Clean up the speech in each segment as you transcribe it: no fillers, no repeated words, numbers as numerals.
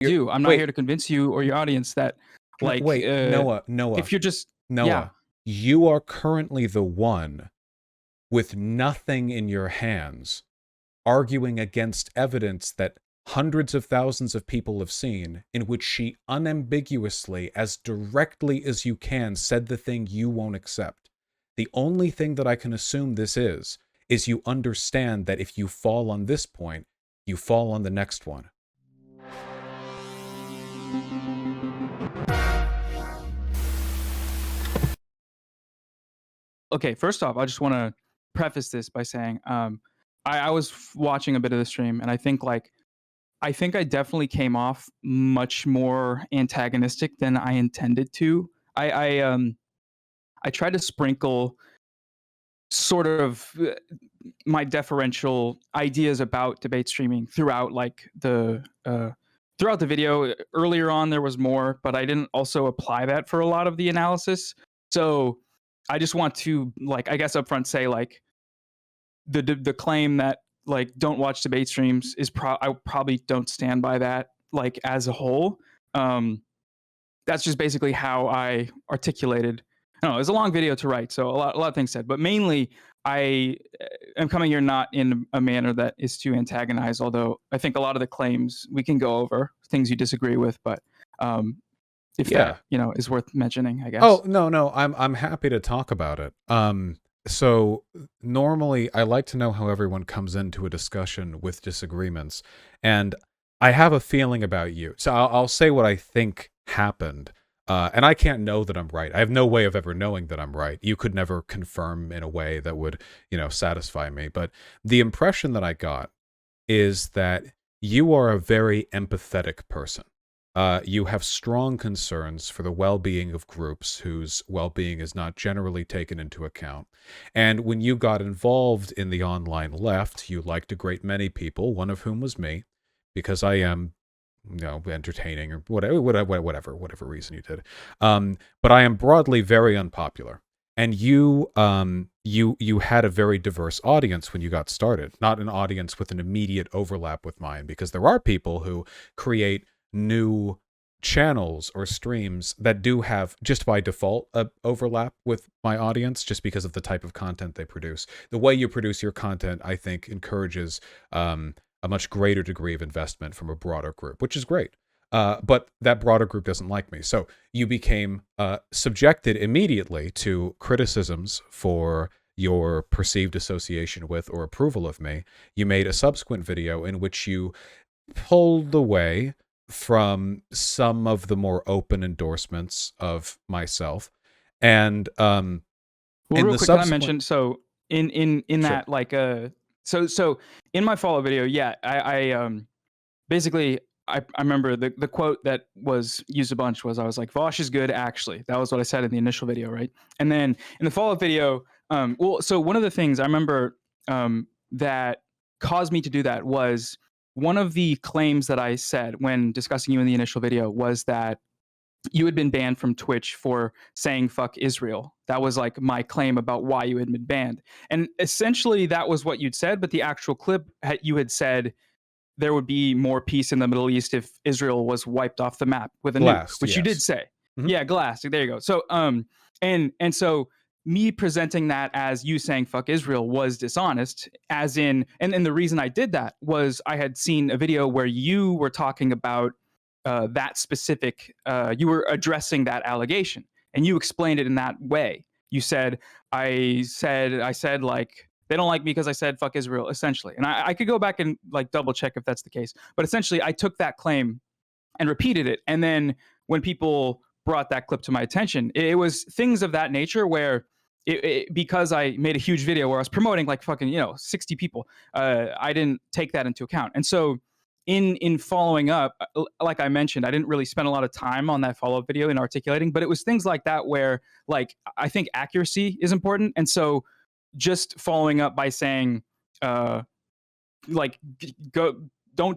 I'm not here to convince you or your audience that, like, Noah, if you're just Noah, you are currently the one with nothing in your hands arguing against evidence that hundreds of thousands of people have seen, in which she unambiguously, as directly as you can, said the thing you won't accept. The only thing that I can assume this is you understand that if you fall on this point, you fall on the next one. Okay, first off, I just want to preface this by saying I was watching a bit of the stream, and I think I definitely came off much more antagonistic than I intended to. I tried to sprinkle sort of my deferential ideas about debate streaming throughout throughout the video. Earlier on there was more, but I didn't also apply that for a lot of the analysis. So I just want to, I guess, upfront say, the claim that, don't watch debate streams is I probably don't stand by that, as a whole. That's just basically how I articulated. I don't know, it's a long video to write, so a lot of things said, but mainly I am coming here not in a manner that is to antagonize, although I think a lot of the claims we can go over, things you disagree with, but if that, is worth mentioning, I guess. Oh, no, I'm happy to talk about it. So normally I like to know how everyone comes into a discussion with disagreements, and I have a feeling about you. So I'll say what I think happened. And I can't know that I'm right. I have no way of ever knowing that I'm right. You could never confirm in a way that would, satisfy me. But the impression that I got is that you are a very empathetic person. You have strong concerns for the well-being of groups whose well-being is not generally taken into account. And when you got involved in the online left, you liked a great many people, one of whom was me, because I am, entertaining or whatever reason you did. But I am broadly very unpopular. And you had a very diverse audience when you got started, not an audience with an immediate overlap with mine, because there are people who create new channels or streams that do have, just by default, a overlap with my audience, just because of the type of content they produce. The way you produce your content, I think, encourages a much greater degree of investment from a broader group, which is great. But that broader group doesn't like me. So you became subjected immediately to criticisms for your perceived association with or approval of me. You made a subsequent video in which you pulled away from some of the more open endorsements of myself. And well, real quick, can I mention, so in that, so in my follow video, I basically I remember the quote that was used a bunch was, I was like, Vaush is good, actually. That was what I said in the initial video, right? And then in the follow-up video, so one of the things I remember that caused me to do that was, one of the claims that I said when discussing you in the initial video was that you had been banned from Twitch for saying fuck Israel. That was my claim about why you had been banned. And essentially that was what you'd said, but the actual clip, you had said there would be more peace in the Middle East if Israel was wiped off the map with a nuke, which you did say. Mm-hmm. Yeah, glass. There you go. So and so me presenting that as you saying fuck Israel was dishonest, as in, and the reason I did that was I had seen a video where you were talking about that specific, you were addressing that allegation, and you explained it in that way. You said, I said they don't like me because I said fuck Israel, essentially. And I could go back and double check if that's the case. But essentially, I took that claim and repeated it. And then when people brought that clip to my attention, it was things of that nature where because I made a huge video where I was promoting 60 people, I didn't take that into account. And so in following up, like I mentioned, I didn't really spend a lot of time on that follow-up video in articulating, but it was things like that where I think accuracy is important. And so just following up by saying, don't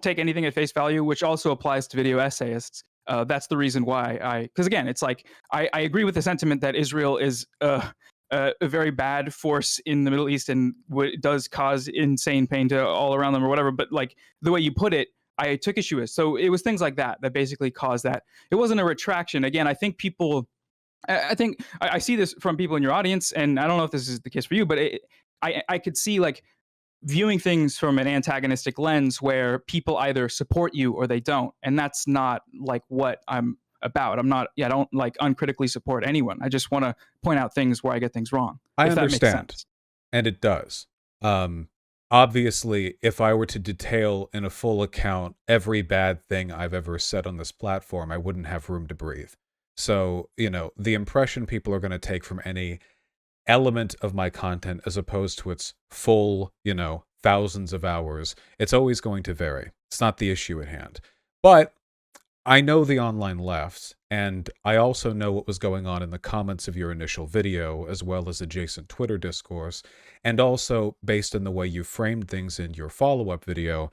take anything at face value, which also applies to video essayists. That's the reason why because again, it's I agree with the sentiment that Israel is a very bad force in the Middle East and does cause insane pain to all around them or whatever. But the way you put it, I took issue with. So it was things like that that basically caused that. It wasn't a retraction. Again, I think people, I think I see this from people in your audience, and I don't know if this is the case for you, but I could see like viewing things from an antagonistic lens where people either support you or they don't, and that's not like what I'm about. I don't like uncritically support anyone. I just want to point out things where I get things wrong. I if understand, that makes sense. and it does. Obviously, if I were to detail in a full account every bad thing I've ever said on this platform, I wouldn't have room to breathe. So, the impression people are going to take from any element of my content as opposed to its full, thousands of hours, it's always going to vary. It's not the issue at hand. But I know the online left, and I also know what was going on in the comments of your initial video, as well as adjacent Twitter discourse, and also based on the way you framed things in your follow-up video.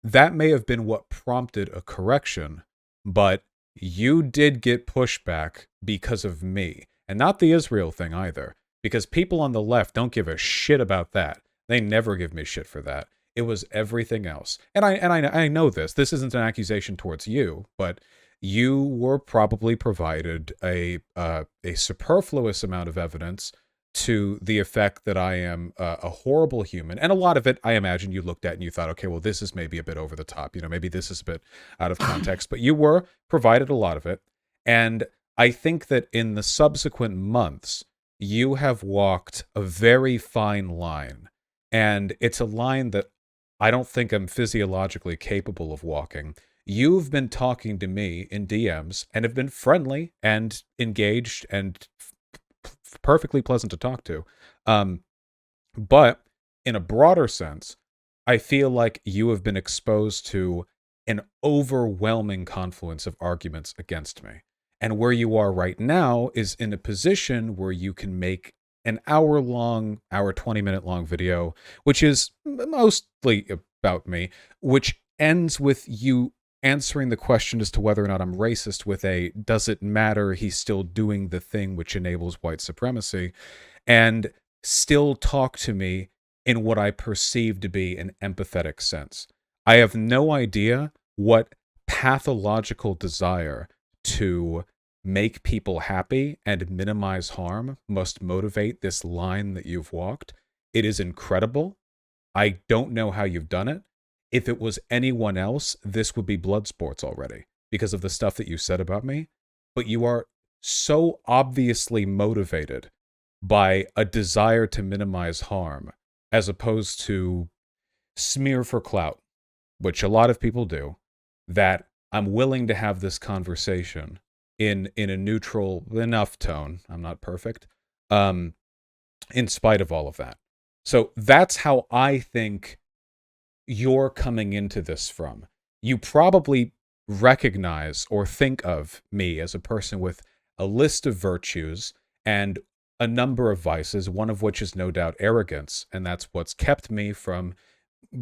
That may have been what prompted a correction, but you did get pushback because of me, and not the Israel thing either, because people on the left don't give a shit about that. They never give me shit for that. It was everything else. And I know this. This isn't an accusation towards you, but you were probably provided a superfluous amount of evidence to the effect that I am a horrible human. And a lot of it, I imagine you looked at and you thought, okay, well, this is maybe a bit over the top. Maybe this is a bit out of context. But you were provided a lot of it. And I think that in the subsequent months, you have walked a very fine line. And it's a line that I don't think I'm physiologically capable of walking. You've been talking to me in DMs and have been friendly and engaged and perfectly pleasant to talk to. But in a broader sense, I feel like you have been exposed to an overwhelming confluence of arguments against me. And where you are right now is in a position where you can make an hour 20-minute long video, which is mostly about me, which ends with you answering the question as to whether or not I'm racist with a, does it matter, he's still doing the thing which enables white supremacy, and still talk to me in what I perceive to be an empathetic sense. I have no idea what pathological desire to make people happy and minimize harm must motivate this line that you've walked. It is incredible. I don't know how you've done it. If it was anyone else, this would be blood sports already because of the stuff that you said about me. But you are so obviously motivated by a desire to minimize harm as opposed to smear for clout, which a lot of people do, that I'm willing to have this conversation in a neutral enough tone. I'm not perfect, in spite of all of that. So that's how I think you're coming into this from. You probably recognize or think of me as a person with a list of virtues and a number of vices, one of which is no doubt arrogance, and that's what's kept me from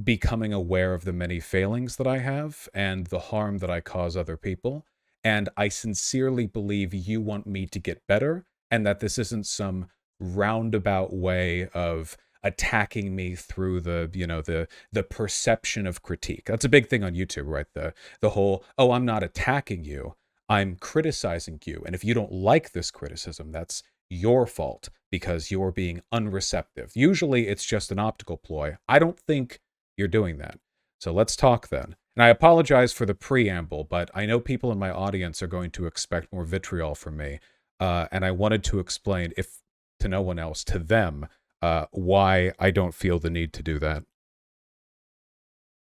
becoming aware of the many failings that I have and the harm that I cause other people. And I sincerely believe you want me to get better, and that this isn't some roundabout way of attacking me through the perception of critique. That's a big thing on YouTube, right? The whole, oh, I'm not attacking you, I'm criticizing you. And if you don't like this criticism, that's your fault because you're being unreceptive. Usually it's just an optical ploy. I don't think you're doing that. So let's talk then. And I apologize for the preamble, but I know people in my audience are going to expect more vitriol from me. And I wanted to explain, if to no one else, to them, why I don't feel the need to do that.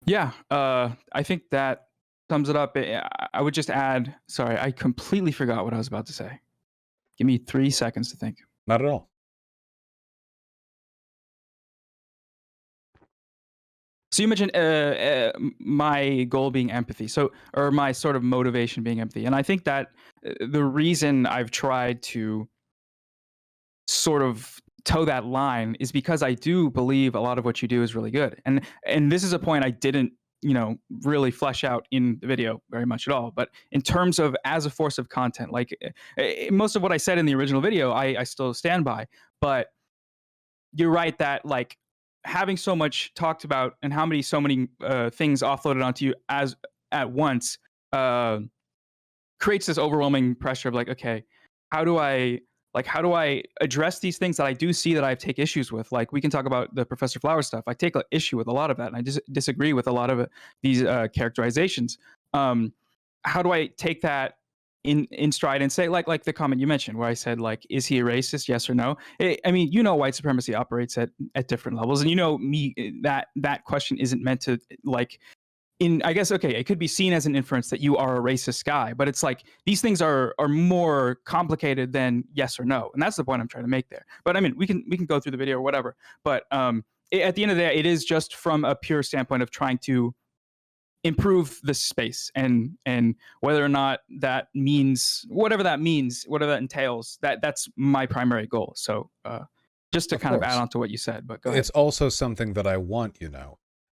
Yeah, I think that sums it up. I would just add, sorry, I completely forgot what I was about to say. Give me 3 seconds to think. Not at all. So you mentioned my goal being empathy, or my sort of motivation being empathy. And I think that the reason I've tried to sort of toe that line is because I do believe a lot of what you do is really good. And this is a point I didn't, really flesh out in the video very much at all. But in terms of as a force of content, like most of what I said in the original video, I still stand by. But you're right that like having so much talked about and so many things offloaded onto you as at once uh, creates this overwhelming pressure of like, okay, how do I how do I address these things that I do see that I take issues with? Like we can talk about the Professor Flower stuff. I take issue with a lot of that, and I disagree with a lot of these characterizations. How do I take that in stride and say like the comment you mentioned where I said like, is he a racist? Yes or no? I mean, white supremacy operates at different levels, and me that question isn't meant to like I guess, okay, it could be seen as an inference that you are a racist guy, but it's like these things are more complicated than yes or no, and that's the point I'm trying to make there. But I mean, we can go through the video or whatever. But at the end of the day, it is just from a pure standpoint of trying to improve the space, and whether or not that means whatever that entails, that's my primary goal. So just to kind of add on to what you said, but go ahead. It's also something that I want,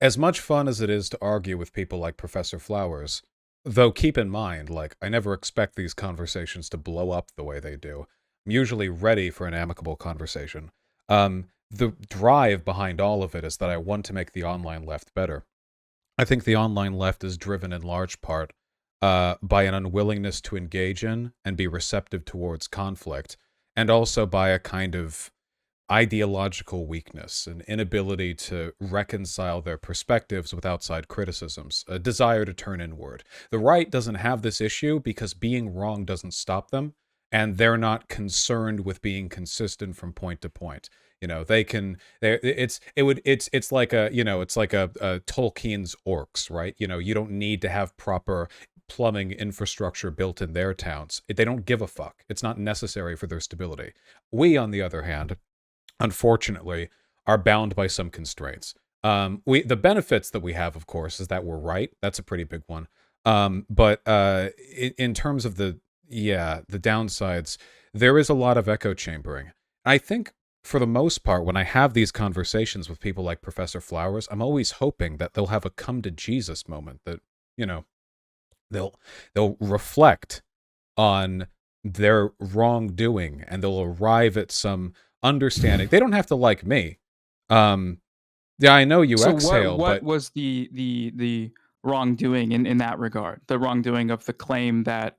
As much fun as it is to argue with people like Professor Flowers, though keep in mind, like, I never expect these conversations to blow up the way they do. I'm usually ready for an amicable conversation. The drive behind all of it is that I want to make the online left better. I think the online left is driven in large part by an unwillingness to engage in and be receptive towards conflict, and also by a kind of ideological weakness, an inability to reconcile their perspectives with outside criticisms, a desire to turn inward. The right doesn't have this issue because being wrong doesn't stop them, and they're not concerned with being consistent from point to point. They can. It's like a Tolkien's orcs, right? You don't need to have proper plumbing infrastructure built in their towns. They don't give a fuck. It's not necessary for their stability. We, on the other hand, unfortunately, are bound by some constraints. The benefits that we have, of course, is that we're right. That's a pretty big one. But in terms of the downsides, there is a lot of echo chambering. I think, for the most part, when I have these conversations with people like Professor Flowers, I'm always hoping that they'll have a come to Jesus moment, that, they'll reflect on their wrongdoing and they'll arrive at some understanding. They don't have to like me. Yeah, I know you exhale. What was the wrongdoing in that regard? The wrongdoing of the claim that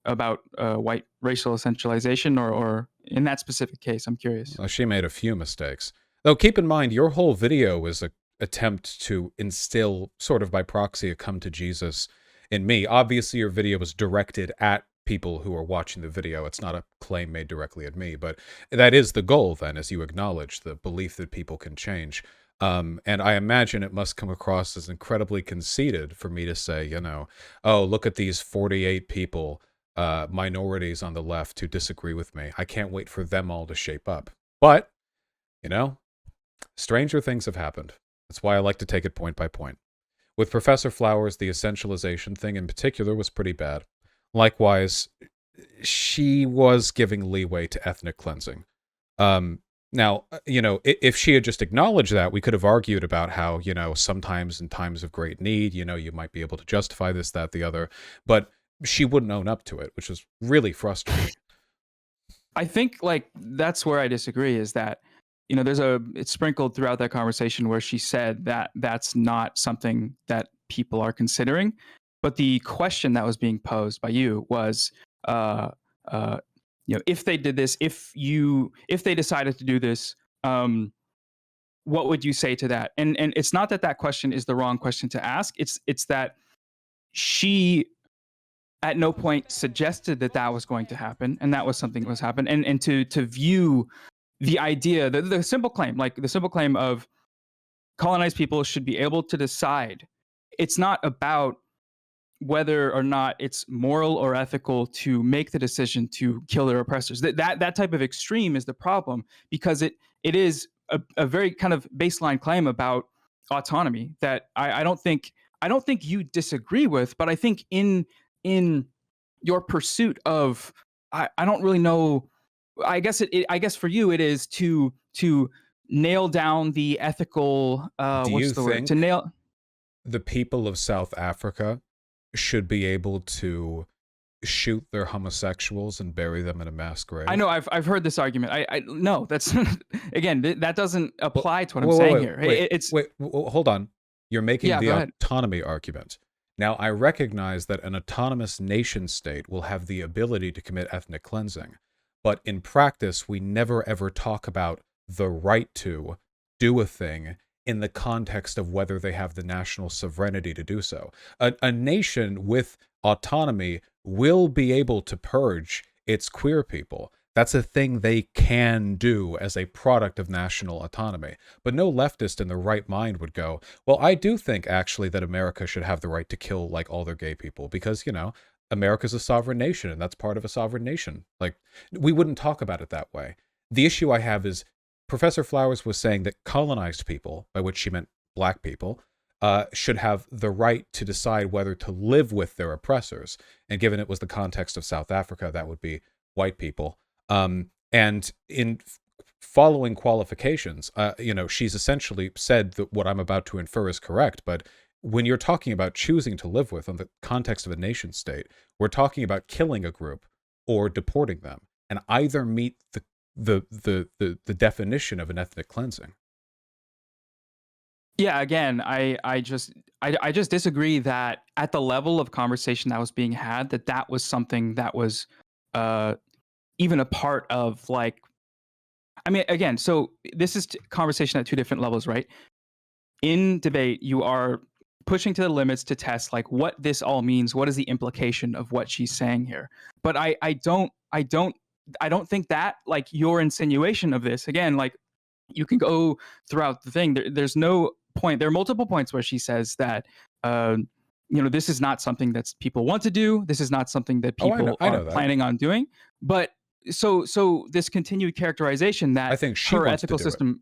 about white racial essentialization, or in that specific case? I'm curious. Well, she made a few mistakes. Though keep in mind, your whole video was an attempt to instill, sort of by proxy, a come to Jesus in me. Obviously, your video was directed at people who are watching the video. It's not a claim made directly at me, but that is the goal then, as you acknowledge the belief that people can change. And I imagine it must come across as incredibly conceited for me to say, oh, look at these 48 people, minorities on the left who disagree with me. I can't wait for them all to shape up. But, stranger things have happened. That's why I like to take it point by point. With Professor Flowers, the essentialization thing in particular was pretty bad. Likewise, she was giving leeway to ethnic cleansing. Now, if she had just acknowledged that, we could have argued about how, sometimes in times of great need, you might be able to justify this, that, the other. But she wouldn't own up to it, which was really frustrating. I think, that's where I disagree, is that, it's sprinkled throughout that conversation where she said that that's not something that people are considering. But the question that was being posed by you was, if they did this, if they decided to do this, what would you say to that? And it's not that question is the wrong question to ask. It's that she at no point suggested that was going to happen, and that was something that was happening. And to view the idea, the simple claim, the simple claim of colonized people should be able to decide. It's not about whether or not it's moral or ethical to make the decision to kill their oppressors. That type of extreme is the problem, because it is a very kind of baseline claim about autonomy that I don't think you disagree with, but I think in your pursuit of, I don't really know. I guess for you it is to nail down the ethical. What's the word? To nail. The people of South Africa should be able to shoot their homosexuals and bury them in a mass grave? I know I've heard this argument. I no, that's again that doesn't apply to what I'm saying here. Wait, hold on. You're making the go ahead. autonomy argument. Now, I recognize that an autonomous nation state will have the ability to commit ethnic cleansing, but in practice, we never ever talk about the right to do a thing in the context of whether they have the national sovereignty to do so. A nation with autonomy will be able to purge its queer people. That's a thing they can do as a product of national autonomy. But no leftist in their right mind would go, well, I do think actually that America should have the right to kill like all their gay people because, you know, America's a sovereign nation and that's part of a sovereign nation. Like, we wouldn't talk about it that way. The issue I have is Professor Flowers was saying that colonized people, by which she meant black people, should have the right to decide whether to live with their oppressors. And given it was the context of South Africa, that would be white people. And in following qualifications, you know, she's essentially said that what I'm about to infer is correct. But when you're talking about choosing to live with, in the context of a nation state, we're talking about killing a group or deporting them, and either meet the definition of an ethnic cleansing. Yeah, again, I just disagree that at the level of conversation that was being had, that was something that was even a part of, like, I mean, again, so this is conversation at two different levels, right? In debate, you are pushing to the limits to test like what this all means. What is the implication of what she's saying here? But I don't think that, like, your insinuation of this, again, like, you can go throughout the thing. There's no point. There are multiple points where she says that, you know, this is not something that people want to do. This is not something that people are planning on doing. But so this continued characterization that I think her ethical system.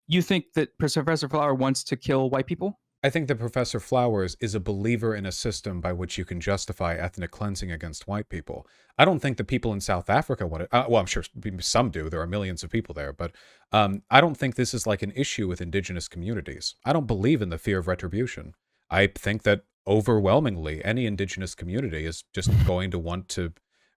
You think that Professor Flower wants to kill white people? I think that Professor Flowers is a believer in a system by which you can justify ethnic cleansing against white people. I don't think the people in South Africa want it. Well, I'm sure some do. There are millions of people there. But I don't think this is like an issue with indigenous communities. I don't believe in the fear of retribution. I think that overwhelmingly any indigenous community is just going to want to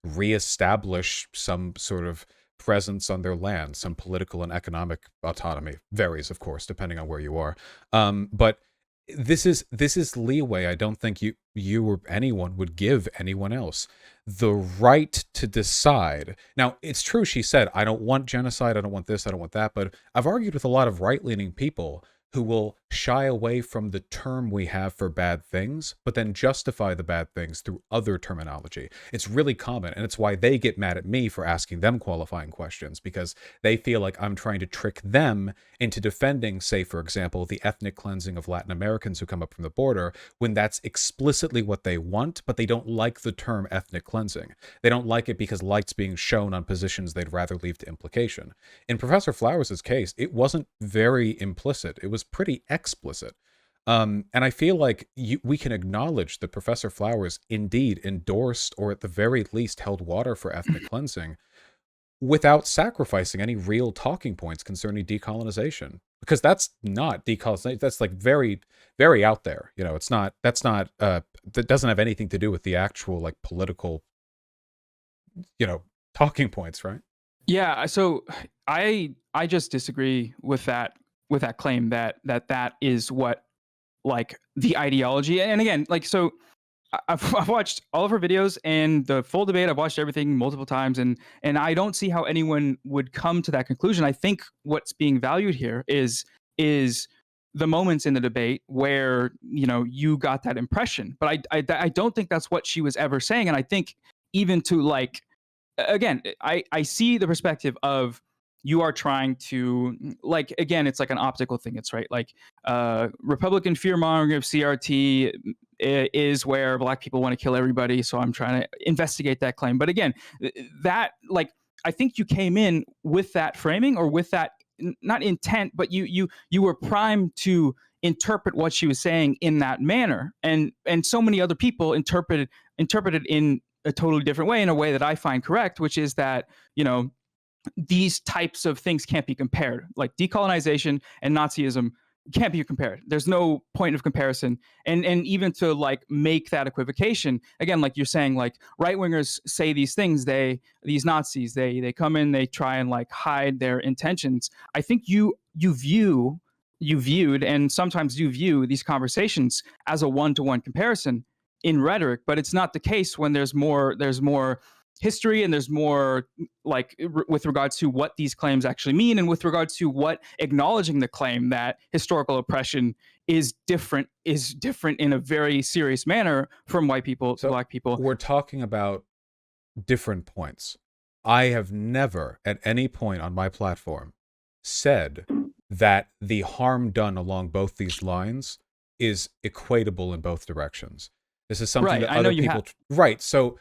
reestablish some sort of presence on their land, some political and economic autonomy. Varies, of course, depending on where you are. But this is leeway I don't think you or anyone would give anyone else. The right to decide. Now, it's true she said, I don't want genocide, I don't want this, I don't want that, but I've argued with a lot of right-leaning people who will shy away from the term we have for bad things, but then justify the bad things through other terminology. It's really common, and it's why they get mad at me for asking them qualifying questions, because they feel like I'm trying to trick them into defending, say, for example, the ethnic cleansing of Latin Americans who come up from the border, when that's explicitly what they want, but they don't like the term ethnic cleansing. They don't like it because light's being shown on positions they'd rather leave to implication. In Professor Flowers' case, it wasn't very implicit. It was pretty explicit. And I feel like we can acknowledge that Professor Flowers indeed endorsed, or at the very least held water for ethnic cleansing, without sacrificing any real talking points concerning decolonization. Because that's not decolonization. That's like very, very out there. You know, that doesn't have anything to do with the actual like political, you know, talking points, right? Yeah. So I just disagree with that claim that is what, like, the ideology. And again, like, so I've watched all of her videos and the full debate. I've watched everything multiple times, and I don't see how anyone would come to that conclusion. I think what's being valued here is the moments in the debate where, you know, you got that impression. But I don't think that's what she was ever saying. And I think even to, like, again, I see the perspective of, you are trying to, like, again, it's like an optical thing. It's right. Like, Republican fear mongering of CRT is where black people want to kill everybody. So I'm trying to investigate that claim. But again, that, like, I think you came in with that framing, or with that, not intent, but you were primed to interpret what she was saying in that manner. And so many other people interpreted in a totally different way, in a way that I find correct, which is that, you know, these types of things can't be compared. Like, decolonization and Nazism can't be compared. There's no point of comparison. And even to like make that equivocation, again, like you're saying, like right wingers say these things, these Nazis, they come in, they try and like hide their intentions. I think you viewed, and sometimes you view these conversations as a one-to-one comparison in rhetoric, but it's not the case when there's more history and there's more like with regards to what these claims actually mean, and with regards to what acknowledging the claim that historical oppression is different in a very serious manner from white people to black people. We're talking about different points. I have never at any point on my platform said that the harm done along both these lines is equatable in both directions. This is something that other people right. So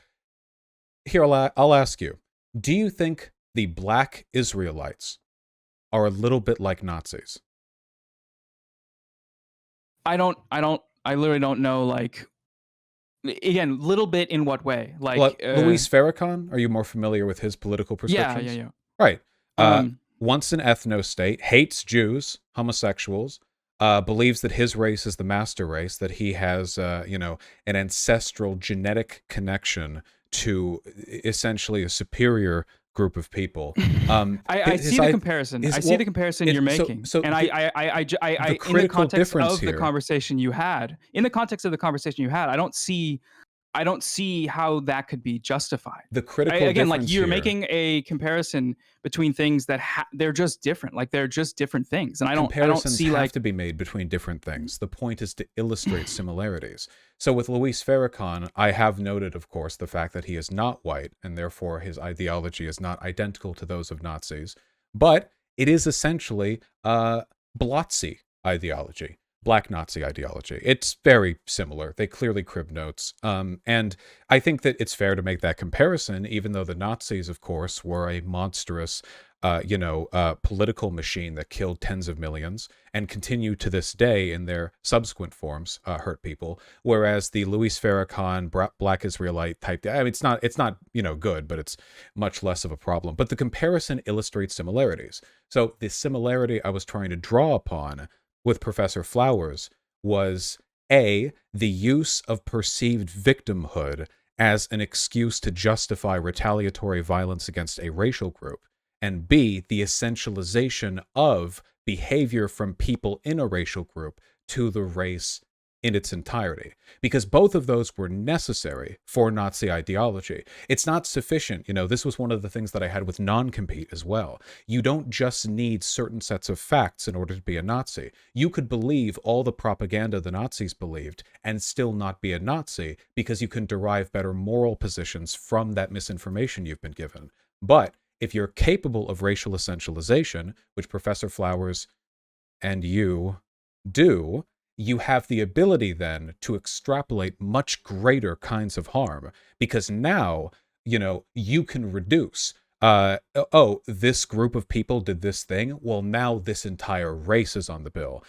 here, I'll ask you, do you think the black Israelites are a little bit like Nazis? I literally don't know, like, again, little bit in what way? Like, Luis Farrakhan, are you more familiar with his political prescriptions? Yeah. Right. Once an ethno-state, hates Jews, homosexuals, believes that his race is the master race, that he has, an ancestral genetic connection to essentially a superior group of people. I see the comparison. I see the comparison you're making, and I in the context of the conversation you had, I don't see how that could be justified. The critical again, like you're making a comparison between things that they're just different. Like they're just different things, and I don't see have to be made between different things. The point is to illustrate similarities. So with Luis Farrakhan, I have noted, of course, the fact that he is not white, and therefore his ideology is not identical to those of Nazis, but it is essentially Blotzy ideology. Black Nazi ideology. It's very similar. They clearly crib notes. And I think that it's fair to make that comparison, even though the Nazis, of course, were a monstrous, political machine that killed tens of millions and continue to this day in their subsequent forms hurt people. Whereas the Luis Farrakhan Black Israelite type, I mean, it's not good, but it's much less of a problem. But the comparison illustrates similarities. So the similarity I was trying to draw upon with Professor Flowers was A, the use of perceived victimhood as an excuse to justify retaliatory violence against a racial group, and B, the essentialization of behavior from people in a racial group to the race in its entirety, because both of those were necessary for Nazi ideology. It's not sufficient. This was one of the things that I had with non-compete as well. You don't just need certain sets of facts in order to be a Nazi. You could believe all the propaganda the Nazis believed and still not be a Nazi, because you can derive better moral positions from that misinformation you've been given. But if you're capable of racial essentialization, which Professor Flowers and you do, you have the ability then to extrapolate much greater kinds of harm, because now, you can reduce, this group of people did this thing. Well, now this entire race is on the bill.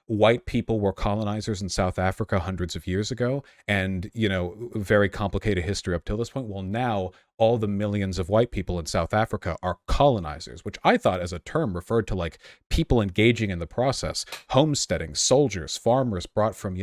White people were colonizers in South Africa hundreds of years ago, and, very complicated history up till this point. Well, now all the millions of white people in South Africa are colonizers, which I thought as a term referred to like people engaging in the process, homesteading, soldiers, farmers brought from,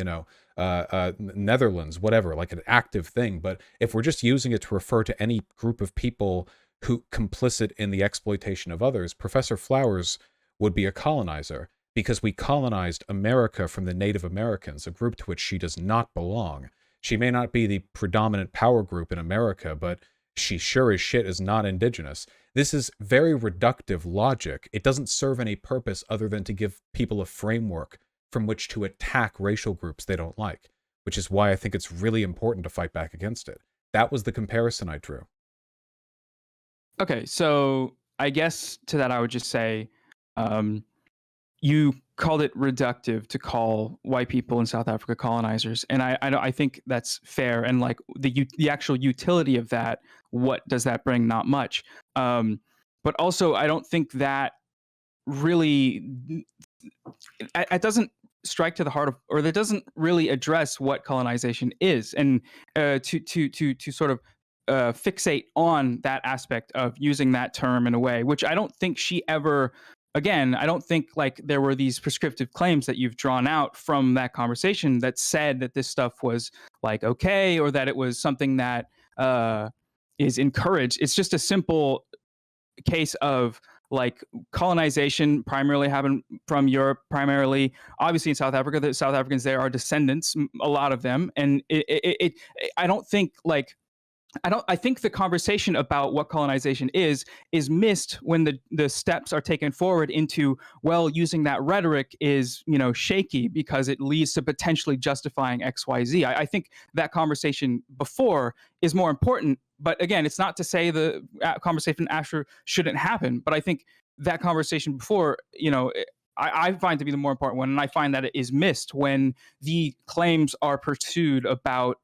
Netherlands, whatever, like an active thing. But if we're just using it to refer to any group of people who complicit in the exploitation of others, Professor Flowers would be a colonizer, because we colonized America from the Native Americans, a group to which she does not belong. She may not be the predominant power group in America, but she sure as shit is not indigenous. This is very reductive logic. It doesn't serve any purpose other than to give people a framework from which to attack racial groups they don't like, which is why I think it's really important to fight back against it. That was the comparison I drew. Okay, so I guess to that I would just say, you called it reductive to call white people in South Africa colonizers, and I think that's fair. And like the actual utility of that, what does that bring? Not much. But also, I don't think that really it doesn't strike to the heart of, or that doesn't really address what colonization is, and to sort of fixate on that aspect of using that term in a way which I don't think she ever again, I don't think like there were these prescriptive claims that you've drawn out from that conversation that said that this stuff was like okay, or that it was something that is encouraged. It's just a simple case of like colonization primarily happened from Europe, primarily obviously in South Africa. The South Africans there are descendants, a lot of them, and I don't think like I think the conversation about what colonization is missed when the steps are taken forward into, well, using that rhetoric is, you know, shaky because it leads to potentially justifying XYZ. I think that conversation before is more important. But again, it's not to say the conversation after shouldn't happen. But I think that conversation before, you know, I find to be the more important one. And I find that it is missed when the claims are pursued about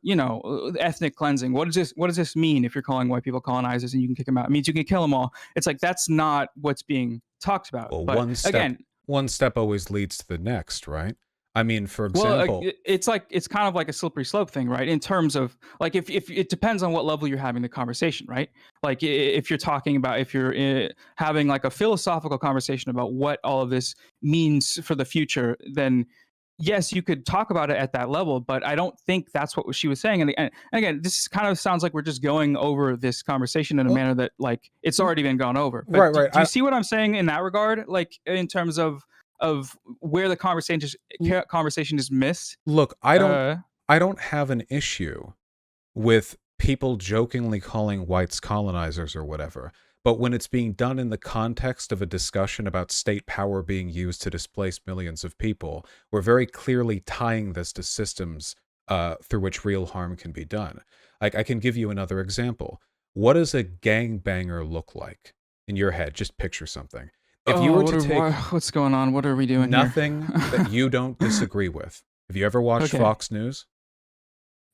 you know, ethnic cleansing. What does this mean if you're calling white people colonizers and you can kick them out? It means you can kill them all. It's like that's not what's being talked about. Well, but one step always leads to the next, right? I mean, for well, example, it's like it's kind of like a slippery slope thing, right? In terms of like if it depends on what level you're having the conversation, right? Like if you're talking about if you're having like a philosophical conversation about what all of this means for the future, then yes, you could talk about it at that level, but I don't think that's what she was saying. And again, this kind of sounds like we're just going over this conversation in a manner that like it's already been gone over. But right. Do you see what I'm saying in that regard? Like in terms of where the conversation is missed. Look, I don't have an issue with people jokingly calling whites colonizers or whatever. But when it's being done in the context of a discussion about state power being used to displace millions of people, we're very clearly tying this to systems through which real harm can be done. Like, I can give you another example. What does a gangbanger look like in your head? Just picture something. If you were to take what's going on? What are we doing? Nothing that you don't disagree with. Have you ever watched Fox News?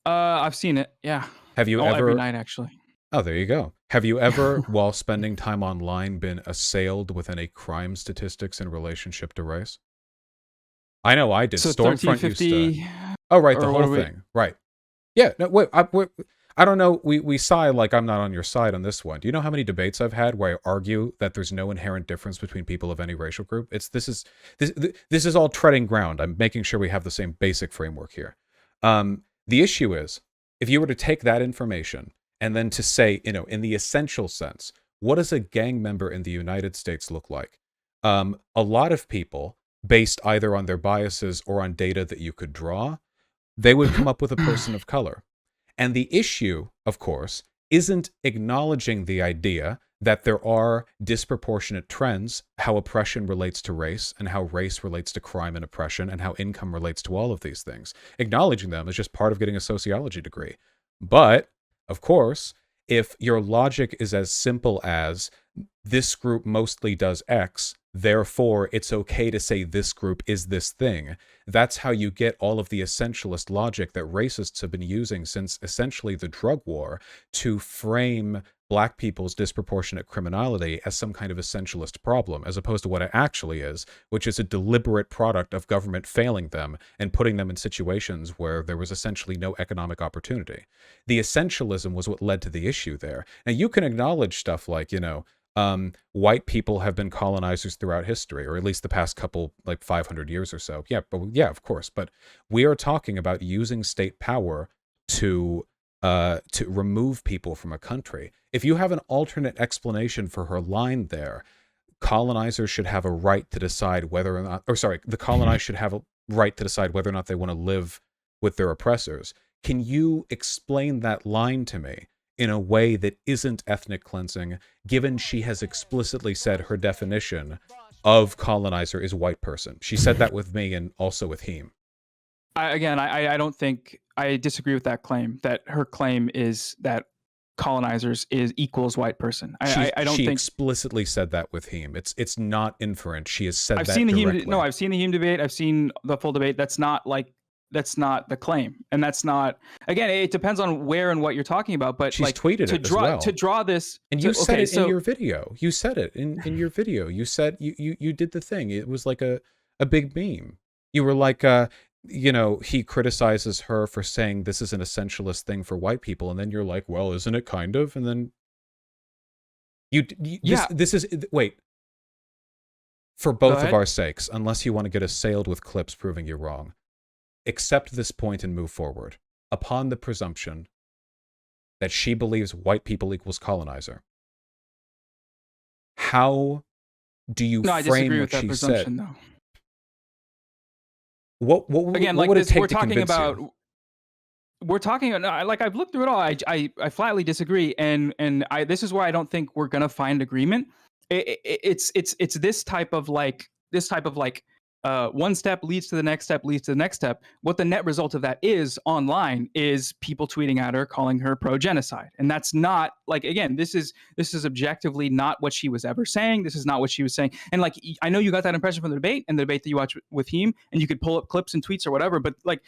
I've seen it. Yeah. Have you ever? Every night, actually. Oh, there you go. Have you ever, while spending time online, been assailed with any crime statistics in relationship to race? I know I did. So Stormfront used to. Oh, right, the whole thing. Right. Yeah. No, wait. I don't know. We sigh like I'm not on your side on this one. Do you know how many debates I've had where I argue that there's no inherent difference between people of any racial group? This is all treading ground. I'm making sure we have the same basic framework here. The issue is, if you were to take that information and then to say, you know, in the essential sense, what does a gang member in the United States look like? A lot of people, based either on their biases or on data that you could draw, they would come up with a person of color. And the issue, of course, isn't acknowledging the idea that there are disproportionate trends, how oppression relates to race and how race relates to crime and oppression and how income relates to all of these things. Acknowledging them is just part of getting a sociology degree. But, of course, if your logic is as simple as this group mostly does X, therefore it's okay to say this group is this thing, that's how you get all of the essentialist logic that racists have been using since essentially the drug war to frame black people's disproportionate criminality as some kind of essentialist problem, as opposed to what it actually is, which is a deliberate product of government failing them and putting them in situations where there was essentially no economic opportunity. The essentialism was what led to the issue there. Now, you can acknowledge stuff like, you know, white people have been colonizers throughout history, or at least the past couple, like 500 years or so. Yeah, but yeah, of course. But we are talking about using state power to remove people from a country. If you have an alternate explanation for her line there, colonizers should have a right to decide whether or not, or sorry, the colonized should have a right to decide whether or not they want to live with their oppressors. Can you explain that line to me in a way that isn't ethnic cleansing, given she has explicitly said her definition of colonizer is white person? She said that with me and also with him. I don't think I disagree with that claim, that her claim is that colonizers equals white person. I don't think she explicitly said that with him. It's not inferent. She has said that directly. No, I've seen the Hume debate. I've seen the full debate. That's not the claim, and that's not. Again, it depends on where and what you're talking about. But she's tweeted it as well. To draw this, and you said it in your video. You said it in your video. You said you did the thing. It was like a big meme. You were like, you know, he criticizes her for saying this is an essentialist thing for white people, and then you're like, well, isn't it kind of? And then this is wait. for both of our sakes, unless you want to get assailed with clips proving you're wrong, accept this point and move forward. Upon the presumption that she believes white people equals colonizer, how do you frame what she said? Though. What would it take to convince you? We're talking about, like, I've looked through it all. I flatly disagree, and this is why I don't think we're gonna find agreement. It's this type of like one step leads to the next step leads to the next step. What the net result of that is online is people tweeting at her, calling her pro-genocide, and that's not, like, again, this is objectively not what she was ever saying. This is not what she was saying, and like, I know you got that impression from the debate and the debate that you watched with him, and you could pull up clips and tweets or whatever, but like,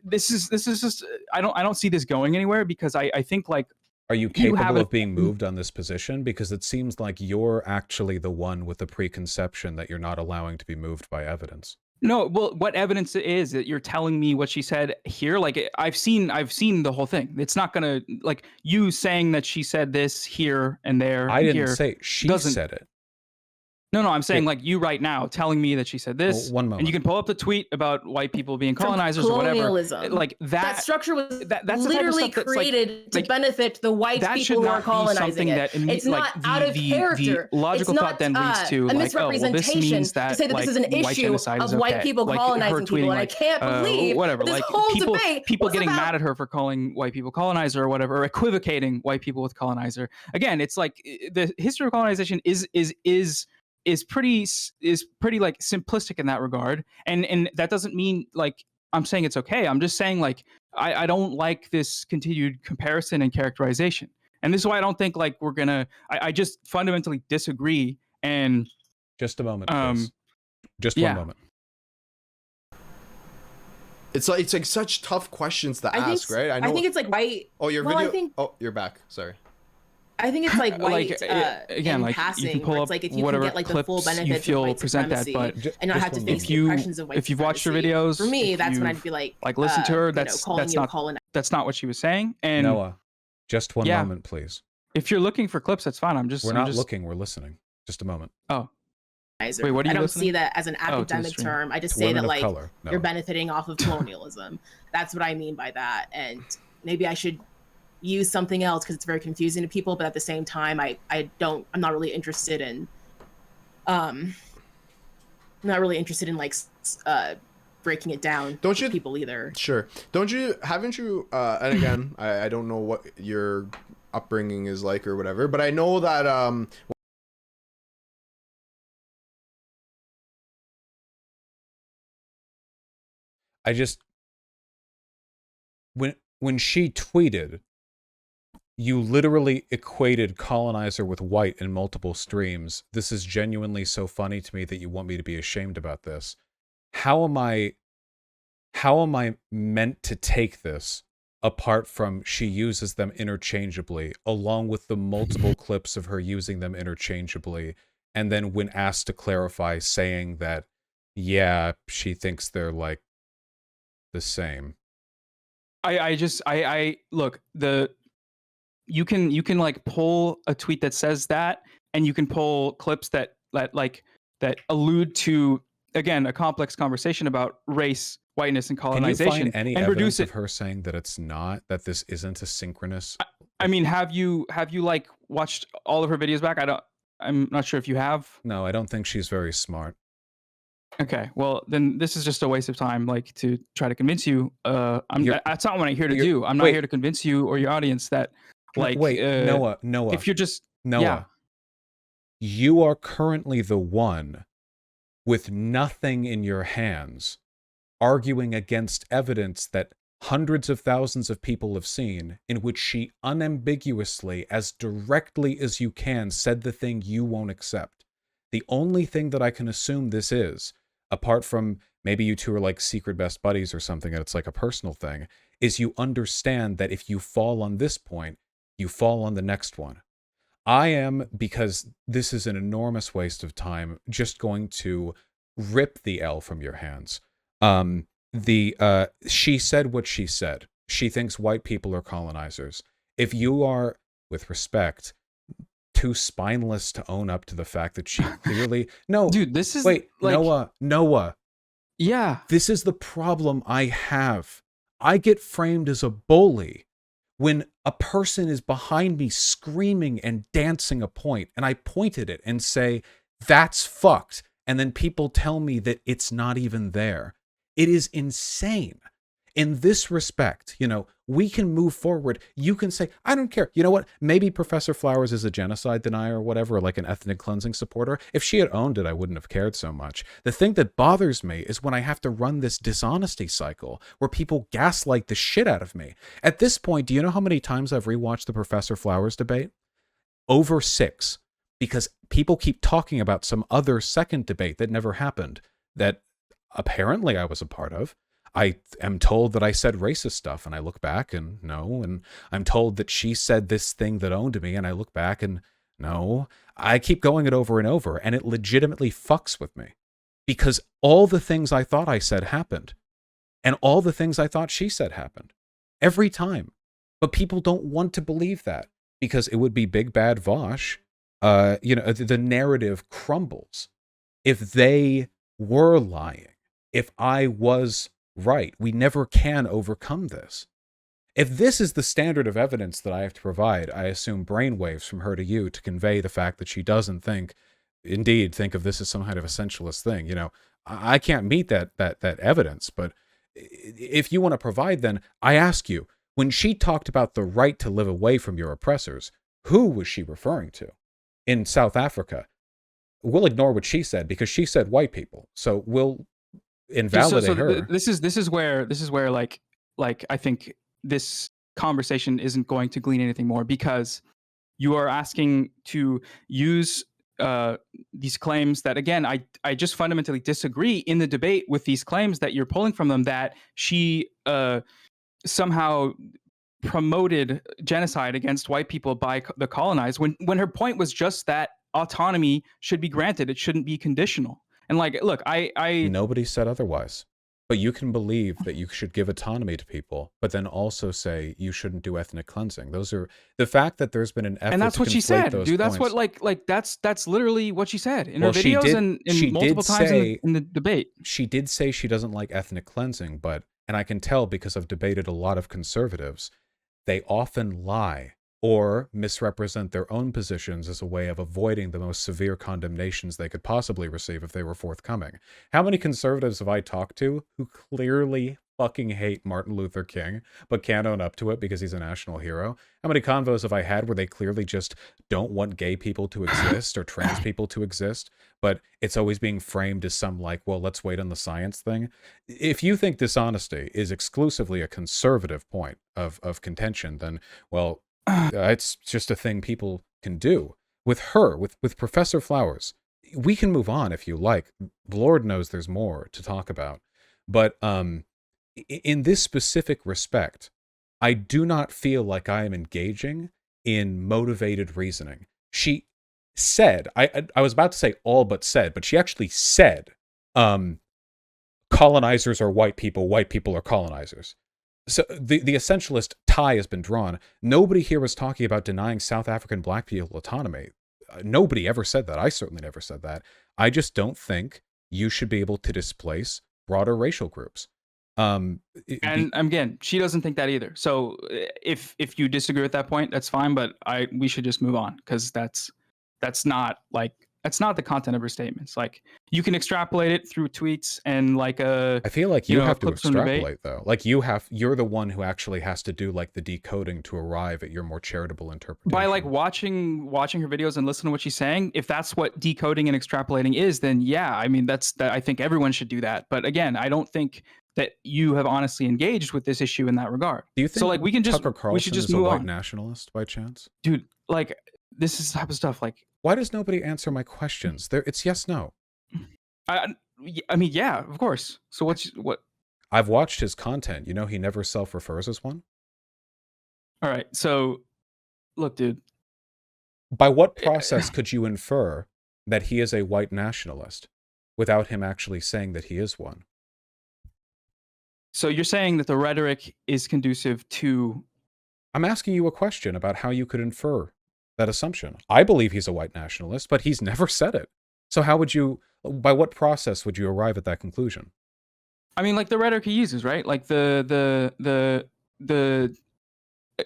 this is just, I don't see this going anywhere, because I think, like, are you capable of being moved on this position? Because it seems like you're actually the one with the preconception that you're not allowing to be moved by evidence. No, well, what evidence is that you're telling me what she said here? Like, I've seen the whole thing. It's not gonna, like, you saying that she said this here and there. I didn't say she said it. No, I'm saying, like, you right now telling me that she said this. One moment. And you can pull up the tweet about white people being colonizers or whatever. Like that structure was literally created to benefit the white people who are colonizing it. It's not out of character. The logical thought then leads to, a misrepresentation to say that this is an issue of white people colonizing people. And I can't believe this whole debate, people getting mad at her for calling white people colonizer or whatever, or equivocating white people with colonizer. Again, it's like, the history of colonization is pretty like simplistic in that regard, and that doesn't mean, like, I'm saying it's okay. I'm just saying, like, I don't like this continued comparison and characterization, and this is why I don't think, like, we're gonna. I just fundamentally disagree. And just a moment, please. Just one moment. It's like such tough questions to ask, right? I think it's like white. Oh, your video. Oh, you're back. Sorry. I think it's like white, again, like, passing, you can pull up like, if you can get, like, the full benefits you feel of present that, but and not have to face the impressions of white if you've watched her videos, for me, that's when I'd be like listen to her. That's not what she was saying. And Noah, just one moment, please. If you're looking for clips, that's fine. We're not looking. We're listening. Just a moment. Oh. Wait, what are you I don't see that as an academic term. I just say that, like, you're benefiting off of colonialism. That's what I mean by that. And maybe I should use something else because it's very confusing to people, but at the same time, I'm not really interested in like breaking it down to people either. Sure. Haven't you and again, I don't know what your upbringing is like or whatever, but I know that when she tweeted, you literally equated colonizer with white in multiple streams. This is genuinely so funny to me that you want me to be ashamed about this. How am I meant to take this apart from she uses them interchangeably, along with the multiple clips of her using them interchangeably, and then when asked to clarify, saying that, yeah, she thinks they're, like, the same. I look, you can like pull a tweet that says that, and you can pull clips that allude to, again, a complex conversation about race, whiteness, and colonization. Can you find any evidence of her saying that it's not, that this isn't a synchronous? I mean, have you like watched all of her videos back? I'm not sure if you have. No, I don't think she's very smart. Okay, well, then this is just a waste of time, like, to try to convince you. That's not what I'm here to do. I'm not here to convince you or your audience that, like, Noah. If you're just Noah, you are currently the one with nothing in your hands, arguing against evidence that hundreds of thousands of people have seen, in which she unambiguously, as directly as you can, said the thing you won't accept. The only thing that I can assume this is, apart from maybe you two are like secret best buddies or something and it's like a personal thing, is you understand that if you fall on this point, you fall on the next one. I am, because this is an enormous waste of time, just going to rip the L from your hands. She said what she said. She thinks white people are colonizers. If you are, with respect, too spineless to own up to the fact that she clearly no dude, this is wait, like, Noah. Yeah. This is the problem I have. I get framed as a bully when a person is behind me screaming and dancing a point, and I point at it and say, that's fucked. And then people tell me that it's not even there. It is insane. In this respect, you know, we can move forward. You can say, I don't care. You know what? Maybe Professor Flowers is a genocide denier or whatever, or like an ethnic cleansing supporter. If she had owned it, I wouldn't have cared so much. The thing that bothers me is when I have to run this dishonesty cycle where people gaslight the shit out of me. At this point, do you know how many times I've rewatched the Professor Flowers debate? Over 6. Because people keep talking about some other second debate that never happened that apparently I was a part of. I am told that I said racist stuff, and I look back and no, and I'm told that she said this thing that owned me, and I look back and no. I keep going it over and over, and it legitimately fucks with me because all the things I thought I said happened, and all the things I thought she said happened every time. But people don't want to believe that because it would be big bad Vaush. You know, the narrative crumbles if they were lying. If I was right, we never can overcome this. If this is the standard of evidence that I have to provide, I assume brainwaves from her to you to convey the fact that she doesn't think of this as some kind of essentialist thing. You know, I can't meet that evidence, but if you want to provide, then I ask you, when she talked about the right to live away from your oppressors, who was she referring to? In South Africa, we'll ignore what she said because she said white people. So we'll invalidate her. This is where like I think this conversation isn't going to glean anything more because you are asking to use these claims that, again, I just fundamentally disagree in the debate with these claims that you're pulling from them, that she somehow promoted genocide against white people by the colonized, when her point was just that autonomy should be granted, it shouldn't be conditional. And like, look, I nobody said otherwise. But you can believe that you should give autonomy to people, but then also say you shouldn't do ethnic cleansing. Those are the fact that there's been an effort. And that's what she said, dude. That's what that's literally what she said in her videos and multiple times in the debate. She did say she doesn't like ethnic cleansing, but, and I can tell because I've debated a lot of conservatives, they often lie or misrepresent their own positions as a way of avoiding the most severe condemnations they could possibly receive if they were forthcoming. How many conservatives have I talked to who clearly fucking hate Martin Luther King, but can't own up to it because he's a national hero? How many convos have I had where they clearly just don't want gay people to exist or trans people to exist, but it's always being framed as some like, well, let's wait on the science thing? If you think dishonesty is exclusively a conservative point of contention, then, well, it's just a thing people can do. With her, with Professor Flowers, we can move on if you like. Lord knows there's more to talk about. But in this specific respect, I do not feel like I am engaging in motivated reasoning. She said, I was about to say all but said, but she actually said, colonizers are white people are colonizers. So the essentialist tie has been drawn. Nobody here was talking about denying South African black people autonomy. Nobody ever said that. I certainly never said that. I just don't think you should be able to displace broader racial groups. And again, she doesn't think that either. So if you disagree with that point, that's fine. But we should just move on because that's not the content of her statements. Like, you can extrapolate it through tweets and like I feel like you have to extrapolate though. Like you're the one who actually has to do like the decoding to arrive at your more charitable interpretation. By like watching her videos and listening to what she's saying. If that's what decoding and extrapolating is, then yeah, I mean I think everyone should do that. But again, I don't think that you have honestly engaged with this issue in that regard. Do you think so? Like, we should just move a white on. Nationalist by chance, dude? Like, this is the type of stuff like. Why does nobody answer my questions? It's yes, no. I mean, yeah, of course. So what? I've watched his content. You know, he never self-refers as one. All right. So, look, dude. By what process could you infer that he is a white nationalist without him actually saying that he is one? So you're saying that the rhetoric is conducive to... I'm asking you a question about how you could infer that assumption. I believe he's a white nationalist, but he's never said it. So how would you, by what process would you arrive at that conclusion? I mean, like the rhetoric he uses, right? Like the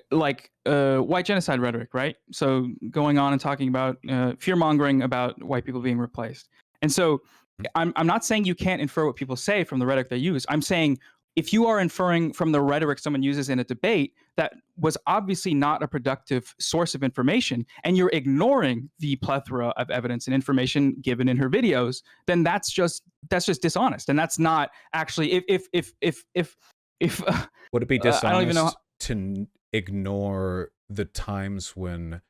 white genocide rhetoric, right? So going on and talking about fear mongering about white people being replaced. And so I'm not saying you can't infer what people say from the rhetoric they use. I'm saying if you are inferring from the rhetoric someone uses in a debate that was obviously not a productive source of information, and you're ignoring the plethora of evidence and information given in her videos, then that's just dishonest. And that's not actually if would it be dishonest I don't even know to ignore the times when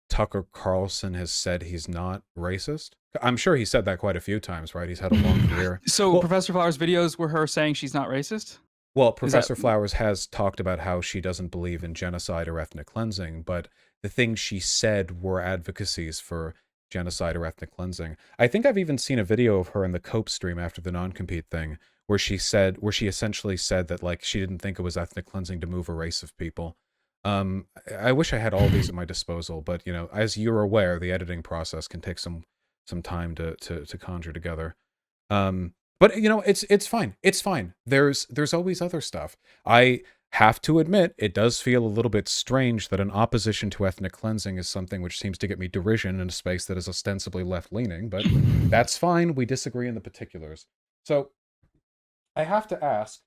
Tucker Carlson has said he's not racist? I'm sure he said that quite a few times, right? He's had a long career. So Professor Flowers' videos were her saying she's not racist? Well, Professor Flowers has talked about how she doesn't believe in genocide or ethnic cleansing, but the things she said were advocacies for genocide or ethnic cleansing. I think I've even seen a video of her in the Cope stream after the non-compete thing, where she essentially said that like she didn't think it was ethnic cleansing to move a race of people. I wish I had all these at my disposal, but you know, as you're aware, the editing process can take some time to conjure together. But you know, it's fine. It's fine. There's always other stuff. I have to admit, it does feel a little bit strange that an opposition to ethnic cleansing is something which seems to get me derision in a space that is ostensibly left-leaning, but that's fine. We disagree in the particulars. So I have to ask,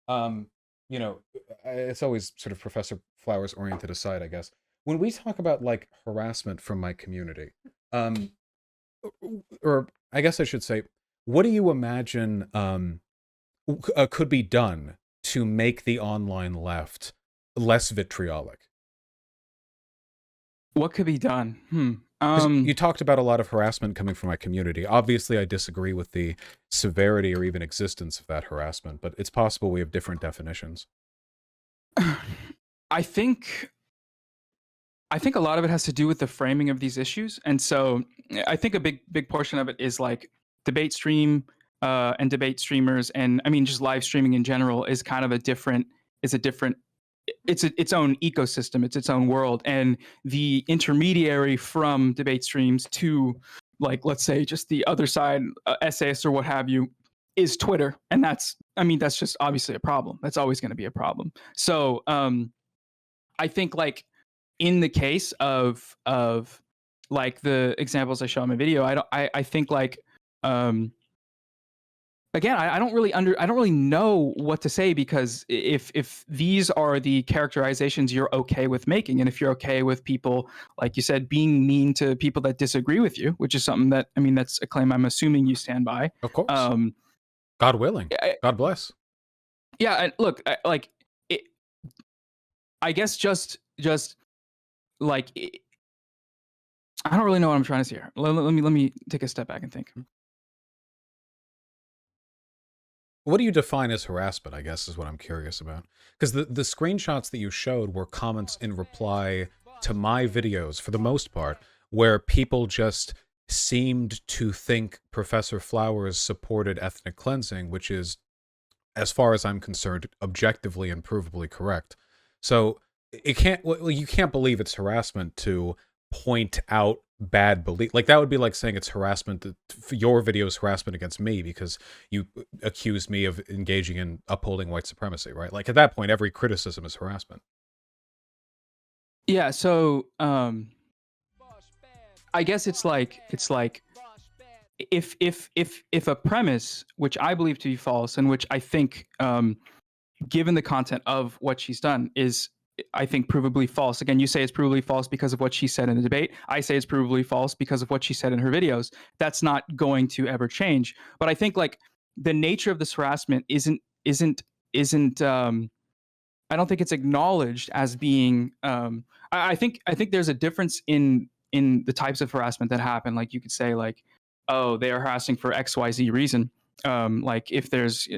you know, it's always sort of Professor Flowers oriented aside, I guess. When we talk about like harassment from my community, or I guess I should say, what do you imagine could be done to make the online left less vitriolic? What could be done? You talked about a lot of harassment coming from my community. Obviously, I disagree with the severity or even existence of that harassment, but it's possible we have different definitions. I think a lot of it has to do with the framing of these issues. And so I think a big portion of it is like debate stream and debate streamers. And I mean, just live streaming in general is kind of it's its own ecosystem. It's its own world. And the intermediary from debate streams to like, let's say just the other side, essayists or what have you, is Twitter. And that's just obviously a problem. That's always going to be a problem. So I think like in the case of like the examples I show in my video, I think like, again, I don't really know what to say, because if these are the characterizations you're okay with making, and if you're okay with people, like you said, being mean to people that disagree with you, which is something that, I mean, that's a claim I'm assuming you stand by. Of course. God willing. God bless. Yeah. Look, I guess just like, I don't really know what I'm trying to say here. Let me take a step back and think. What do you define as harassment, I guess, is what I'm curious about. Because the screenshots that you showed were comments in reply to my videos, for the most part, where people just seemed to think Professor Flowers supported ethnic cleansing, which is, as far as I'm concerned, objectively and provably correct. So you can't believe it's harassment to point out bad belief. Like that would be like saying it's harassment, your video is harassment against me because you accuse me of engaging in upholding white supremacy, right? Like at that point, every criticism is harassment. Yeah. So I guess it's like if a premise, which I believe to be false, and which I think, given the content of what she's done, is, I think, provably false. Again, you say it's provably false because of what she said in the debate. I say it's provably false because of what she said in her videos. That's not going to ever change. But I think like the nature of this harassment isn't I don't think it's acknowledged as being, I think there's a difference in the types of harassment that happen. Like you could say like, oh, they are harassing for XYZ reason. Like if there's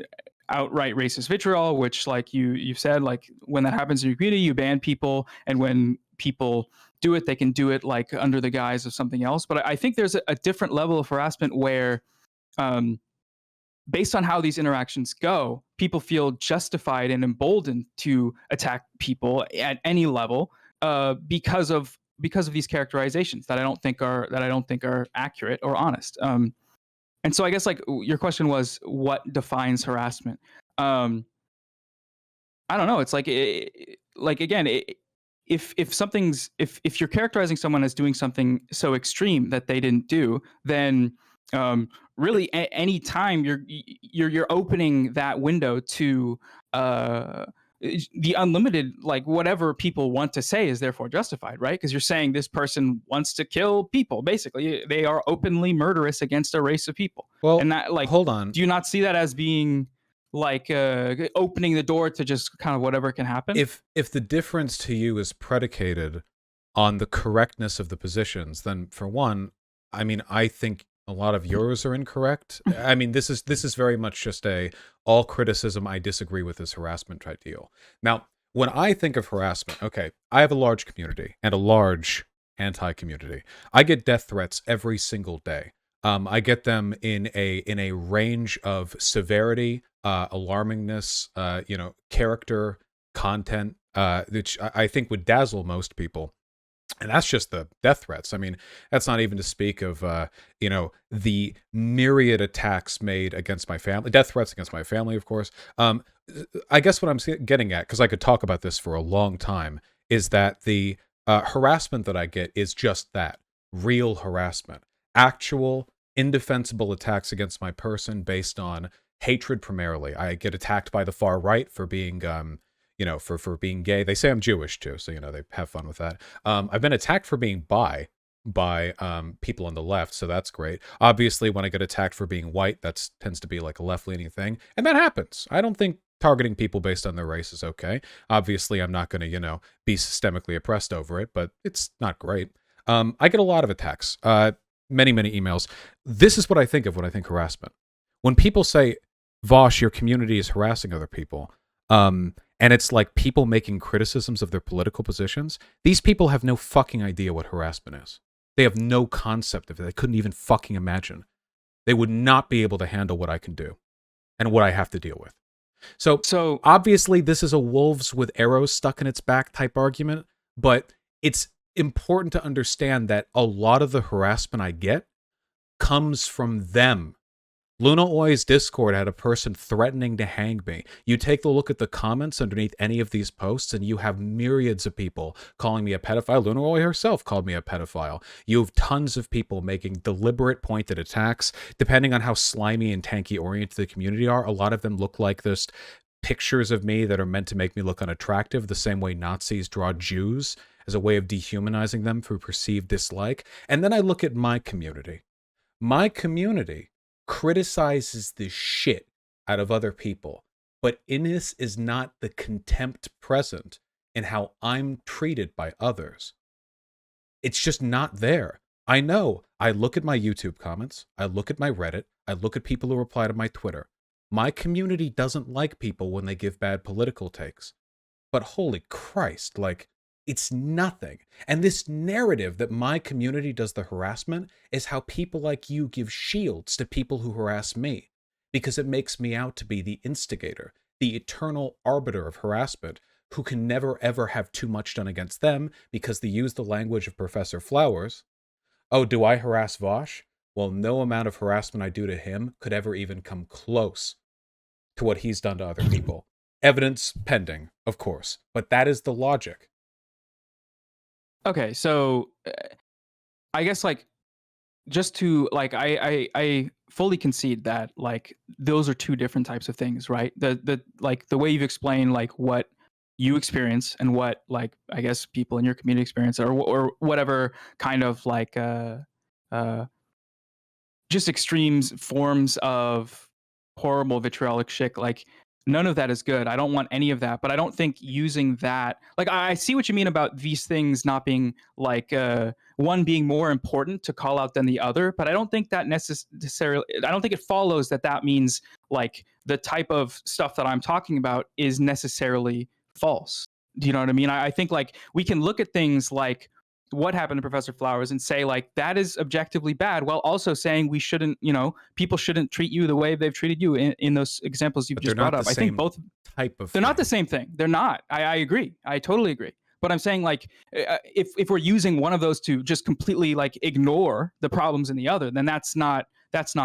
outright racist vitriol, which like you've said, like when that happens in your community, you ban people, and when people do it, they can do it like under the guise of something else. But I think there's a different level of harassment where, based on how these interactions go, people feel justified and emboldened to attack people at any level, because of because of these characterizations that I don't think are accurate or honest. And so I guess like your question was, what defines harassment? I don't know. It's like again, if you're characterizing someone as doing something so extreme that they didn't do, then really any time you're opening that window to the unlimited, like whatever people want to say is therefore justified, right? Because you're saying this person wants to kill people. Basically, they are openly murderous against a race of people. Well, and that, like, hold on. Do you not see that as being like opening the door to just kind of whatever can happen? If the difference to you is predicated on the correctness of the positions, then for one, I mean, I think a lot of yours are incorrect. I mean, this is very much just all criticism I disagree with is harassment type deal. Now, when I think of harassment, okay, I have a large community and a large anti-community. I get death threats every single day. I get them in a range of severity, alarmingness, character, content, which I think would dazzle most people. And that's just the death threats. I mean, that's not even to speak of, the myriad attacks made against my family, death threats against my family, of course. I guess what I'm getting at, because I could talk about this for a long time, is that the harassment that I get is just that, real harassment, actual indefensible attacks against my person based on hatred primarily. I get attacked by the far right for being for being gay. They say I'm Jewish too, so they have fun with that. I've been attacked for being bi by people on the left, so that's great. Obviously, when I get attacked for being white, that tends to be like a left-leaning thing, and that happens. I don't think targeting people based on their race is okay. Obviously, I'm not going to, be systemically oppressed over it, but it's not great. I get a lot of attacks, many emails. This is what I think of when I think harassment. When people say, Vaush, your community is harassing other people, and it's like people making criticisms of their political positions. These people have no fucking idea what harassment is. They have no concept of it. They couldn't even fucking imagine. They would not be able to handle what I can do and what I have to deal with. So obviously this is a wolves with arrows stuck in its back type argument, but it's important to understand that a lot of the harassment I get comes from them. Luna Oi's Discord had a person threatening to hang me. You take a look at the comments underneath any of these posts, and you have myriads of people calling me a pedophile. Luna Oi herself called me a pedophile. You have tons of people making deliberate pointed attacks. Depending on how slimy and tanky oriented the community are, a lot of them look like this pictures of me that are meant to make me look unattractive, the same way Nazis draw Jews as a way of dehumanizing them for perceived dislike. And then I look at my community. My community criticizes the shit out of other people, but in this is not the contempt present in how I'm treated by others. It's just not there. I know. I look at my YouTube comments, I look at my Reddit, I look at people who reply to my Twitter. My community doesn't like people when they give bad political takes. But holy Christ, like, it's nothing. And this narrative that my community does the harassment is how people like you give shields to people who harass me, because it makes me out to be the instigator, the eternal arbiter of harassment, who can never ever have too much done against them because they use the language of Professor Flowers. Oh, do I harass Vaush? Well, no amount of harassment I do to him could ever even come close to what he's done to other people. Evidence pending, of course, but that is the logic. Okay, so I guess like just to like I fully concede that like those are two different types of things, right? The like the way you've explained like what you experience and what like I guess people in your community experience or whatever kind of like just extremes forms of horrible vitriolic shit, like none of that is good. I don't want any of that, but I don't think using that, like I see what you mean about these things not being like one being more important to call out than the other, but I don't think that necessarily, I don't think it follows that means like the type of stuff that I'm talking about is necessarily false. Do you know what I mean? I think like we can look at things like what happened to Professor Flowers and say like that is objectively bad, while also saying we shouldn't, people shouldn't treat you the way they've treated you in those examples you've just brought up. I think both type of they're not the same thing. They're not. I agree. I totally agree. But I'm saying like if we're using one of those to just completely like ignore the problems in the other, then that's not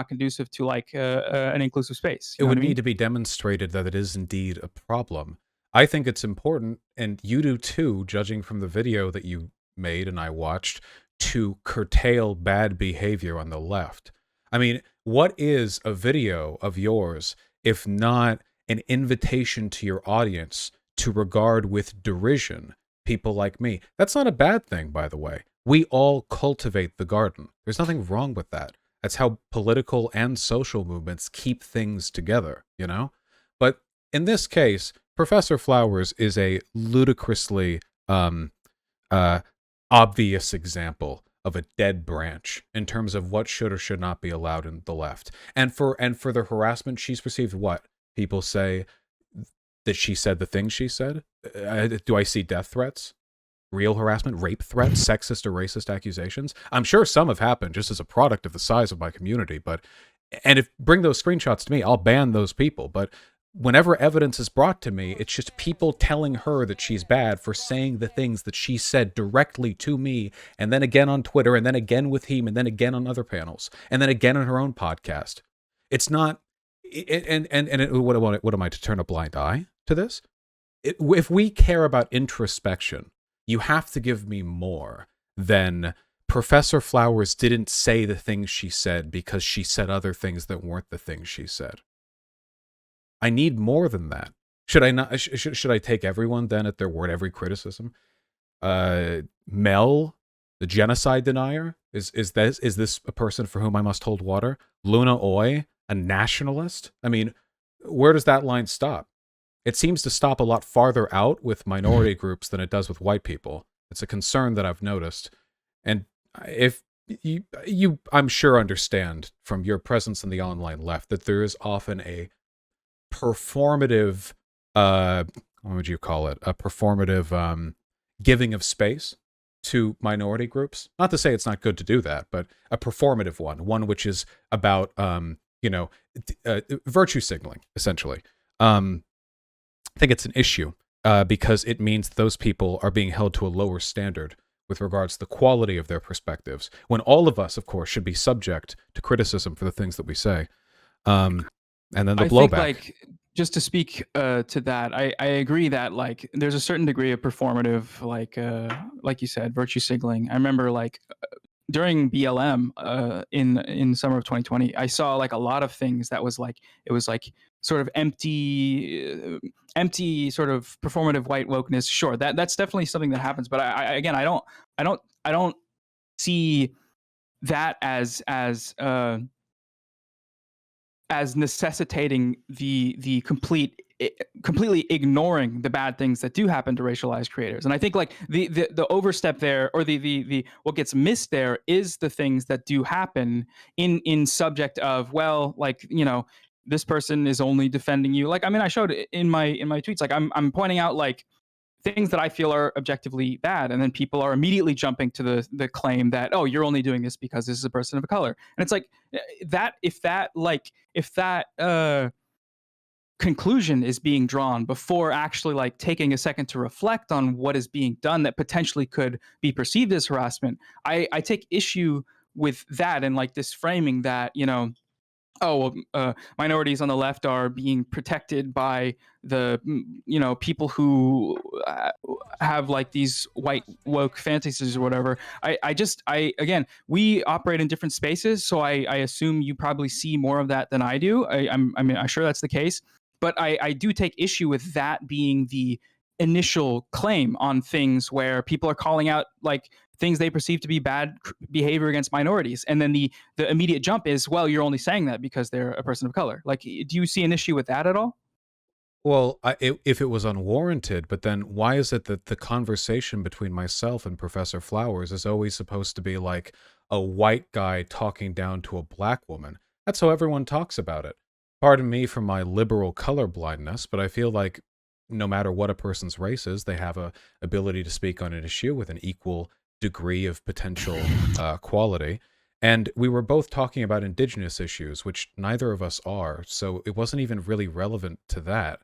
conducive to like an inclusive space. It would need to be demonstrated that it is indeed a problem. I think it's important, and you do too, judging from the video that you made and I watched, to curtail bad behavior on the left. I mean, what is a video of yours if not an invitation to your audience to regard with derision people like me? That's not a bad thing, by the way. We all cultivate the garden. There's nothing wrong with that. That's how political and social movements keep things together, you know? But in this case, Professor Flowers is a ludicrously obvious example of a dead branch in terms of what should or should not be allowed in the left. And for the harassment she's received, what? People say that she said the things she said? Do I see death threats? Real harassment, rape threats, sexist or racist accusations? I'm sure some have happened just as a product of the size of my community, and if bring those screenshots to me, I'll ban those people. But whenever evidence is brought to me, it's just people telling her that she's bad for saying the things that she said directly to me, and then again on Twitter, and then again with him, and then again on other panels, and then again on her own podcast. It's not, what am I, to turn a blind eye to this? If we care about introspection, you have to give me more than Professor Flowers didn't say the things she said because she said other things that weren't the things she said. I need more than that. Should I not? Should I take everyone then at their word, every criticism? Mel, the genocide denier, is this a person for whom I must hold water? Luna Oy, a nationalist? I mean, where does that line stop? It seems to stop a lot farther out with minority groups than it does with white people. It's a concern that I've noticed. And if you I'm sure understand from your presence in the online left that there is often a performative, what would you call it? A performative giving of space to minority groups. Not to say it's not good to do that, but a performative one which is about, virtue signaling, essentially. I think it's an issue because it means those people are being held to a lower standard with regards to the quality of their perspectives, when all of us, of course, should be subject to criticism for the things that we say. And then the blowback. Think, like, just to speak to that, I agree that like there's a certain degree of performative, like you said, virtue signaling. I remember like during BLM in summer of 2020, I saw like a lot of things that was like, it was like sort of empty sort of performative white wokeness. Sure, that's definitely something that happens, but I don't see that as necessitating the completely ignoring the bad things that do happen to racialized creators. And I think like the overstep there, or the what gets missed there, is the things that do happen in subject of, well, like, you know, this person is only defending you. Like, I mean, I showed it in my tweets, like I'm pointing out like things that I feel are objectively bad, and then people are immediately jumping to the claim that, oh, you're only doing this because this is a person of color. And it's like that if that conclusion is being drawn before actually like taking a second to reflect on what is being done that potentially could be perceived as harassment, I take issue with that, and like this framing that, you know, minorities on the left are being protected by the, you know, people who have like these white woke fantasies or whatever. Again, we operate in different spaces, so I assume you probably see more of that than I do. I'm sure that's the case, but I do take issue with that being the initial claim on things where people are calling out like things they perceive to be bad behavior against minorities, and then the immediate jump is, well, you're only saying that because they're a person of color. Like, do you see an issue with that at all? Well, if it was unwarranted, but then why is it that the conversation between myself and Professor Flowers is always supposed to be like a white guy talking down to a black woman? That's how everyone talks about it. Pardon me for my liberal colorblindness, but I feel like no matter what a person's race is, they have a ability to speak on an issue with an equal degree of potential quality. And we were both talking about indigenous issues, which neither of us are, so it wasn't even really relevant to that.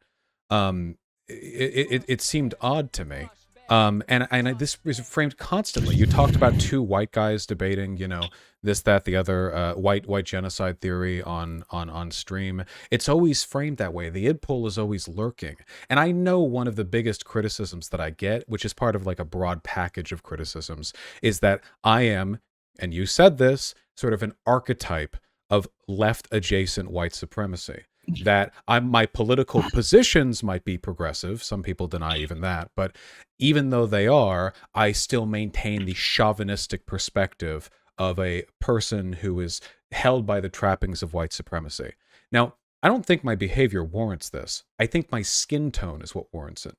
It seemed odd to me This is framed constantly. You talked about two white guys debating, you know, this, that, the other, white genocide theory on stream. It's always framed that way. The id pull is always lurking. And I know one of the biggest criticisms that I get, which is part of like a broad package of criticisms, is that I am, and you said this, sort of an archetype of left adjacent white supremacy. That my political positions might be progressive. Some people deny even that. But even though they are, I still maintain the chauvinistic perspective of a person who is held by the trappings of white supremacy. Now, I don't think my behavior warrants this. I think my skin tone is what warrants it.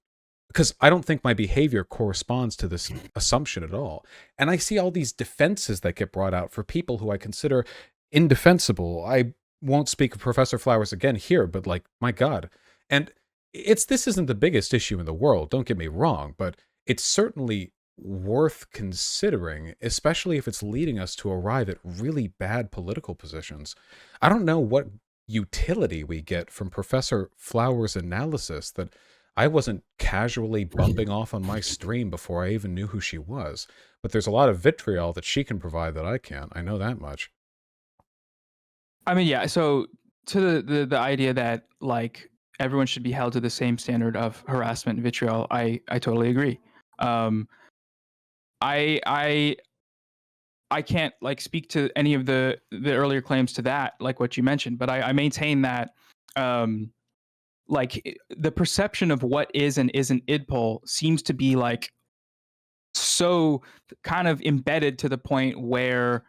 Because I don't think my behavior corresponds to this assumption at all. And I see all these defenses that get brought out for people who I consider indefensible. I won't speak of Professor Flowers again here, but like, my God. And this isn't the biggest issue in the world, don't get me wrong, but it's certainly worth considering, especially if it's leading us to arrive at really bad political positions. I don't know what utility we get from Professor Flowers' analysis that I wasn't casually bumping off on my stream before I even knew who she was. But there's a lot of vitriol that she can provide that I can't. I know that much. I mean, yeah. So to the idea that like everyone should be held to the same standard of harassment and vitriol, I totally agree. I can't like speak to any of the earlier claims to that, like what you mentioned, but I maintain that like the perception of what is and isn't idpol seems to be like so kind of embedded to the point where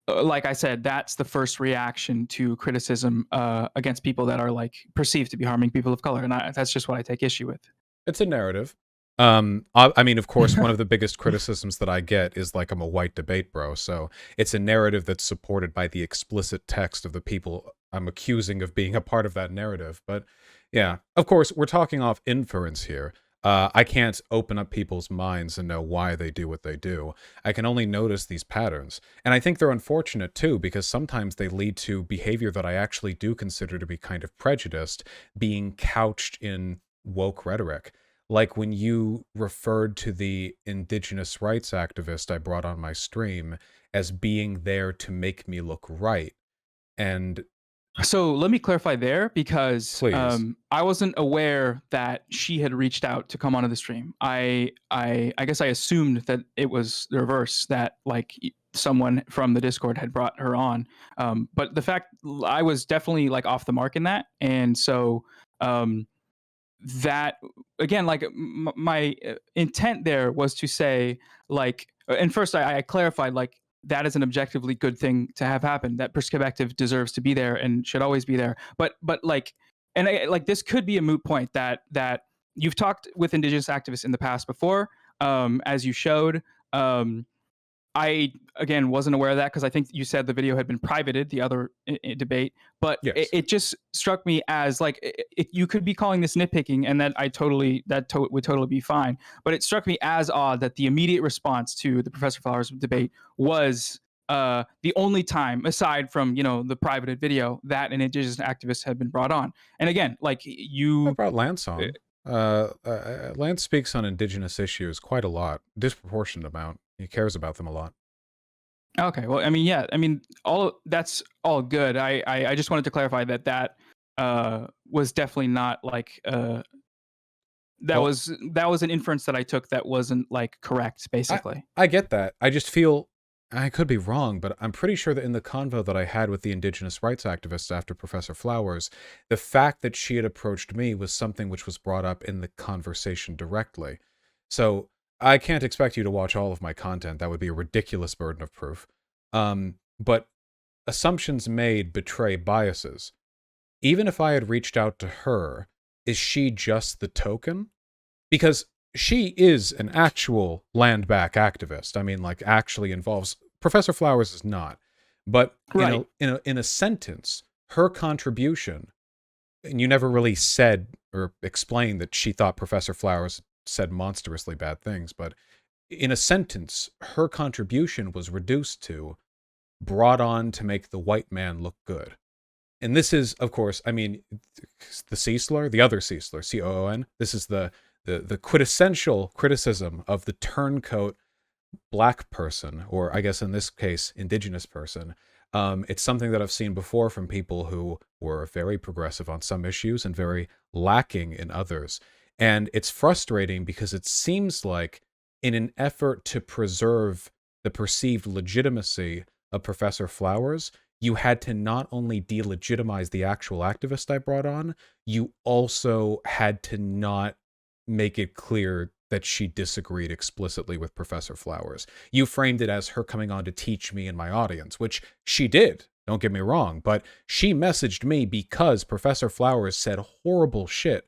like I said, that's the first reaction to criticism against people that are like perceived to be harming people of color, and that's just what I take issue with. It's a narrative. I mean, of course, one of the biggest criticisms that I get is like I'm a white debate bro. So it's a narrative that's supported by the explicit text of the people I'm accusing of being a part of that narrative. But yeah, of course, we're talking off inference here. I can't open up people's minds and know why they do what they do. I can only notice these patterns. And I think they're unfortunate too, because sometimes they lead to behavior that I actually do consider to be kind of prejudiced, being couched in woke rhetoric. Like when you referred to the indigenous rights activist I brought on my stream as being there to make me look right. And so let me clarify there, because I wasn't aware that she had reached out to come onto the stream. I guess I assumed that it was the reverse, that like someone from the Discord had brought her on. But the fact I was definitely like off the mark in that, and so that again, like my intent there was to say like, and first I clarified like, that is an objectively good thing to have happen. That perspective deserves to be there and should always be there. But like, and like this could be a moot point that you've talked with indigenous activists in the past before, as you showed. I again wasn't aware of that because I think you said the video had been privated, the other debate. But yes, it just struck me as like you could be calling this nitpicking, and that would totally be fine. But it struck me as odd that the immediate response to the Professor Flowers debate was the only time, aside from the privated video, that an indigenous activist had been brought on. And again, like I brought Lance on. Lance speaks on indigenous issues quite a lot, disproportionate amount. He cares about them a lot. Okay, well, I mean, yeah, I mean, that's all good. I just wanted to clarify that was definitely not like that was an inference that I took that wasn't like correct, basically. I get that. I just feel I could be wrong, but I'm pretty sure that in the convo that I had with the indigenous rights activists after Professor Flowers, the fact that she had approached me was something which was brought up in the conversation directly. So I can't expect you to watch all of my content. That would be a ridiculous burden of proof. But assumptions made betray biases. Even if I had reached out to her, is she just the token? Because she is an actual land back activist. I mean, like, actually involves... Professor Flowers is not. But right. in a sentence, her contribution, and you never really said or explained that she thought Professor Flowers said monstrously bad things, but in a sentence, her contribution was reduced to brought on to make the white man look good. And this is, of course, I mean, the C slur, the other C slur, C-O-O-N, this is the the quintessential criticism of the turncoat black person, or I guess in this case, indigenous person. It's something that I've seen before from people who were very progressive on some issues and very lacking in others. And it's frustrating because it seems like in an effort to preserve the perceived legitimacy of Professor Flowers, you had to not only delegitimize the actual activist I brought on, you also had to not make it clear that she disagreed explicitly with Professor Flowers. You framed it as her coming on to teach me and my audience, which she did, don't get me wrong, but she messaged me because Professor Flowers said horrible shit.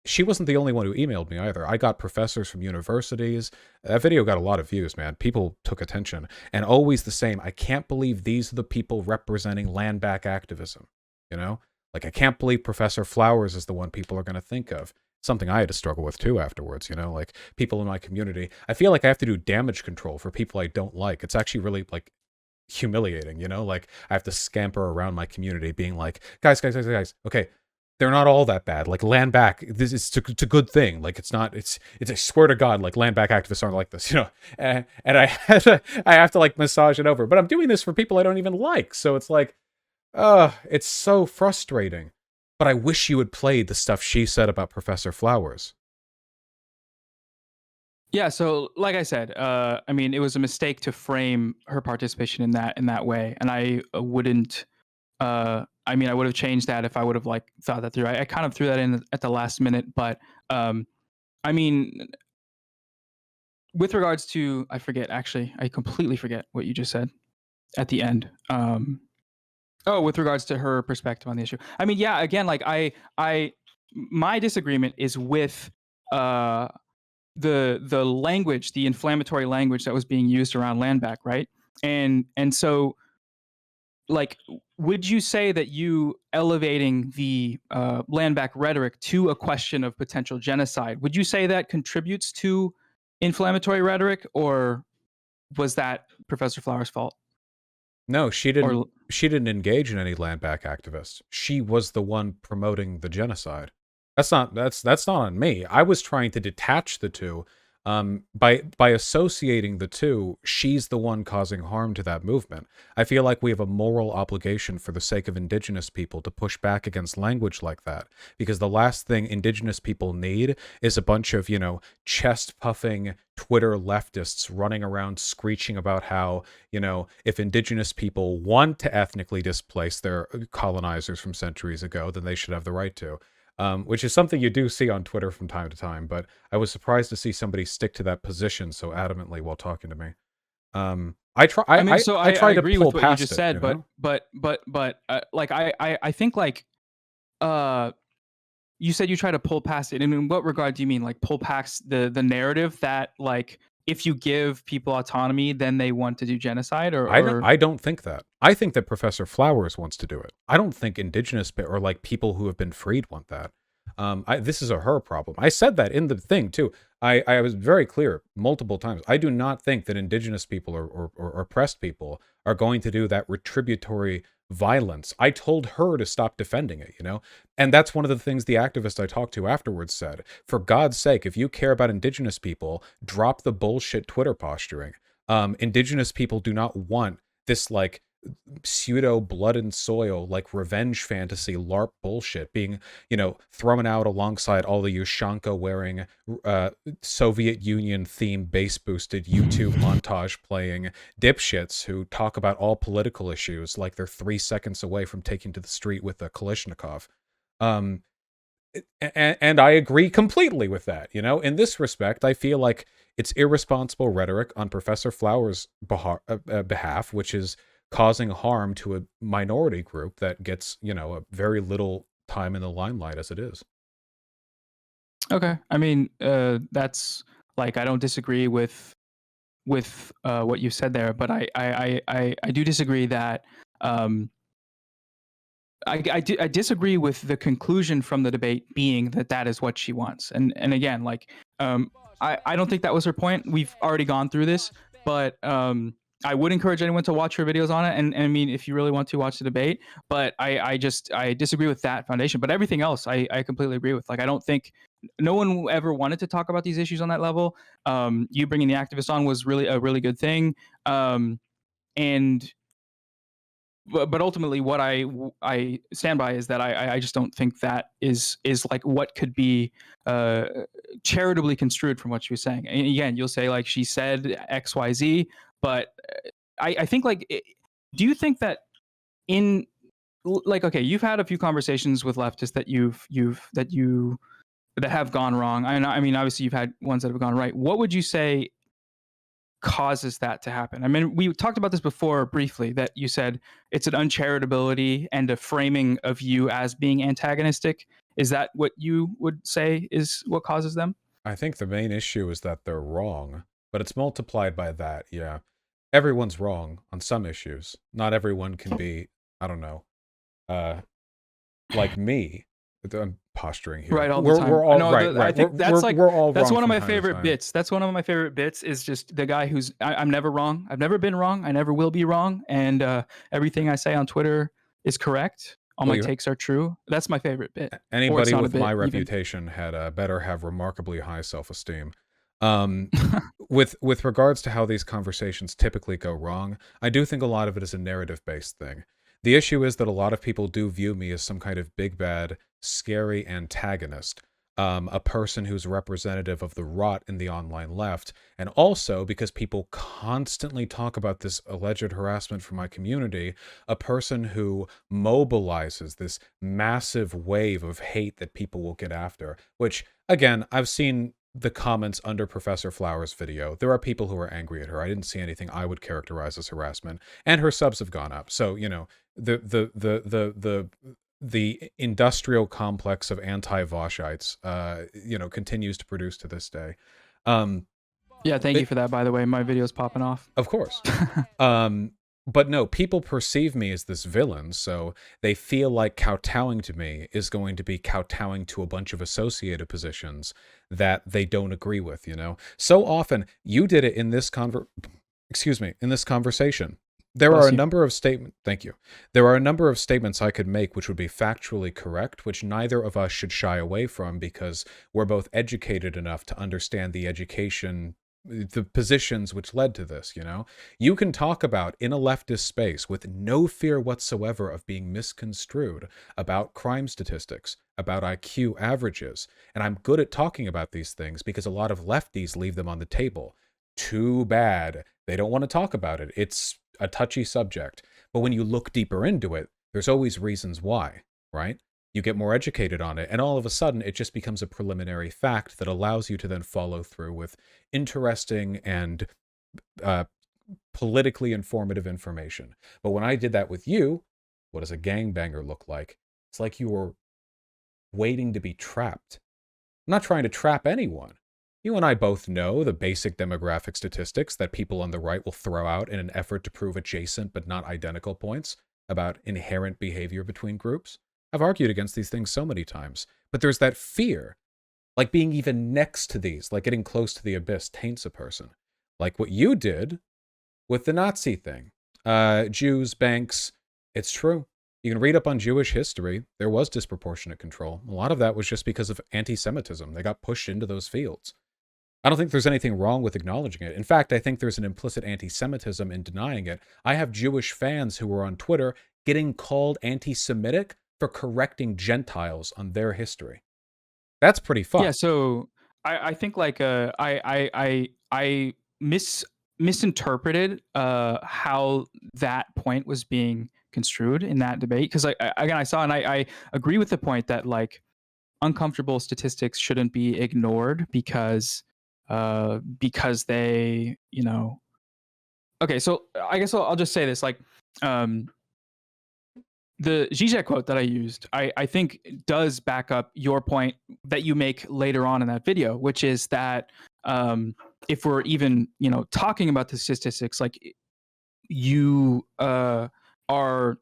She wasn't the only one who emailed me either. I got professors from universities. That video got a lot of views, man. People took attention. And always the same. I can't believe these are the people representing land back activism. You know? Like, I can't believe Professor Flowers is the one people are going to think of. Something I had to struggle with too afterwards, you know? Like, people in my community. I feel like I have to do damage control for people I don't like. It's actually really, like, humiliating, you know? Like, I have to scamper around my community being like, guys, okay, they're not all that bad. Like, land back, this is it's a good thing. Like, it's not, it's I swear to God, like, land back activists aren't like this, you know? And I have to like massage it over, but I'm doing this for people I don't even like. So it's like, it's so frustrating. But I wish you had played the stuff she said about Professor Flowers. Yeah, so like I said, I mean, it was a mistake to frame her participation in that way, and I wouldn't. I mean, I would have changed that if I would have like thought that through. I kind of threw that in at the last minute, but I mean, with regards to, I forget actually, I completely forget what you just said at the end. Oh, with regards to her perspective on the issue. I mean, yeah, again, like my disagreement is with the language, the inflammatory language that was being used around land back, right? And so, like, would you say that you elevating the land back rhetoric to a question of potential genocide, would you say that contributes to inflammatory rhetoric, or was that Professor Flowers' fault? No, she didn't engage in any land back activists. She was the one promoting the genocide. That's not on me. I was trying to detach the two. By associating the two, she's the one causing harm to that movement. I feel like we have a moral obligation for the sake of indigenous people to push back against language like that, because the last thing indigenous people need is a bunch of, you know, chest-puffing Twitter leftists running around screeching about how, you know, if indigenous people want to ethnically displace their colonizers from centuries ago, then they should have the right to. Which is something you do see on Twitter from time to time, but I was surprised to see somebody stick to that position so adamantly while talking to me. I try to agree pull with what past you just said, you know? but like I think like you said you try to pull past it. And in what regard do you mean, like pull past the narrative that like if you give people autonomy, then they want to do genocide? Or I don't think that. I think that Professor Flowers wants to do it. I don't think indigenous or like people who have been freed want that. This is her problem. I said that in the thing too. I was very clear multiple times. I do not think that indigenous people or oppressed people are going to do that retributory violence. I told her to stop defending it, you know? And that's one of the things the activist I talked to afterwards said. For God's sake, if you care about indigenous people, drop the bullshit Twitter posturing. Indigenous people do not want this like pseudo blood and soil like revenge fantasy LARP bullshit being, you know, thrown out alongside all the Ushanka wearing Soviet Union themed bass boosted YouTube montage playing dipshits who talk about all political issues like they're 3 seconds away from taking to the street with a Kalashnikov. And I agree completely with that. You know, in this respect, I feel like it's irresponsible rhetoric on Professor Flowers' behalf, which is causing harm to a minority group that gets, you know, a very little time in the limelight as it is. Okay. I mean, that's like, I don't disagree with what you said there, but I do disagree that I disagree with the conclusion from the debate being that is what she wants. And again, like, I don't think that was her point. We've already gone through this, but I would encourage anyone to watch her videos on it, and I mean, if you really want to watch the debate, but I disagree with that foundation. But everything else, I completely agree with. Like, I don't think no one ever wanted to talk about these issues on that level. You bringing the activist on was really a really good thing, and but ultimately, what I stand by is that I just don't think that is like what could be charitably construed from what she was saying. And again, you'll say like she said X, Y, Z, but I think like, do you think that in like, okay, you've had a few conversations with leftists that have gone wrong. I mean, obviously you've had ones that have gone right. What would you say causes that to happen? I mean, we talked about this before briefly, that you said it's an uncharitability and a framing of you as being antagonistic. Is that what you would say is what causes them? I think the main issue is that they're wrong, but it's multiplied by that. Yeah. Everyone's wrong on some issues. Not everyone can be, I don't know, like me. I'm posturing here. Right, all the time. We're all no, right. I think that's like, we're all that's wrong one of my from time to favorite time. bits. That's one of my favorite bits, is just the guy who's I'm never wrong. I've never been wrong. I never will be wrong. And everything I say on Twitter is correct. All my takes are true. That's my favorite bit. Anybody with my reputation had better have remarkably high self-esteem. With regards to how these conversations typically go wrong, I do think a lot of it is a narrative-based thing. The issue is that a lot of people do view me as some kind of big, bad, scary antagonist, a person who's representative of the rot in the online left, and also, because people constantly talk about this alleged harassment from my community, a person who mobilizes this massive wave of hate that people will get after, which, again, I've seen the comments under Professor Flower's video. There are people who are angry at her. I didn't see anything I would characterize as harassment, and her subs have gone up. So, you know, the industrial complex of anti-Vaushites, you know, continues to produce to this day. Yeah, thank you for that, by the way. My video's popping off. Of course. But no, people perceive me as this villain, so they feel like kowtowing to me is going to be kowtowing to a bunch of associated positions that they don't agree with, you know? So often, you did it in this in this conversation. There are a number of statements. Thank you. There are a number of statements I could make which would be factually correct, which neither of us should shy away from, because we're both educated enough to understand the positions which led to this, you know? You can talk about, in a leftist space, with no fear whatsoever of being misconstrued, about crime statistics, about IQ averages, and I'm good at talking about these things because a lot of lefties leave them on the table. Too bad. They don't want to talk about it. It's a touchy subject. But when you look deeper into it, there's always reasons why, right? You get more educated on it, and all of a sudden it just becomes a preliminary fact that allows you to then follow through with interesting and politically informative information. But when I did that with you, what does a gangbanger look like? It's like you were waiting to be trapped. I'm not trying to trap anyone. You and I both know the basic demographic statistics that people on the right will throw out in an effort to prove adjacent but not identical points about inherent behavior between groups. I've argued against these things so many times, but there's that fear, like being even next to these, like getting close to the abyss taints a person. Like what you did with the Nazi thing. Jews, banks, it's true. You can read up on Jewish history. There was disproportionate control. A lot of that was just because of anti-Semitism. They got pushed into those fields. I don't think there's anything wrong with acknowledging it. In fact, I think there's an implicit anti-Semitism in denying it. I have Jewish fans who are on Twitter getting called anti-Semitic for correcting Gentiles on their history. That's pretty fun. Yeah, so I think like I misinterpreted how that point was being construed in that debate, because again, I saw, and I agree with the point that like uncomfortable statistics shouldn't be ignored because they, you know. Okay, so I guess I'll just say this, like the Zizek quote that I used, I think does back up your point that you make later on in that video, which is that if we're even, you know, talking about the statistics, like you are,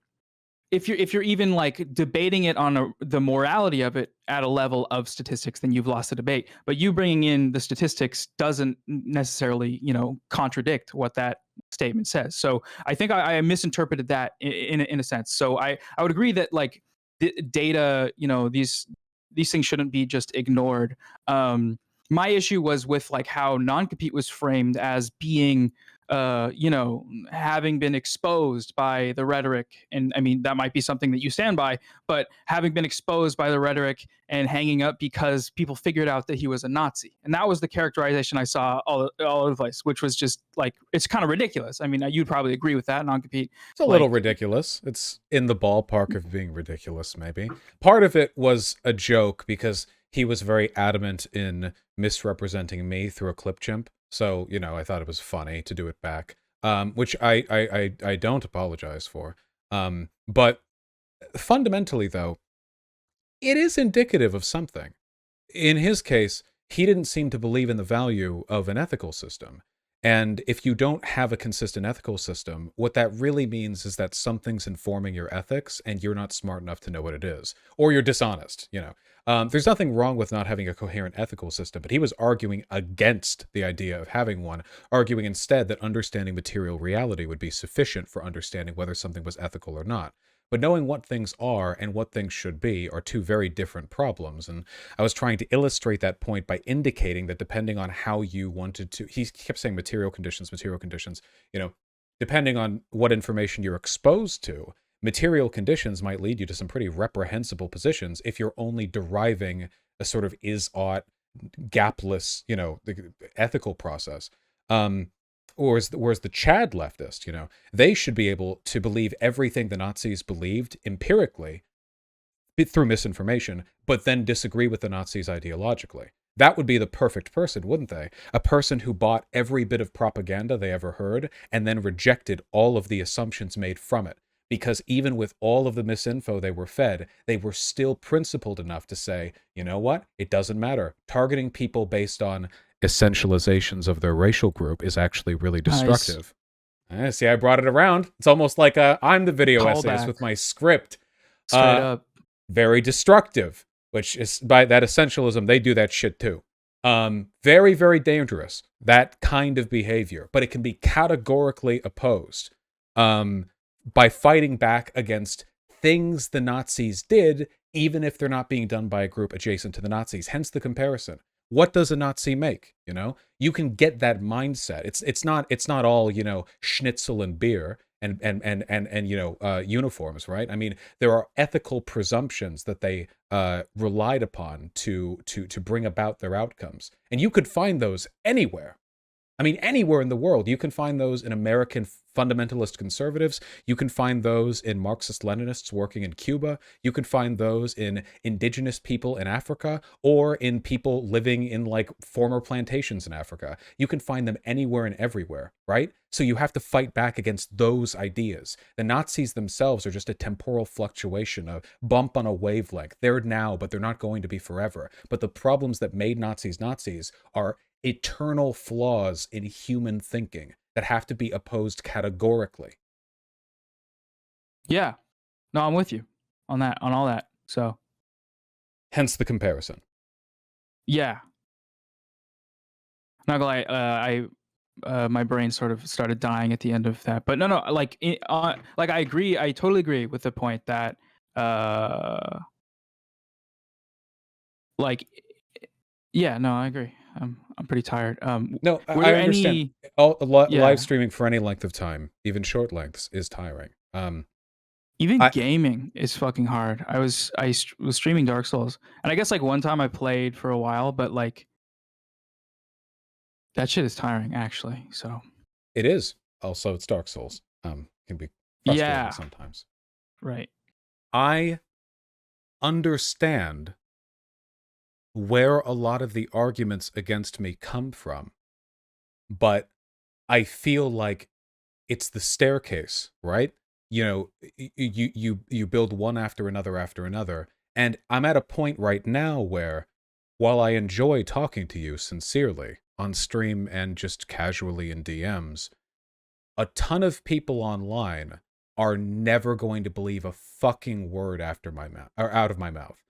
if you're even like debating it on the morality of it at a level of statistics, then you've lost the debate. But you bringing in the statistics doesn't necessarily, you know, contradict what that statement says. So I think I misinterpreted that in a sense. So I would agree that like data, these things shouldn't be just ignored. My issue was with like how non-compete was framed as being having been exposed by the rhetoric. And I mean, that might be something that you stand by, but having been exposed by the rhetoric and hanging up because people figured out that he was a Nazi. And that was the characterization I saw all over the place, which was just like, it's kind of ridiculous. I mean, you'd probably agree with that, non-compete. It's a little ridiculous. It's in the ballpark of being ridiculous, maybe. Part of it was a joke because he was very adamant in misrepresenting me through a clip chimp. So, I thought it was funny to do it back, which I don't apologize for. But fundamentally, though, it is indicative of something. In his case, he didn't seem to believe in the value of an ethical system. And if you don't have a consistent ethical system, what that really means is that something's informing your ethics and you're not smart enough to know what it is. Or you're dishonest, There's nothing wrong with not having a coherent ethical system, but he was arguing against the idea of having one, arguing instead that understanding material reality would be sufficient for understanding whether something was ethical or not. But knowing what things are and what things should be are two very different problems. And I was trying to illustrate that point by indicating that depending on how you wanted to, he kept saying material conditions, depending on what information you're exposed to, material conditions might lead you to some pretty reprehensible positions if you're only deriving a sort of is-ought, gapless, the ethical process. Whereas the Chad leftist, they should be able to believe everything the Nazis believed empirically through misinformation, but then disagree with the Nazis ideologically. That would be the perfect person, wouldn't they? A person who bought every bit of propaganda they ever heard and then rejected all of the assumptions made from it. Because even with all of the misinfo they were fed, they were still principled enough to say, you know what? It doesn't matter. Targeting people based on essentializations of their racial group is actually really destructive. Nice. See, I brought it around. It's almost like I'm the video essayist with my script. Straight up. Very destructive, which is by that essentialism, they do that shit too. Very, very dangerous, that kind of behavior, but it can be categorically opposed by fighting back against things the Nazis did, even if they're not being done by a group adjacent to the Nazis. Hence the comparison. What does a Nazi make? You can get that mindset. It's not all schnitzel and beer and uniforms, right? I mean, there are ethical presumptions that they relied upon to bring about their outcomes, and you could find those anywhere. I mean, anywhere in the world. You can find those in American fundamentalist conservatives. You can find those in Marxist-Leninists working in Cuba. You can find those in indigenous people in Africa or in people living in like former plantations in Africa. You can find them anywhere and everywhere, right? So you have to fight back against those ideas. The Nazis themselves are just a temporal fluctuation, a bump on a wavelength. They're now, but they're not going to be forever. But the problems that made Nazis Nazis are eternal flaws in human thinking that have to be opposed categorically. Yeah. No, I'm with you on that, on all that. So hence the comparison. Yeah. Not gonna lie, my brain sort of started dying at the end of that. But no, like I agree. I totally agree with the point that yeah, no, I agree. I'm pretty tired. No, I understand. Live streaming for any length of time, even short lengths, is tiring. Even gaming is fucking hard. I was streaming Dark Souls, and I guess like one time I played for a while, but like that shit is tiring actually. So it is. Also, it's Dark Souls. Can be frustrating sometimes. Right. I understand where a lot of the arguments against me come from, but I feel like it's the staircase, right? You build one after another, and I'm at a point right now where, while I enjoy talking to you sincerely on stream and just casually in DMs, a ton of people online are never going to believe a fucking word out of my mouth.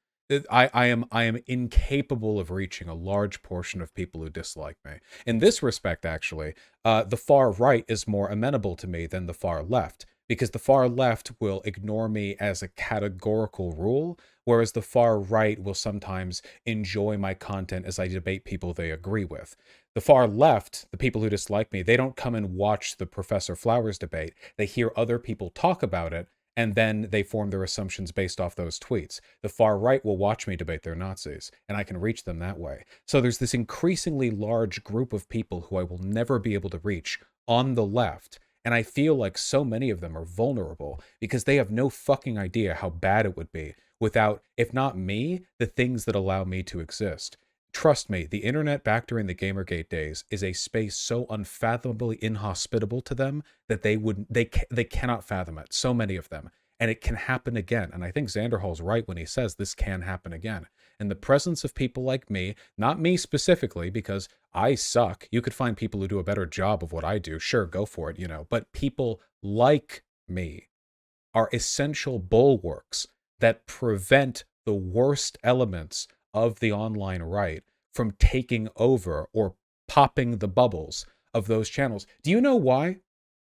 I am incapable of reaching a large portion of people who dislike me. In this respect, actually, the far right is more amenable to me than the far left, because the far left will ignore me as a categorical rule, whereas the far right will sometimes enjoy my content as I debate people they agree with. The far left, the people who dislike me, they don't come and watch the Professor Flowers debate. They hear other people talk about it, and then they form their assumptions based off those tweets. The far right will watch me debate their Nazis, and I can reach them that way. So there's this increasingly large group of people who I will never be able to reach on the left, and I feel like so many of them are vulnerable because they have no fucking idea how bad it would be without, if not me, the things that allow me to exist. Trust me, the internet back during the Gamergate days is a space so unfathomably inhospitable to them that they cannot fathom it. So many of them. And it can happen again. And I think Xanderhall's right when he says this can happen again. In the presence of people like me, not me specifically, because I suck. You could find people who do a better job of what I do. Sure, go for it, But people like me are essential bulwarks that prevent the worst elements of the online right from taking over or popping the bubbles of those channels. Do you know why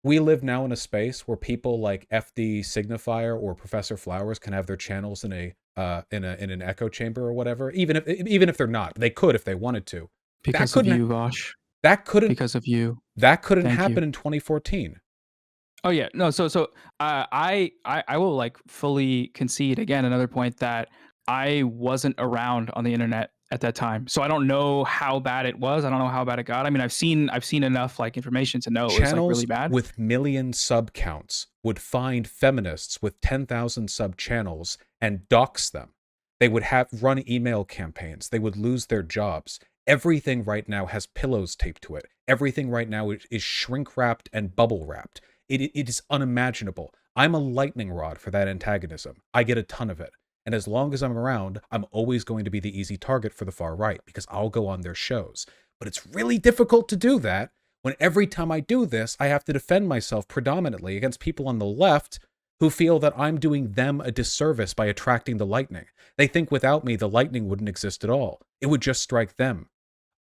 we live now in a space where people like FD Signifier or Professor Flowers can have their channels in an echo chamber or whatever? Even if they're not, they could if they wanted to. Because of you, Vaush. Because of you. That couldn't happen in 2014. Oh yeah, no. So I will like fully concede again another point that I wasn't around on the internet at that time, so I don't know how bad it was. I don't know how bad it got. I mean, I've seen enough like information to know it was like really bad. With million sub counts would find feminists with 10,000 sub channels and dox them. They would run email campaigns. They would lose their jobs. Everything right now has pillows taped to it. Everything right now is shrink wrapped and bubble wrapped. It is unimaginable. I'm a lightning rod for that antagonism. I get a ton of it. And as long as I'm around, I'm always going to be the easy target for the far right because I'll go on their shows. But it's really difficult to do that when every time I do this, I have to defend myself predominantly against people on the left who feel that I'm doing them a disservice by attracting the lightning. They think without me, the lightning wouldn't exist at all. It would just strike them.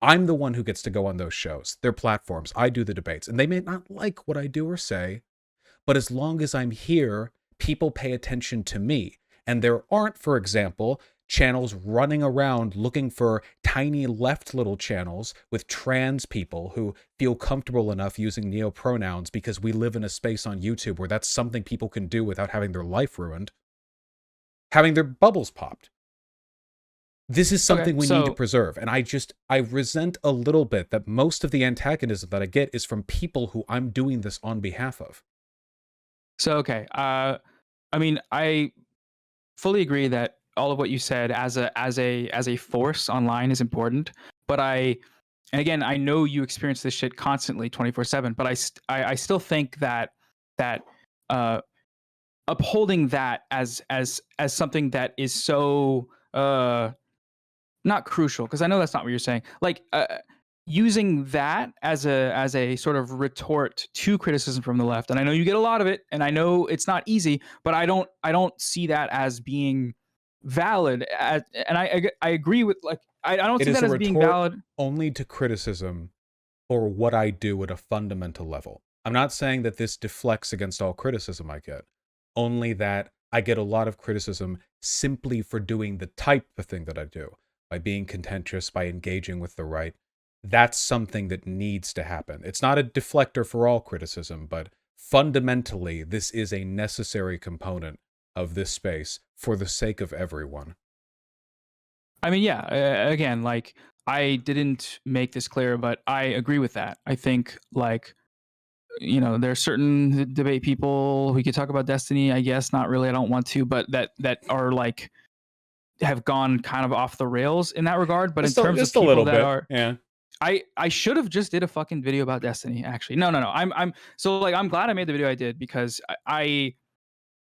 I'm the one who gets to go on those shows, their platforms. I do the debates, and they may not like what I do or say, but as long as I'm here, people pay attention to me. And there aren't, for example, channels running around looking for tiny left little channels with trans people who feel comfortable enough using neopronouns because we live in a space on YouTube where that's something people can do without having their life ruined, having their bubbles popped. This is something we need to preserve. And I resent a little bit that most of the antagonism that I get is from people who I'm doing this on behalf of. So, okay. I mean, I fully agree that all of what you said as a force online is important. But and again, I know you experience this shit constantly 24/7, but I still think that upholding that as something that is so not crucial, because I know that's not what you're saying. Like using that as a sort of retort to criticism from the left, and I know you get a lot of it, and I know it's not easy, but I don't see that as being valid. And I agree with like I don't see that as being valid only to criticism or what I do at a fundamental level. I'm not saying that this deflects against all criticism I get, only that I get a lot of criticism simply for doing the type of thing that I do. By being contentious, by engaging with the right. That's something that needs to happen. It's not a deflector for all criticism, but fundamentally, this is a necessary component of this space for the sake of everyone. I mean, yeah, again, like, I didn't make this clear, but I agree with that. I think, like, there are certain debate people, we could talk about Destiny, I guess, not really, I don't want to, but that are, like, have gone kind of off the rails in that regard, but in terms of people that are, yeah, I should have just did a fucking video about Destiny. Actually, no. I'm glad I made the video I did because I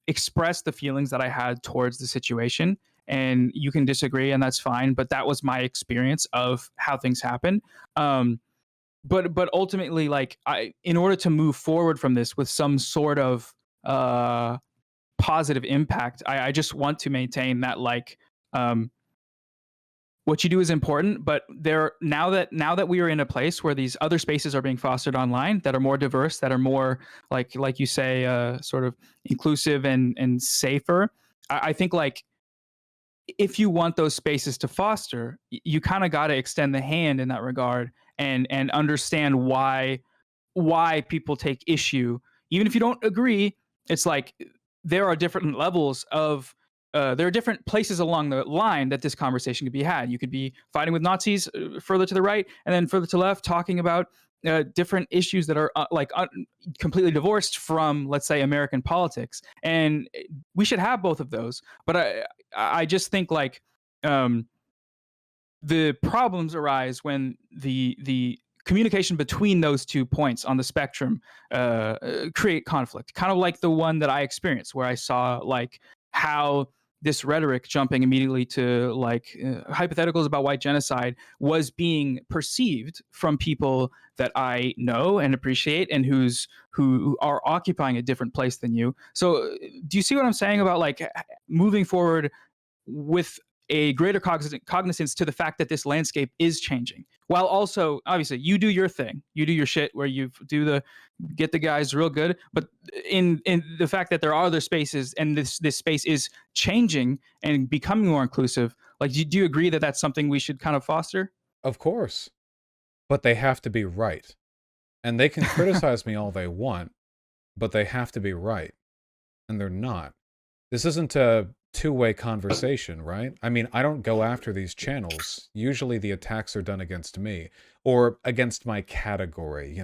expressed the feelings that I had towards the situation, and you can disagree, and that's fine. But that was my experience of how things happen. But ultimately, like, in order to move forward from this with some sort of positive impact, I just want to maintain that, like, what you do is important, but now that we are in a place where these other spaces are being fostered online that are more diverse, that are more like you say, sort of inclusive and safer. I think like if you want those spaces to foster, you kind of got to extend the hand in that regard and understand why people take issue, even if you don't agree. It's like there are different levels of there are different places along the line that this conversation could be had. You could be fighting with Nazis further to the right, and then further to the left, talking about different issues that are completely divorced from, let's say, American politics. And we should have both of those. But I just think like the problems arise when the communication between those 2 points on the spectrum create conflict, kind of like the one that I experienced, where I saw like how this rhetoric jumping immediately to like hypotheticals about white genocide was being perceived from people that I know and appreciate and who are occupying a different place than you. So do you see what I'm saying about like moving forward with a greater cognizance to the fact that this landscape is changing, while also obviously you do your thing, you do your shit where you get the guys real good, but in the fact that there are other spaces and this space is changing and becoming more inclusive, like do you agree that that's something we should kind of foster? Of course, but they have to be right, and they can criticize me all they want, but they have to be right, and they're not. This isn't a two-way conversation, right? I mean, I don't go after these channels. Usually the attacks are done against me or against my category,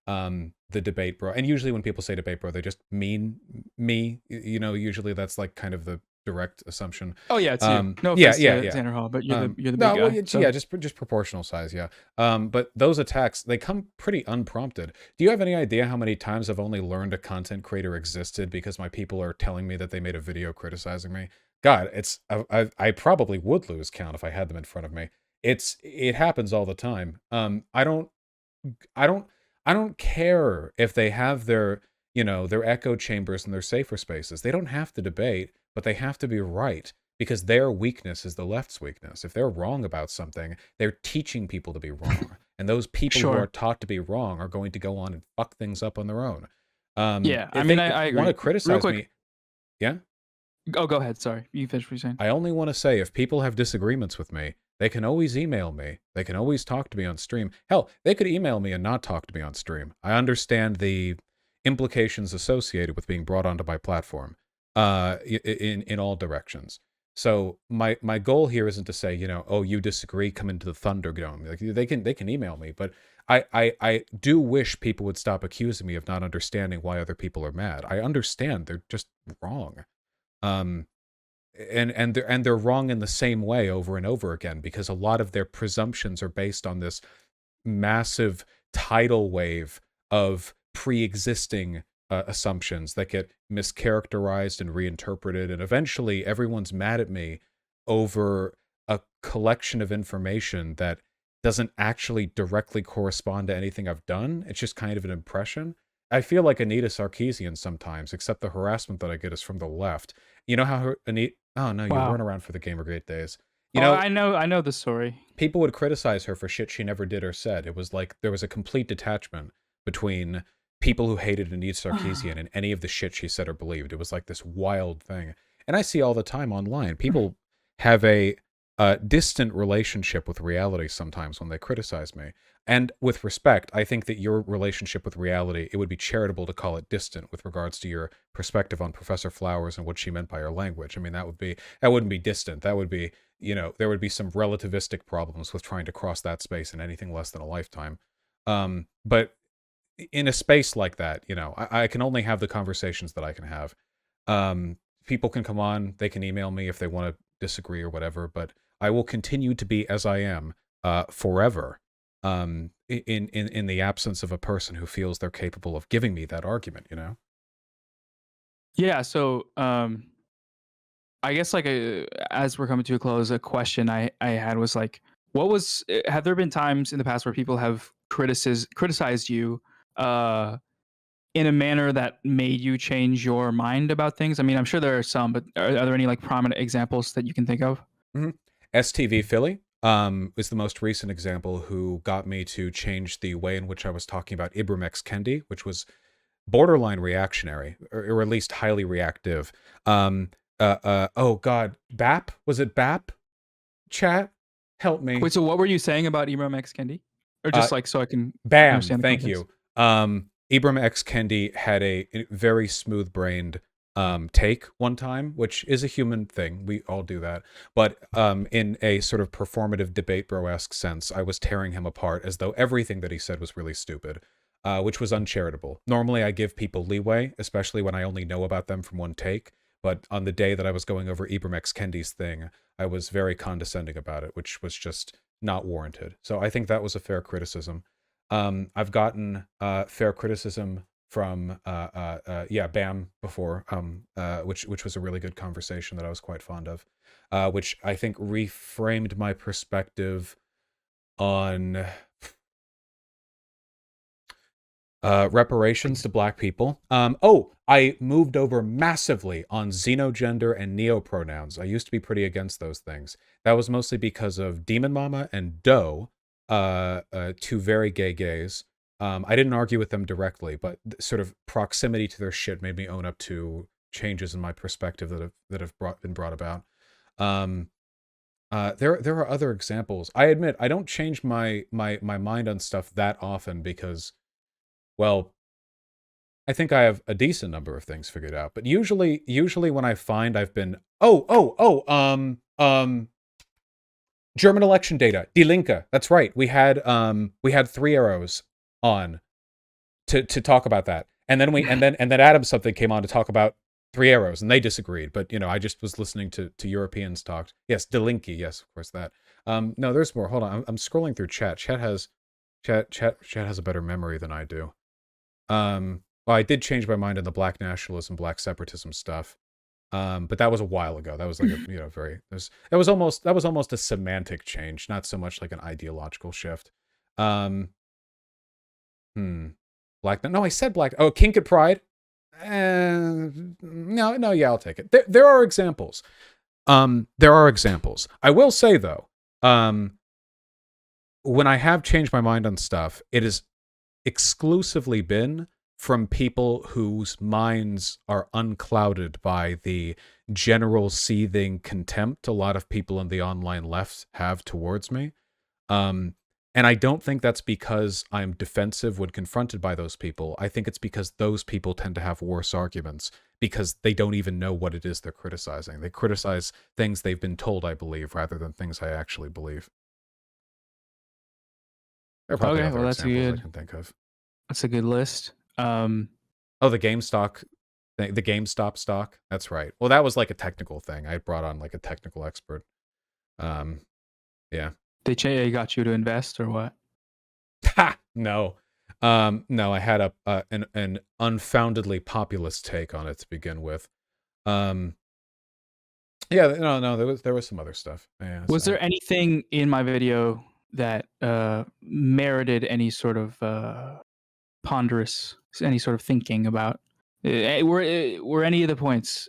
the debate bro. And usually when people say debate bro, they just mean me, usually that's like kind of the direct assumption. Oh yeah, it's you. No offense to Tanner Hall, but you're the big guy. Well, yeah, just proportional size, yeah. But those attacks, they come pretty unprompted. Do you have any idea how many times I've only learned a content creator existed because my people are telling me that they made a video criticizing me? God, I probably would lose count if I had them in front of me. It happens all the time. I don't care if they have their their echo chambers and their safer spaces. They don't have to debate, but they have to be right, because their weakness is the left's weakness. If they're wrong about something, they're teaching people to be wrong. And those people who are taught to be wrong are going to go on and fuck things up on their own. Yeah, I mean, I agree. Want to criticize me? Yeah? Oh, go ahead. Sorry. You finished what you're saying. I only want to say, if people have disagreements with me, they can always email me. They can always talk to me on stream. Hell, they could email me and not talk to me on stream. I understand the implications associated with being brought onto my platform in all directions. So my goal here isn't to say, oh, you disagree, come into the Thunderdome. Like, they can email me, but I do wish people would stop accusing me of not understanding why other people are mad. I understand, they're just wrong. And they're wrong in the same way over and over again, because a lot of their presumptions are based on this massive tidal wave of pre-existing assumptions that get mischaracterized and reinterpreted, and eventually everyone's mad at me over a collection of information that doesn't actually directly correspond to anything I've done. It's just kind of an impression. I feel like Anita Sarkeesian sometimes, except the harassment that I get is from the left. You know how Anita... Oh, no, you weren't around for the Gamergate days. I know the story. People would criticize her for shit she never did or said. It was like there was a complete detachment between people who hated Anita Sarkeesian and any of the shit she said or believed. It was like this wild thing. And I see all the time online. People have a distant relationship with reality sometimes when they criticize me. And with respect, I think that your relationship with reality, it would be charitable to call it distant with regards to your perspective on Professor Flowers and what she meant by her language. I mean, that wouldn't be distant. That would be, there would be some relativistic problems with trying to cross that space in anything less than a lifetime. But in a space like that, I can only have the conversations that I can have. People can come on, they can email me if they want to disagree or whatever, but I will continue to be as I am forever. In the absence of a person who feels they're capable of giving me that argument, Yeah, so I guess like as we're coming to a close, a question I had was like, have there been times in the past where people have criticized you in a manner that made you change your mind about things? I mean, I'm sure there are some, but are there any like prominent examples that you can think of? STV Philly is the most recent example who got me to change the way in which I was talking about Ibram X. Kendi, which was borderline reactionary, or at least highly reactive. Oh God, BAP? Was it BAP? Chat? Help me. Wait, so what were you saying about Ibram X. Kendi? Or just like so I can BAM, understand the thank context. you. Ibram X. Kendi had a very smooth-brained take one time, which is a human thing. We all do that. But in a sort of performative debate bro-esque sense, I was tearing him apart as though everything that he said was really stupid, which was uncharitable. Normally, I give people leeway, especially when I only know about them from one take. But on the day that I was going over Ibram X. Kendi's thing, I was very condescending about it, which was just not warranted. So I think that was a fair criticism. I've gotten fair criticism from BAM before, which was a really good conversation that I was quite fond of, which I think reframed my perspective on reparations to black people. I moved over massively on xenogender and neopronouns. I used to be pretty against those things. That was mostly because of Demon Mama and Doe, two very gay gays. I didn't argue with them directly, but sort of proximity to their shit made me own up to changes in my perspective that have been brought about. There are other examples. I admit I don't change my mind on stuff that often because, well, I think I have a decent number of things figured out. But usually when I find I've been German election data, Die Linke. That's right. We had 3 Arrows on to talk about that, and then Adam something came on to talk about 3 Arrows, and they disagreed. But I just was listening to Europeans talk. Yes, Die Linke. Yes, of course that. No, there's more. Hold on, I'm scrolling through chat. Chat has a better memory than I do. Well, I did change my mind on the black nationalism, black separatism stuff. But that was a while ago. That was like that was almost a semantic change, not so much like an ideological shift. Black. No, I said black. Oh, kink at pride. No, yeah, I'll take it. There are examples. There are examples. I will say though, when I have changed my mind on stuff, it has exclusively been from people whose minds are unclouded by the general seething contempt a lot of people in the online left have towards me. And I don't think that's because I'm defensive when confronted by those people. I think it's because those people tend to have worse arguments because they don't even know what it is they're criticizing. They criticize things they've been told, I believe, rather than things I actually believe. There are probably other examples I can think of. That's a good list. The GameStop thing, the GameStop stock. That's right. Well, that was like a technical thing. I brought on like a technical expert. Yeah. They got you to invest or what? Ha! No. No, I had an unfoundedly populist take on it to begin with. Yeah, no, there was some other stuff. Yeah, was there anything in my video that merited any sort of ponderous, any sort of thinking about? Were any of the points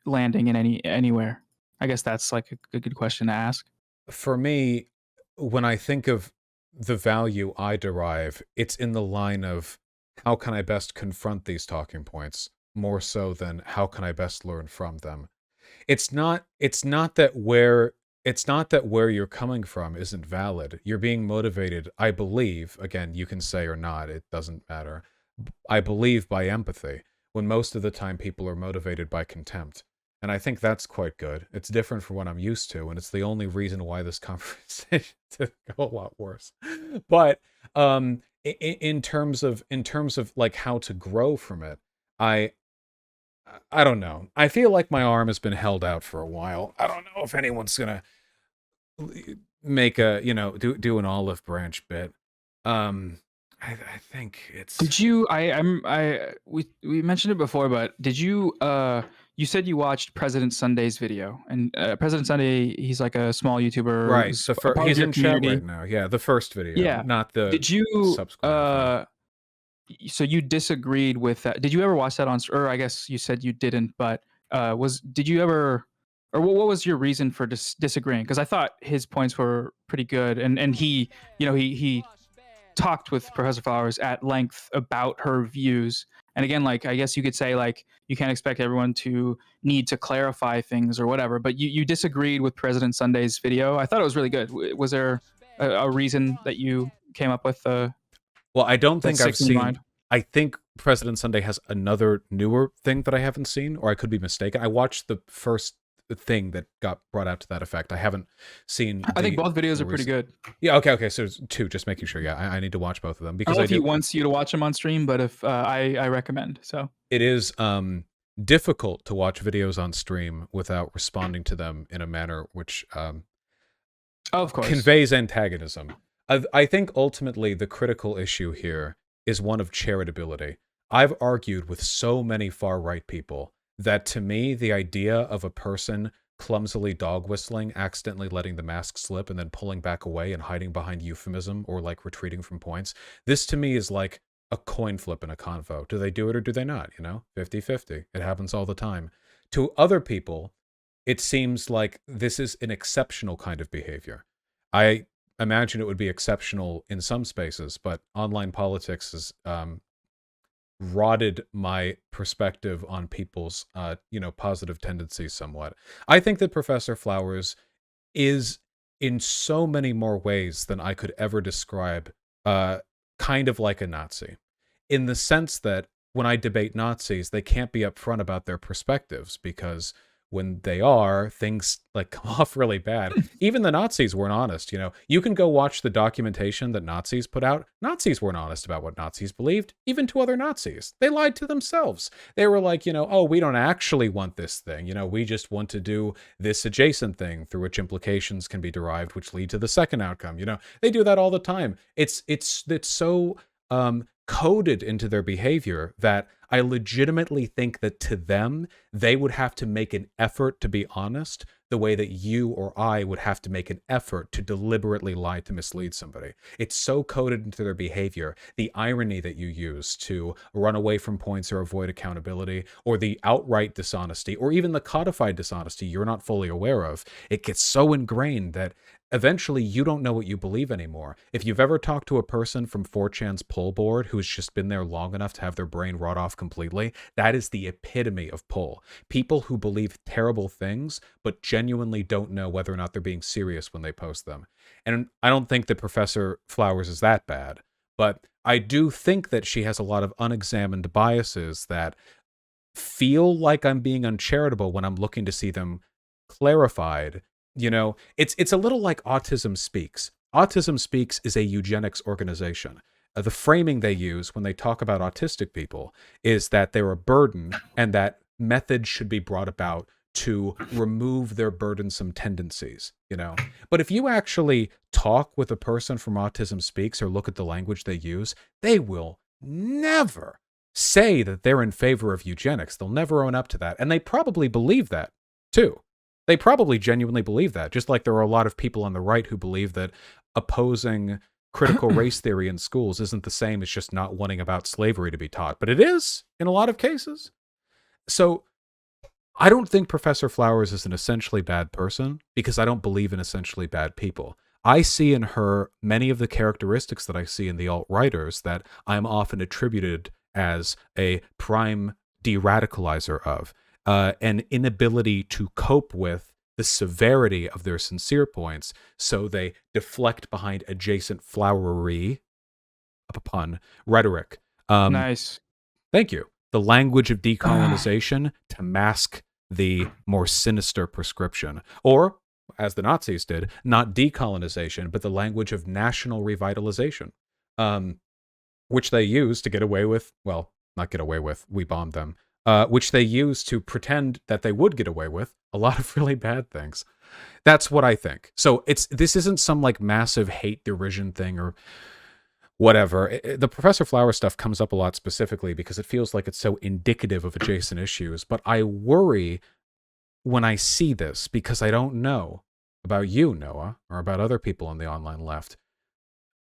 landing in anywhere? I guess that's like a good question to ask. For me, when I think of the value I derive, it's in the line of how can I best confront these talking points more so than how can I best learn from them. It's not that where you're coming from isn't valid. You're being motivated, I believe, again, you can say or not, it doesn't matter. I believe by empathy, when most of the time people are motivated by contempt. And I think that's quite good. It's different from what I'm used to, and it's the only reason why this conversation did go a lot worse. But in terms of like how to grow from it, I don't know. I feel like my arm has been held out for a while. I don't know if anyone's gonna make a do an olive branch bit. I think it's. Did you? We mentioned it before, but did you? You said you watched President Sunday's video, and President Sunday, he's like a small YouTuber, right? He's in chat right now. Yeah, the first video. Yeah, not the. Did you? Subsequent so you disagreed with that? Did you ever watch that on? Or I guess you said you didn't, but did you ever or what was your reason for disagreeing? Because I thought his points were pretty good, and he, you know, he talked with Professor Flowers at length about her views. And again, like, I guess you could say, like, you can't expect everyone to need to clarify things or whatever, but you disagreed with President Sunday's video. I thought it was really good. Was there a reason that you came up with? Well, I don't think I've seen. I think President Sunday has another newer thing that I haven't seen, or I could be mistaken. I watched the first thing that got brought out to that effect. I haven't seen. I think both videos are pretty good. Yeah. Okay. So it's two. Just making sure. Yeah, I need to watch both of them because I don't know if he wants you to watch them on stream, but if I recommend. So it is difficult to watch videos on stream without responding to them in a manner which of course conveys antagonism. I think ultimately the critical issue here is one of charitability. I've argued with so many far-right people that to me, the idea of a person clumsily dog whistling, accidentally letting the mask slip, and then pulling back away and hiding behind euphemism or like retreating from points, this to me is like a coin flip in a convo. Do they do it or do they not? 50-50. It happens all the time. To other people, it seems like this is an exceptional kind of behavior. I imagine it would be exceptional in some spaces, but online politics has rotted my perspective on people's positive tendencies somewhat. I think that Professor Flowers is in so many more ways than I could ever describe kind of like a Nazi, in the sense that when I debate Nazis, they can't be upfront about their perspectives because when they are, things like come off really bad. Even the Nazis weren't honest. You can go watch the documentation that Nazis put out. Nazis weren't honest about what Nazis believed, even to other Nazis. They lied to themselves. They were like, oh, we don't actually want this thing. We just want to do this adjacent thing through which implications can be derived, which lead to the second outcome. They do that all the time. It's so coded into their behavior that I legitimately think that to them, they would have to make an effort to be honest the way that you or I would have to make an effort to deliberately lie to mislead somebody. It's so coded into their behavior. The irony that you use to run away from points or avoid accountability, or the outright dishonesty, or even the codified dishonesty you're not fully aware of, it gets so ingrained that eventually you don't know what you believe anymore. If you've ever talked to a person from 4chan's pull board who's just been there long enough to have their brain rot off completely, that is the epitome of pull. People who believe terrible things, but genuinely don't know whether or not they're being serious when they post them. And I don't think that Professor Flowers is that bad, but I do think that she has a lot of unexamined biases that feel like I'm being uncharitable when I'm looking to see them clarified. It's a little like Autism Speaks. Autism Speaks is a eugenics organization. The framing they use when they talk about autistic people is that they're a burden and that methods should be brought about to remove their burdensome tendencies, But if you actually talk with a person from Autism Speaks or look at the language they use, they will never say that they're in favor of eugenics. They'll never own up to that. And they probably believe that, too. They probably genuinely believe that, just like there are a lot of people on the right who believe that opposing critical race theory in schools isn't the same as just not wanting about slavery to be taught. But it is, in a lot of cases. So I don't think Professor Flowers is an essentially bad person because I don't believe in essentially bad people. I see in her many of the characteristics that I see in the alt-righters that I'm often attributed as a prime de-radicalizer of. An inability to cope with the severity of their sincere points, so they deflect behind adjacent flowery, up a pun, rhetoric. Nice. Thank you. The language of decolonization to mask the more sinister prescription. Or, as the Nazis did, not decolonization, but the language of national revitalization, which they used to get away with, well, not get away with, we bombed them, which they use to pretend that they would get away with a lot of really bad things. That's what I think. So this isn't some like massive hate derision thing or whatever. The Professor Flower stuff comes up a lot specifically because it feels like it's so indicative of adjacent issues. But I worry when I see this because I don't know about you, Noah, or about other people on the online left.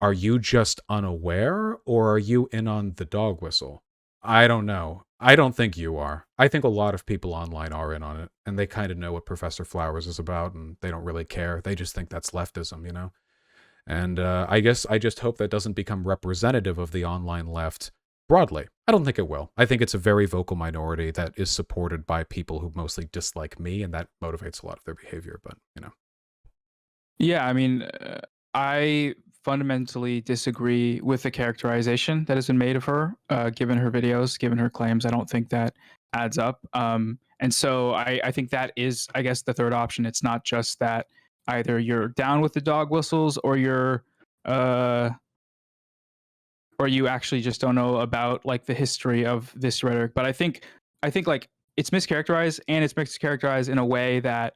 Are you just unaware or are you in on the dog whistle? I don't know. I don't think you are. I think a lot of people online are in on it, and they kind of know what Professor Flowers is about, and they don't really care. They just think that's leftism, you know? And I guess I just hope that doesn't become representative of the online left broadly. I don't think it will. I think it's a very vocal minority that is supported by people who mostly dislike me, and that motivates a lot of their behavior, but, you know. Yeah, I mean, I fundamentally disagree with the characterization that has been made of her, given her videos, given her claims. I don't think that adds up. And so I think that is, I guess, the third option. It's not just that either you're down with the dog whistles or you're or you actually just don't know about like the history of this rhetoric. But I think like it's mischaracterized, and it's mischaracterized in a way that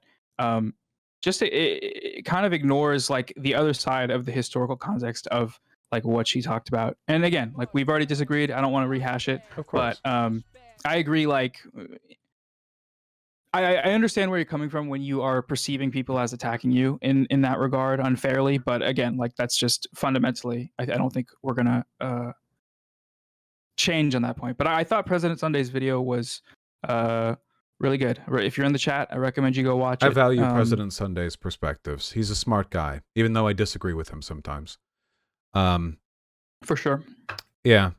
just it kind of ignores like the other side of the historical context of like what she talked about. And again, like we've already disagreed. I don't want to rehash it, of course. But I agree. Like I understand where you're coming from when you are perceiving people as attacking you in that regard unfairly. But again, like that's just fundamentally, I don't think we're gonna change on that point. But I thought President Sunday's video was really good. If you're in the chat, I recommend you go watch it. I value President Sunday's perspectives. He's a smart guy, even though I disagree with him sometimes. For sure. Yeah.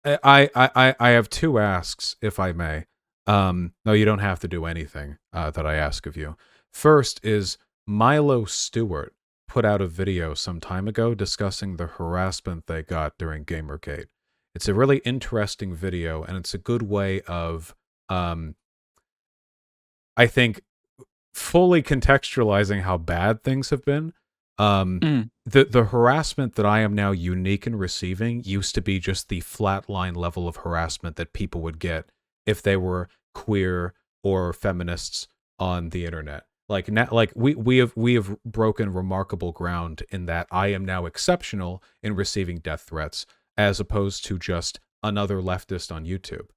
I have two asks, if I may. No, you don't have to do anything that I ask of you. First is Milo Stewart put out a video some time ago discussing the harassment they got during Gamergate. It's a really interesting video, and it's a good way of, I think, fully contextualizing how bad things have been. The harassment that I am now unique in receiving used to be just the flatline level of harassment that people would get if they were queer or feminists on the internet. Like now, like we have broken remarkable ground in that I am now exceptional in receiving death threats as opposed to just another leftist on YouTube.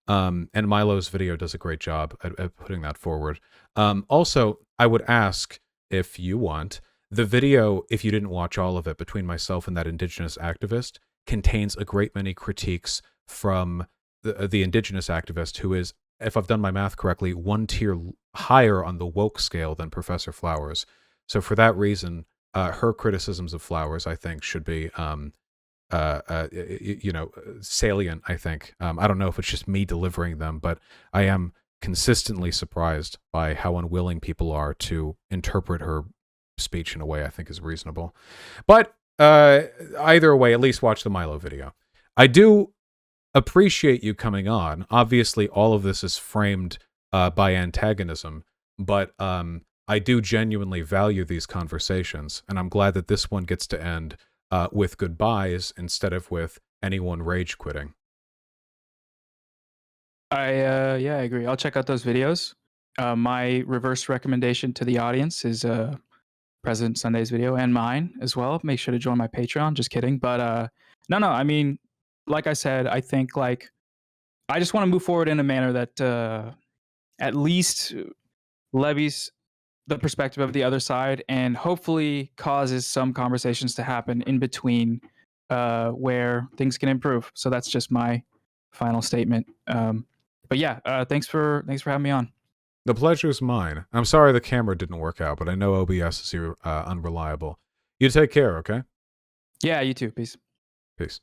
And Milo's video does a great job at putting that forward. Also, I would ask if you want, the video, if you didn't watch all of it, between myself and that indigenous activist, contains a great many critiques from the indigenous activist, who is, if I've done my math correctly, one tier higher on the woke scale than Professor Flowers. So for that reason, her criticisms of Flowers, I think, should be, salient, I think. I don't know if it's just me delivering them, but I am consistently surprised by how unwilling people are to interpret her speech in a way I think is reasonable. But either way, at least watch the Milo video. I do appreciate you coming on. Obviously, all of this is framed by antagonism, but I do genuinely value these conversations, and I'm glad that this one gets to end with goodbyes instead of with anyone rage quitting. I agree. I'll check out those videos. My reverse recommendation to the audience is President Sunday's video and mine as well. Make sure to join my Patreon. Just kidding. But no, I mean, like I said, I think like I just want to move forward in a manner that at least levies the perspective of the other side and hopefully causes some conversations to happen in between where things can improve. So that's just my final statement. But yeah, thanks for having me on. The pleasure's mine. I'm sorry the camera didn't work out, but I know OBS is unreliable. You take care, okay? Yeah, you too. Peace. Peace.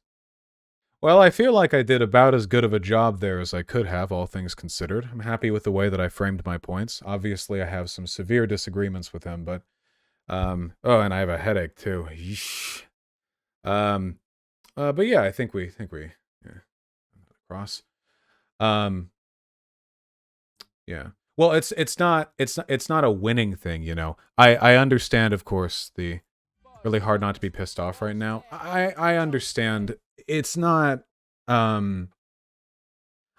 Well, I feel like I did about as good of a job there as I could have, all things considered. I'm happy with the way that I framed my points. Obviously, I have some severe disagreements with him, but oh, and I have a headache too. Yeesh. But yeah, I think we cross. Yeah. Well, it's not a winning thing, you know. I understand, of course, the really hard not to be pissed off right now. I understand. It's not, I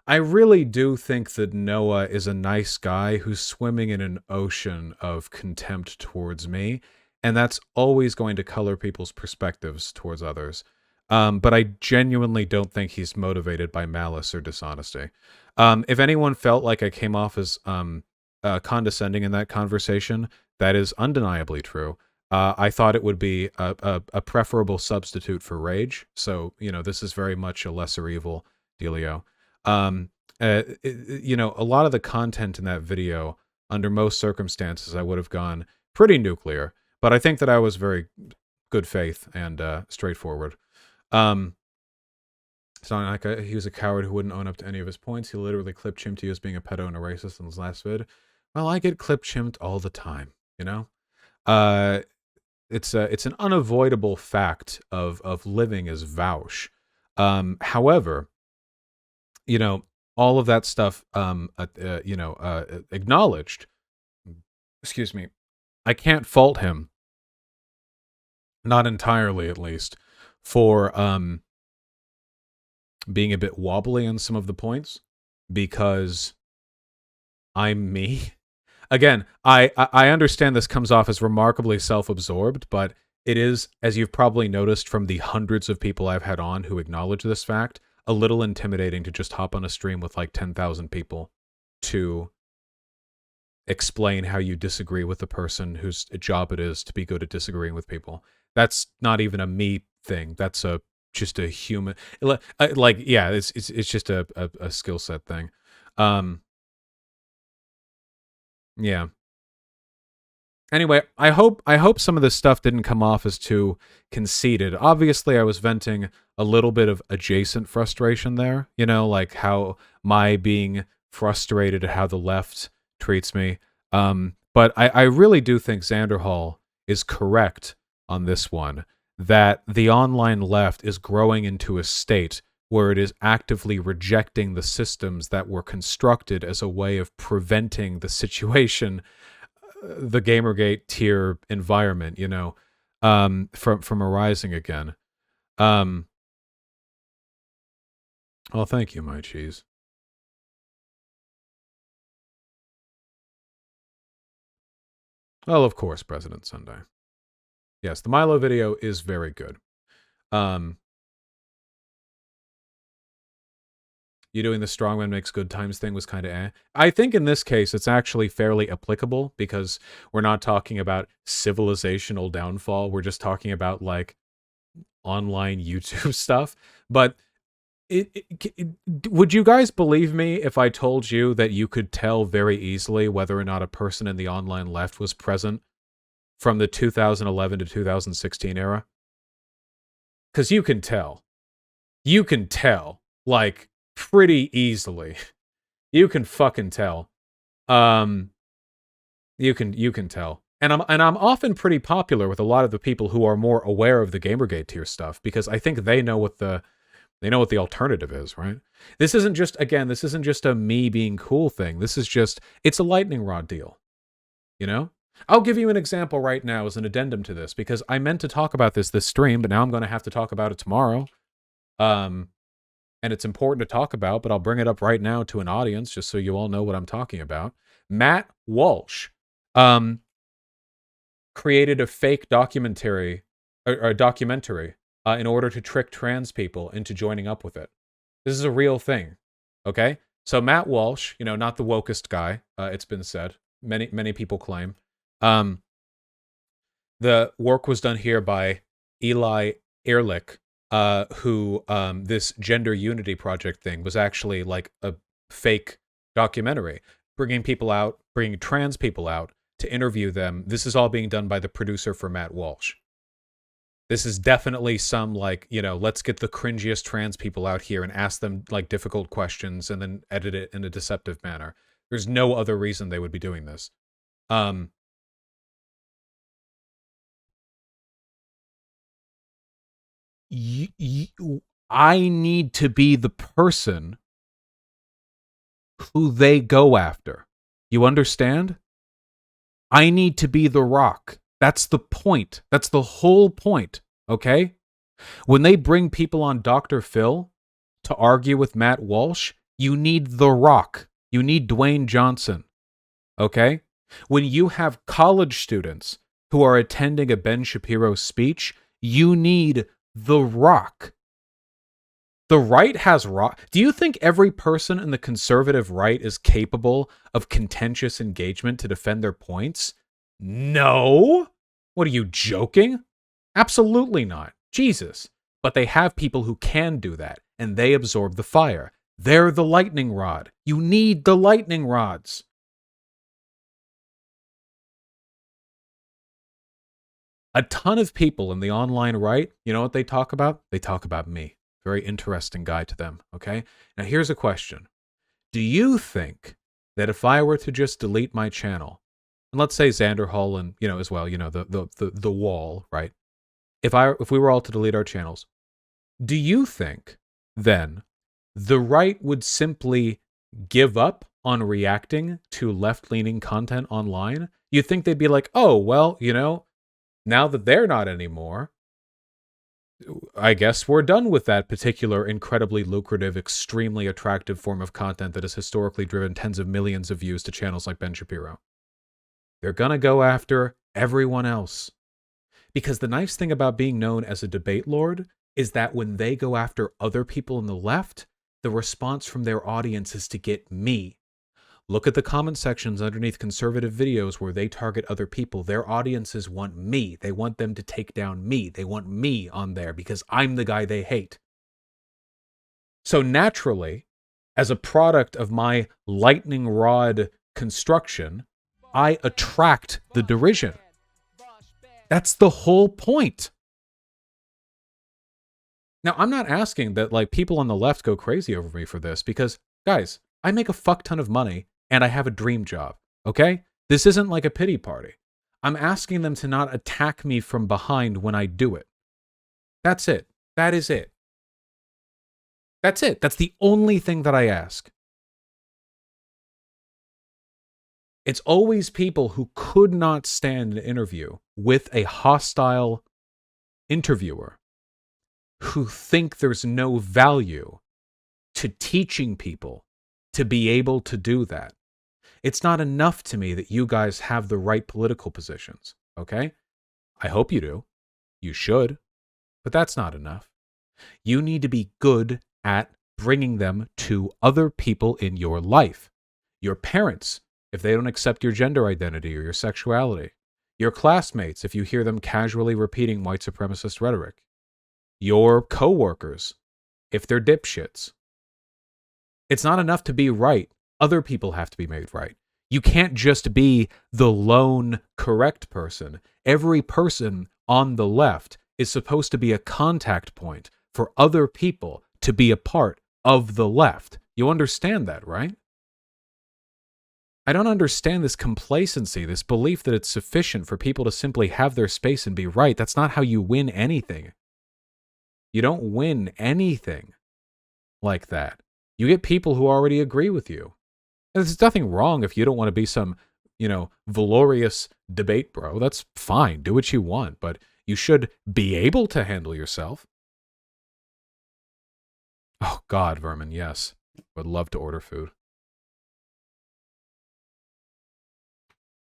really do think that Noah is a nice guy who's swimming in an ocean of contempt towards me, and that's always going to color people's perspectives towards others. But I genuinely don't think he's motivated by malice or dishonesty. If anyone felt like I came off as condescending in that conversation, that is undeniably true. I thought it would be a preferable substitute for rage. So, you know, this is very much a lesser evil dealio. you know, a lot of the content in that video, under most circumstances, I would have gone pretty nuclear. But I think that I was very good faith and straightforward. It's not like he was a coward who wouldn't own up to any of his points. He literally clip-chimmed you as being a pedo and a racist in his last vid. Well, I get clip-chimmed all the time, you know? It's an unavoidable fact of living as Vaush. However, you know, all of that stuff, you know, acknowledged, excuse me, I can't fault him, not entirely at least, for being a bit wobbly on some of the points, because I'm me. Again, I understand this comes off as remarkably self-absorbed, but it is, as you've probably noticed from the hundreds of people I've had on who acknowledge this fact, a little intimidating to just hop on a stream with like 10,000 people to explain how you disagree with the person whose job it is to be good at disagreeing with people. That's not even a me thing. That's just a human, like, yeah, it's just a skill set thing. Yeah. Anyway, I hope some of this stuff didn't come off as too conceited. Obviously, I was venting a little bit of adjacent frustration there, you know, like how my being frustrated at how the left treats me. But I really do think Xanderhall is correct on this one, that the online left is growing into a state where it is actively rejecting the systems that were constructed as a way of preventing the situation, the Gamergate tier environment, you know, from arising again. Well, thank you, my cheese. Well, of course, President Sunday. Yes, the Milo video is very good. You doing the strongman makes good times thing was kind of eh. I think in this case, it's actually fairly applicable because we're not talking about civilizational downfall. We're just talking about, like, online YouTube stuff. But would you guys believe me if I told you that you could tell very easily whether or not a person in the online left was present from the 2011 to 2016 era? Because you can tell. You can tell, like, pretty easily. You can fucking tell. You can tell. And I'm often pretty popular with a lot of the people who are more aware of the Gamergate tier stuff, because I think they know what the alternative is, right? This isn't just a me being cool thing. This is just, it's a lightning rod deal. You know? I'll give you an example right now as an addendum to this, because I meant to talk about this stream, but now I'm going to have to talk about it tomorrow. And it's important to talk about, but I'll bring it up right now to an audience just so you all know what I'm talking about. Matt Walsh created a fake documentary in order to trick trans people into joining up with it. This is a real thing, okay? So Matt Walsh, you know, not the wokest guy, it's been said. Many people claim. The work was done here by Eli Ehrlich, who this gender unity project thing was actually like a fake documentary, bringing trans people out to interview them. This is all being done by the producer for Matt Walsh. This is definitely some, like, you know, let's get the cringiest trans people out here and ask them, like, difficult questions and then edit it in a deceptive manner. There's no other reason they would be doing this. I need to be the person who they go after. You understand? I need to be the rock. That's the point. That's the whole point, okay? When they bring people on Dr. Phil to argue with Matt Walsh, you need the rock. You need Dwayne Johnson, okay? When you have college students who are attending a Ben Shapiro speech, you need the rock. The right has rock. Do you think every person in the conservative right is capable of contentious engagement to defend their points? No. What are you, joking? Absolutely not. Jesus. But they have people who can do that, and they absorb the fire. They're the lightning rod. You need the lightning rods. A ton of people in the online right, you know what they talk about? They talk about me. Very interesting guy to them, okay? Now here's a question. Do you think that if I were to just delete my channel, and let's say Xander Hall and, as well, the wall, right? If we were all to delete our channels, do you think then the right would simply give up on reacting to left-leaning content online? You think they'd be like, oh, well, now that they're not anymore, I guess we're done with that particular incredibly lucrative, extremely attractive form of content that has historically driven tens of millions of views to channels like Ben Shapiro. They're going to go after everyone else. Because the nice thing about being known as a debate lord is that when they go after other people on the left, the response from their audience is to get me. Look at the comment sections underneath conservative videos where they target other people. Their audiences want me. They want them to take down me. They want me on there because I'm the guy they hate. So naturally, as a product of my lightning rod construction, I attract the derision. That's the whole point. Now, I'm not asking that people on the left go crazy over me for this because, guys, I make a fuck ton of money and I have a dream job, okay? This isn't like a pity party. I'm asking them to not attack me from behind when I do it. That's it. That is it. That's it. That's the only thing that I ask. It's always people who could not stand an interview with a hostile interviewer who think there's no value to teaching people to be able to do that. It's not enough to me that you guys have the right political positions, okay? I hope you do. You should. But that's not enough. You need to be good at bringing them to other people in your life. Your parents, if they don't accept your gender identity or your sexuality. Your classmates, if you hear them casually repeating white supremacist rhetoric. Your coworkers, if they're dipshits. It's not enough to be right. Other people have to be made right. You can't just be the lone correct person. Every person on the left is supposed to be a contact point for other people to be a part of the left. You understand that, right? I don't understand this complacency, this belief that it's sufficient for people to simply have their space and be right. That's not how you win anything. You don't win anything like that. You get people who already agree with you. And there's nothing wrong if you don't want to be some, valorous debate bro. That's fine. Do what you want, but you should be able to handle yourself. Oh, God, Vermin, yes. Would love to order food.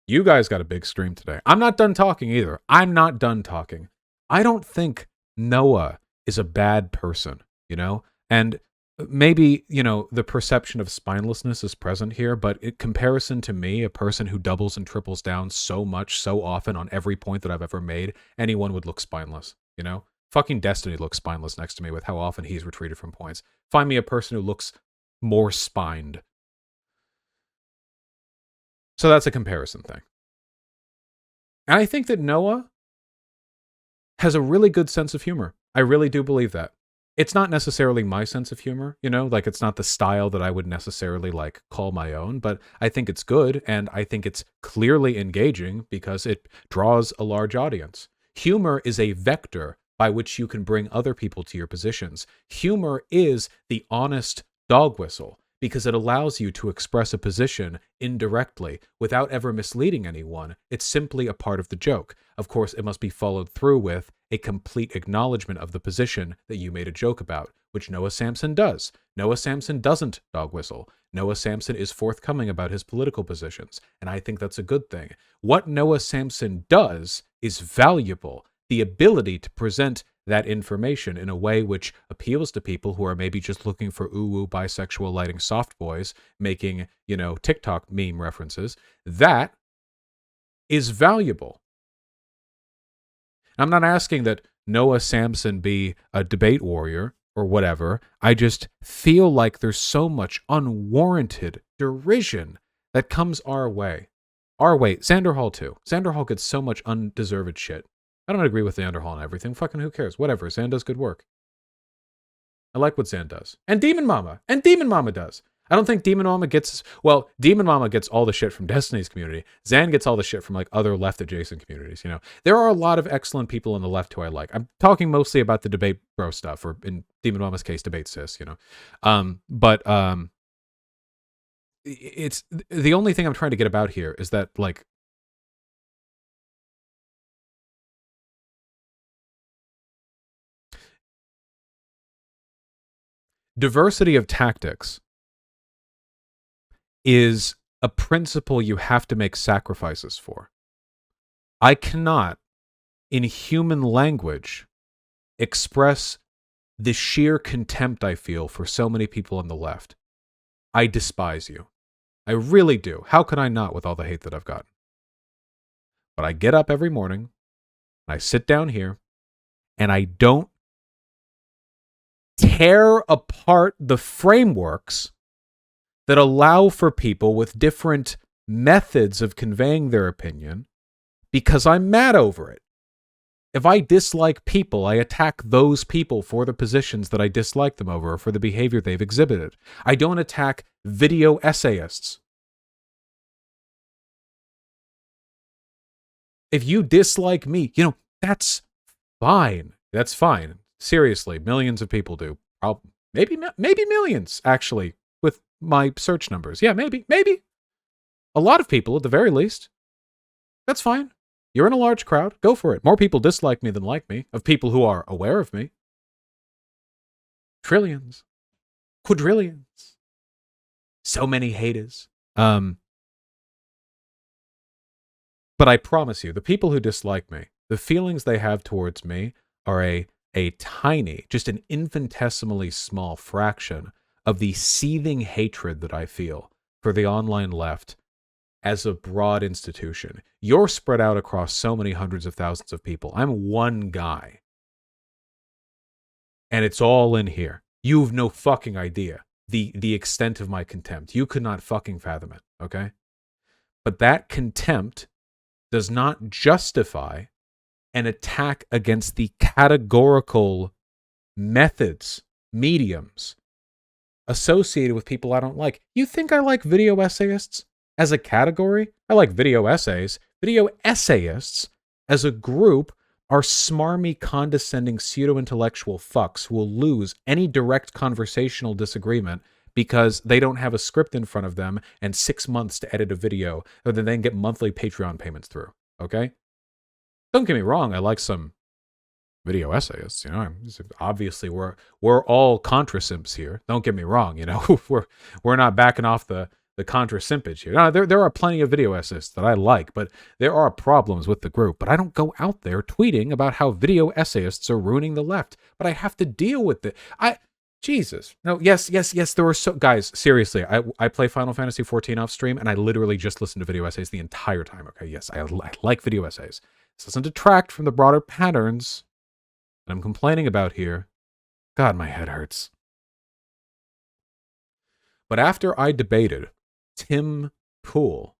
You guys got a big stream today. I'm not done talking either. I'm not done talking. I don't think Noah is a bad person, And maybe, the perception of spinelessness is present here, but in comparison to me, a person who doubles and triples down so much, so often on every point that I've ever made, anyone would look spineless, Fucking Destiny looks spineless next to me with how often he's retreated from points. Find me a person who looks more spined. So that's a comparison thing. And I think that Noah has a really good sense of humor. I really do believe that. It's not necessarily my sense of humor, it's not the style that I would necessarily call my own, but I think it's good and I think it's clearly engaging because it draws a large audience. Humor is a vector by which you can bring other people to your positions. Humor is the honest dog whistle because it allows you to express a position indirectly without ever misleading anyone. It's simply a part of the joke. Of course, it must be followed through with a complete acknowledgement of the position that you made a joke about, which Noah Samsen does. Noah Samsen doesn't dog whistle. Noah Samsen is forthcoming about his political positions, and I think that's a good thing. What Noah Samsen does is valuable. The ability to present that information in a way which appeals to people who are maybe just looking for ooh-woo bisexual lighting soft boys making, TikTok meme references, that is valuable. I'm not asking that Noah Samsen be a debate warrior or whatever. I just feel like there's so much unwarranted derision that comes our way. Xander Hall too. Xander Hall gets so much undeserved shit. I don't agree with Xander Hall and everything. Fucking who cares? Whatever. Xan does good work. I like what Xan does. And Demon Mama does. I don't think Demon Mama gets all the shit from Destiny's community. Xan gets all the shit from like other left adjacent communities, you know. There are a lot of excellent people on the left who I like. I'm talking mostly about the debate bro stuff, or in Demon Mama's case, debate sis, you know. It's the only thing I'm trying to get about here is that like diversity of tactics is a principle you have to make sacrifices for. I cannot, in human language, express the sheer contempt I feel for so many people on the left. I despise you. I really do. How could I not with all the hate that I've gotten? But I get up every morning, I sit down here, and I don't tear apart the frameworks that allow for people with different methods of conveying their opinion because I'm mad over it. If I dislike people, I attack those people for the positions that I dislike them over or for the behavior they've exhibited. I don't attack video essayists. If you dislike me, you know, that's fine. That's fine. Seriously, millions of people do. Maybe millions, actually, with my search numbers. Yeah, maybe. A lot of people, at the very least. That's fine. You're in a large crowd. Go for it. More people dislike me than like me, of people who are aware of me. Trillions. Quadrillions. So many haters. But I promise you, the people who dislike me, the feelings they have towards me are a tiny, just an infinitesimally small fraction of the seething hatred that I feel for the online left as a broad institution. You're spread out across so many hundreds of thousands of people. I'm one guy. And it's all in here. You've no fucking idea the extent of my contempt. You could not fucking fathom it, okay? But that contempt does not justify an attack against the categorical methods, mediums associated with people I don't like. You think I like video essayists as a category? I like video essays. Video essayists as a group are smarmy, condescending, pseudo-intellectual fucks who will lose any direct conversational disagreement because they don't have a script in front of them and 6 months to edit a video or then they get monthly Patreon payments through, okay? Don't get me wrong, I like some video essayists, you know. Obviously, we're all contra simps here. Don't get me wrong, you know. we're not backing off the contra simpage here. No, there are plenty of video essayists that I like, but there are problems with the group. But I don't go out there tweeting about how video essayists are ruining the left. But I have to deal with it. Jesus. No, yes. There were guys, seriously, I play Final Fantasy 14 off stream, and I literally just listen to video essays the entire time. Okay, yes, I like video essays. This doesn't detract from the broader patterns that I'm complaining about here. God, my head hurts. But after I debated Tim Pool,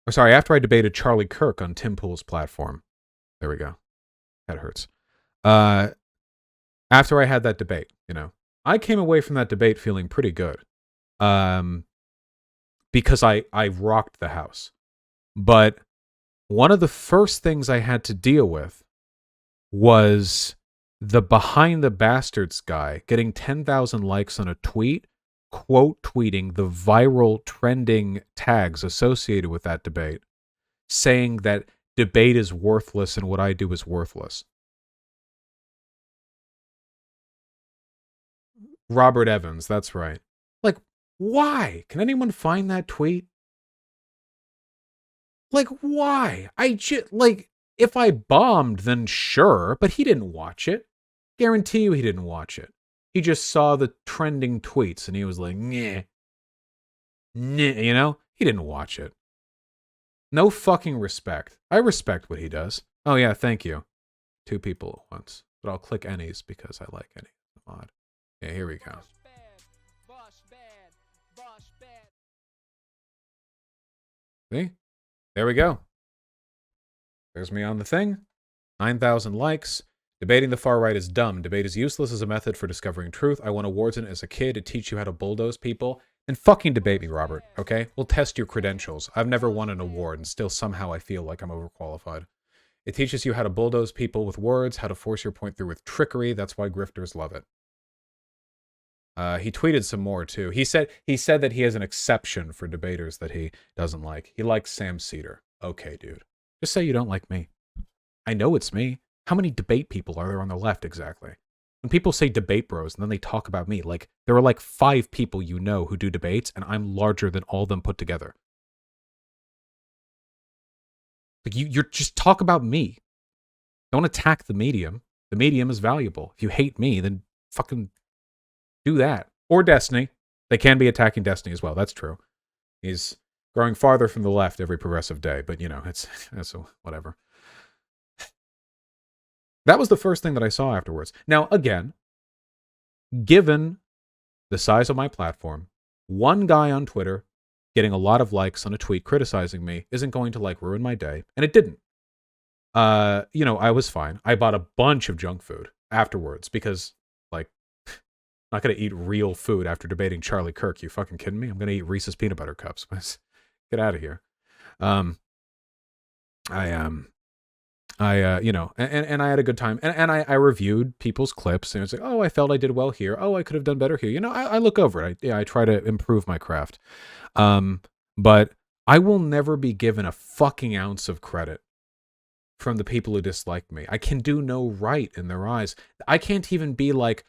after I debated Charlie Kirk on Tim Pool's platform, there we go. That hurts. After I had that debate, you know, I came away from that debate feeling pretty good. Because I rocked the house. But one of the first things I had to deal with was the Behind the Bastards guy getting 10,000 likes on a tweet, quote tweeting the viral trending tags associated with that debate, saying that debate is worthless and what I do is worthless. Robert Evans, that's right. Like, why? Can anyone find that tweet? Like, why? If I bombed, then sure, but he didn't watch it. Guarantee you he didn't watch it. He just saw the trending tweets and he was like, nah, you know? He didn't watch it. No fucking respect. I respect what he does. Oh yeah, thank you. 2 people at once. But I'll click any's because I like any mod. Yeah, here we go. See? There we go. There's me on the thing. 9,000 likes. Debating the far right is dumb. Debate is useless as a method for discovering truth. I won awards in it as a kid to teach you how to bulldoze people. Then fucking debate me, Robert, okay? We'll test your credentials. I've never won an award, and still somehow I feel like I'm overqualified. It teaches you how to bulldoze people with words, how to force your point through with trickery. That's why grifters love it. He tweeted some more, too. He said that he has an exception for debaters that he doesn't like. He likes Sam Cedar. Okay, dude. Just say you don't like me. I know it's me. How many debate people are there on the left exactly? When people say debate bros and then they talk about me, like there are like 5 people you know who do debates and I'm larger than all of them put together. Like you're just talk about me. Don't attack the medium. The medium is valuable. If you hate me, then fucking do that. Or Destiny. They can be attacking Destiny as well. That's true. He's growing farther from the left every progressive day, but you know, it's whatever. That was the first thing that I saw afterwards. Now, again, given the size of my platform, one guy on Twitter getting a lot of likes on a tweet criticizing me isn't going to like ruin my day, and it didn't. You know, I was fine. I bought a bunch of junk food afterwards because, like, I'm not going to eat real food after debating Charlie Kirk. You fucking kidding me? I'm going to eat Reese's peanut butter cups. Get out of here. You know, and I had a good time, and I reviewed people's clips, and it's like, oh, I felt I did well here. Oh, I could have done better here. You know, I look over it. I try to improve my craft. But I will never be given a fucking ounce of credit from the people who dislike me. I can do no right in their eyes. I can't even be like,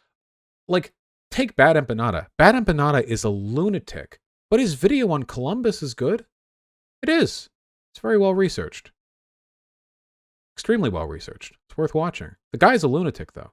take Bad Empanada. Bad Empanada is a lunatic, but his video on Columbus is good. It is. It's very well researched. Extremely well researched. It's worth watching. The guy's a lunatic, though.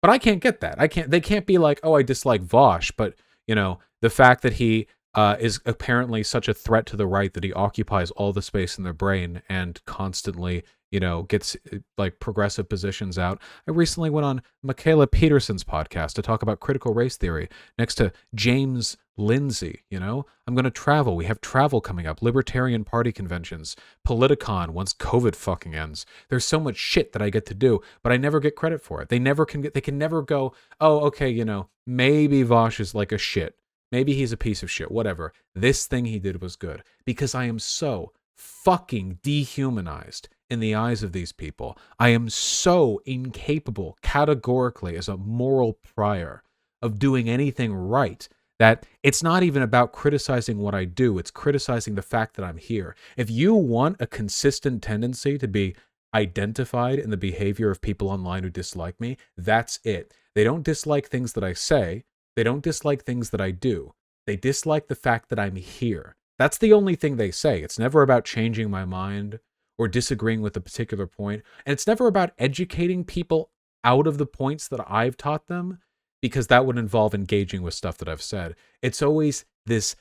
But I can't get that. They can't be like, oh, I dislike Vaush, but, you know, the fact that he is apparently such a threat to the right that he occupies all the space in their brain and constantly, you know, gets like progressive positions out. I recently went on Michaela Peterson's podcast to talk about critical race theory next to James Lindsay. You know, I'm going to travel. We have travel coming up, Libertarian Party conventions, Politicon once COVID fucking ends. There's so much shit that I get to do, but I never get credit for it. They can never go, oh, okay, you know, maybe Vaush is like a shit. Maybe he's a piece of shit, whatever. This thing he did was good because I am so fucking dehumanized in the eyes of these people. I am so incapable categorically as a moral prior of doing anything right that it's not even about criticizing what I do. It's criticizing the fact that I'm here. If you want a consistent tendency to be identified in the behavior of people online who dislike me, that's it. They don't dislike things that I say. They don't dislike things that I do. They dislike the fact that I'm here. That's the only thing they say. It's never about changing my mind or disagreeing with a particular point. And it's never about educating people out of the points that I've taught them, because that would involve engaging with stuff that I've said. It's always this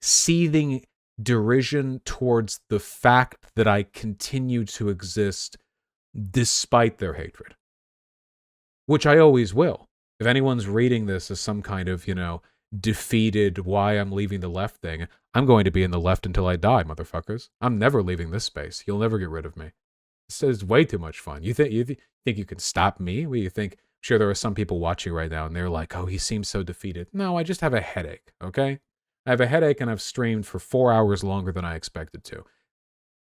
seething derision towards the fact that I continue to exist despite their hatred, which I always will. If anyone's reading this as some kind of, you know, defeated why I'm leaving the left thing, I'm going to be in the left until I die, motherfuckers. I'm never leaving this space. You'll never get rid of me. This is way too much fun. You think you can stop me? What do you think? I'm sure there are some people watching right now and they're like, oh, he seems so defeated. No, I just have a headache, okay? I have a headache and I've streamed for 4 hours longer than I expected to.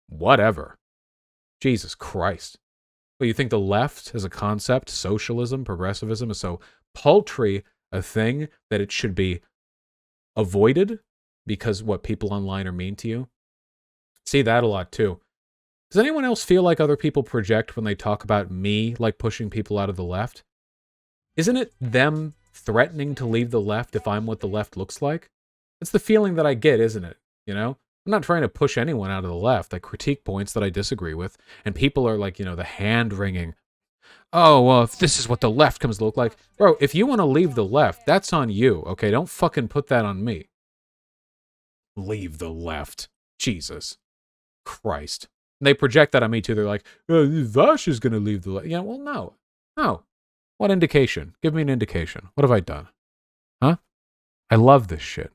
Whatever. Jesus Christ. Well, you think the left as a concept, socialism, progressivism, is so paltry a thing that it should be avoided because what people online are mean to you? See that a lot too. Does anyone else feel like other people project when they talk about me like pushing people out of the left? Isn't it them threatening to leave the left if I'm what the left looks like? It's the feeling that I get, isn't it? You know? I'm not trying to push anyone out of the left. I critique points that I disagree with, and people are like, you know, the hand-wringing, oh, well, if this is what the left comes to look like. Bro, if you want to leave the left, that's on you, okay? Don't fucking put that on me. Leave the left. Jesus Christ. They project that on me too. They're like, Vaush is going to leave the... Yeah, well, no. No. What indication? Give me an indication. What have I done? Huh? I love this shit.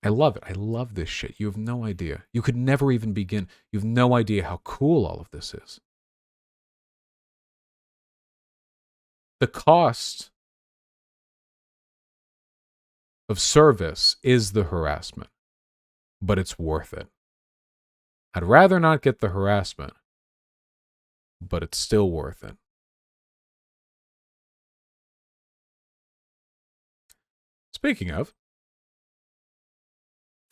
I love it. I love this shit. You have no idea. You could never even begin. You have no idea how cool all of this is. The cost of service is the harassment, but it's worth it. I'd rather not get the harassment, but it's still worth it. Speaking of,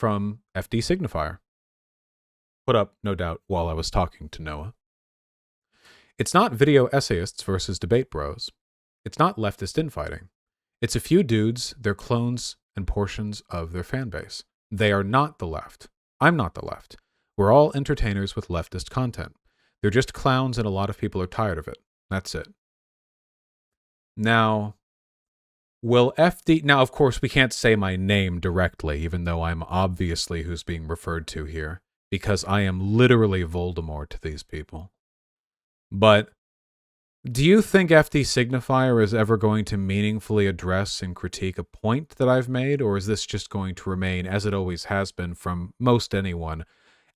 from FD Signifier, put up, no doubt, while I was talking to Noah. It's not video essayists versus debate bros. It's not leftist infighting. It's a few dudes, their clones, and portions of their fan base. They are not the left. I'm not the left. We're all entertainers with leftist content. They're just clowns and a lot of people are tired of it. That's it. Now, will FD... Now, of course, we can't say my name directly, even though I'm obviously who's being referred to here, because I am literally Voldemort to these people. But do you think FD Signifier is ever going to meaningfully address and critique a point that I've made, or is this just going to remain, as it always has been from most anyone,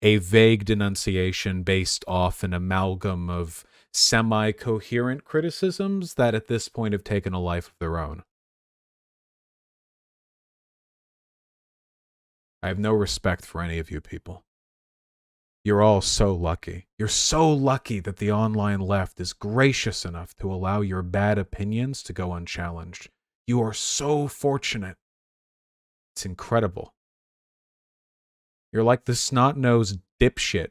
a vague denunciation based off an amalgam of semi-coherent criticisms that at this point have taken a life of their own? I have no respect for any of you people. You're all so lucky. You're so lucky that the online left is gracious enough to allow your bad opinions to go unchallenged. You are so fortunate. It's incredible. You're like the snot-nosed dipshit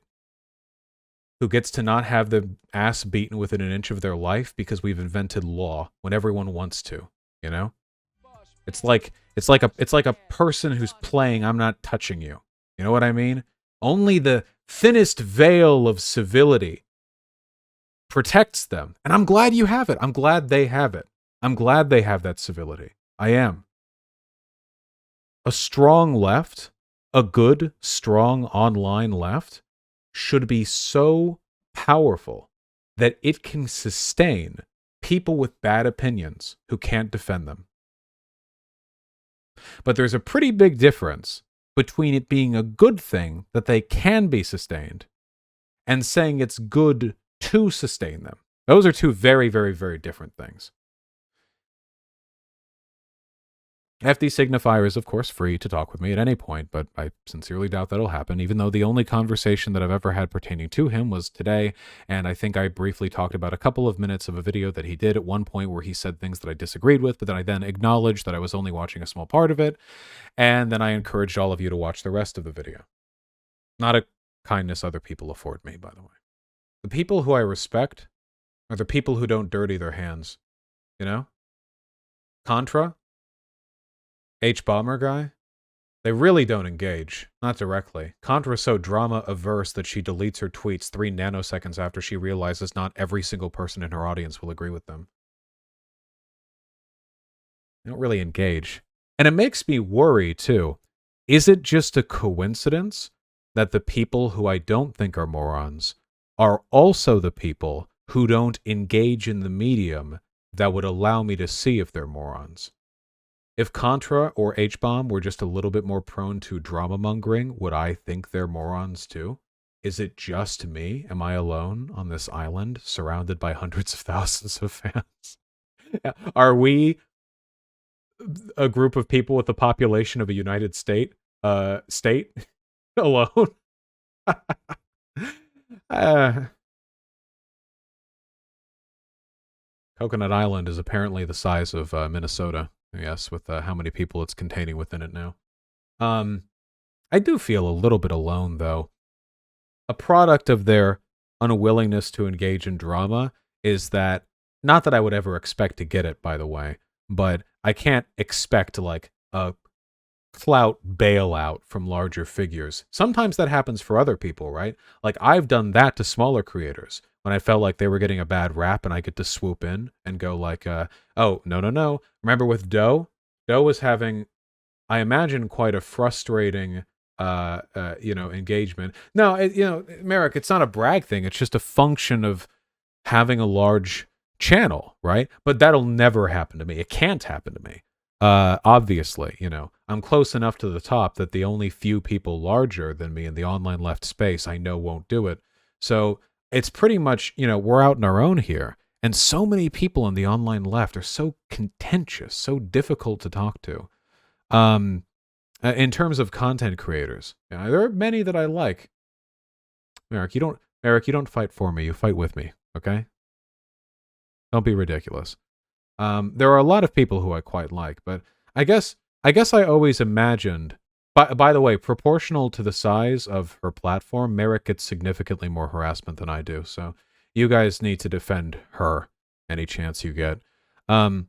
who gets to not have their ass beaten within an inch of their life because we've invented law when everyone wants to, you know? It's like a person who's playing I'm not touching you. You know what I mean? Only the thinnest veil of civility protects them. And I'm glad you have it. I'm glad they have it. I'm glad they have that civility. I am. A strong left, a good, strong online left, should be so powerful that it can sustain people with bad opinions who can't defend them. But there's a pretty big difference between it being a good thing that they can be sustained and saying it's good to sustain them. Those are two very, very, very different things. FD Signifier is, of course, free to talk with me at any point, but I sincerely doubt that'll happen, even though the only conversation that I've ever had pertaining to him was today, and I think I briefly talked about a couple of minutes of a video that he did at one point where he said things that I disagreed with, but then I then acknowledged that I was only watching a small part of it, and then I encouraged all of you to watch the rest of the video. Not a kindness other people afford me, by the way. The people who I respect are the people who don't dirty their hands, you know? Contra? H-Bomber guy? They really don't engage. Not directly. Contra is so drama-averse that she deletes her tweets 3 nanoseconds after she realizes not every single person in her audience will agree with them. They don't really engage. And it makes me worry, too. Is it just a coincidence that the people who I don't think are morons are also the people who don't engage in the medium that would allow me to see if they're morons? If Contra or H-Bomb were just a little bit more prone to drama-mongering, would I think they're morons too? Is it just me? Am I alone on this island, surrounded by hundreds of thousands of fans? Are we a group of people with the population of a United States alone? Coconut Island is apparently the size of Minnesota. Yes, with how many people it's containing within it now. I do feel a little bit alone, though. A product of their unwillingness to engage in drama is that, not that I would ever expect to get it, by the way, but I can't expect, like, a clout bailout from larger figures. Sometimes that happens for other people, right? Like, I've done that to smaller creators when I felt like they were getting a bad rap and I get to swoop in and go like, oh, no. Remember with Doe? Doe was having, I imagine, quite a frustrating engagement. No, Merrick, it's not a brag thing. It's just a function of having a large channel, right? But that'll never happen to me. It can't happen to me. Obviously, I'm close enough to the top that the only few people larger than me in the online left space I know won't do it. So it's pretty much, we're out on our own here. And so many people in the online left are so contentious, so difficult to talk to. In terms of content creators, there are many that I like. Merrick, you don't fight for me. You fight with me, okay? Don't be ridiculous. There are a lot of people who I quite like, but I guess I always imagined. By the way, proportional to the size of her platform, Merrick gets significantly more harassment than I do. So you guys need to defend her any chance you get. And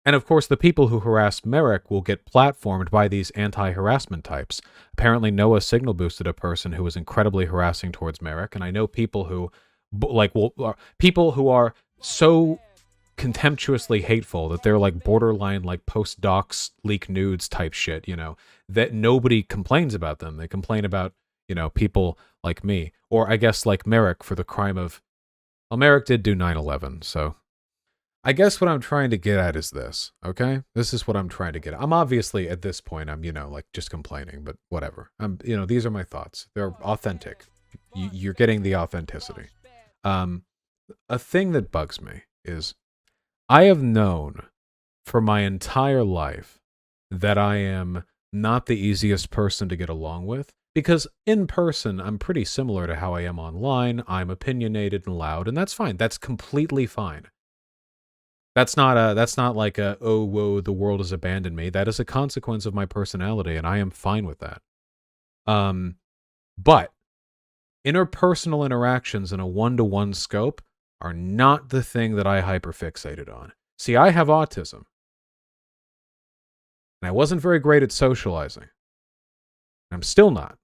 of course, the people who harass Merrick will get platformed by these anti-harassment types. Apparently, Noah signal boosted a person who was incredibly harassing towards Merrick, and I know people who, people who are so contemptuously hateful that they're like borderline like post-docs leak nudes type shit, that nobody complains about them. They complain about, people like me, or I guess like Merrick for the crime of, well, Merrick did do 9/11, so I guess what I'm trying to get at is this, okay? This is what I'm trying to get at. I'm obviously at this point, I'm, just complaining, but whatever. These are my thoughts. They're authentic. You're getting the authenticity. A thing that bugs me is I have known for my entire life that I am not the easiest person to get along with, because in person, I'm pretty similar to how I am online. I'm opinionated and loud, and that's fine. That's completely fine. That's not like oh, whoa, the world has abandoned me. That is a consequence of my personality, and I am fine with that. But interpersonal interactions in a one-to-one scope are not the thing that I hyperfixated on. See, I have autism. And I wasn't very great at socializing. I'm still not.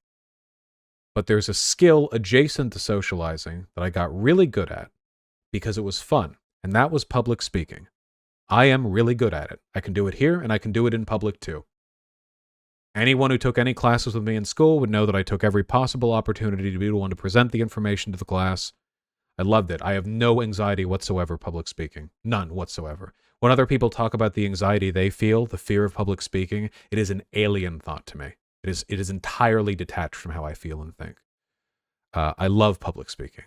But there's a skill adjacent to socializing that I got really good at because it was fun, and that was public speaking. I am really good at it. I can do it here, and I can do it in public too. Anyone who took any classes with me in school would know that I took every possible opportunity to be the one to present the information to the class. I loved it. I have no anxiety whatsoever public speaking. None whatsoever. When other people talk about the anxiety they feel, the fear of public speaking, it is an alien thought to me. It is entirely detached from how I feel and think. I love public speaking.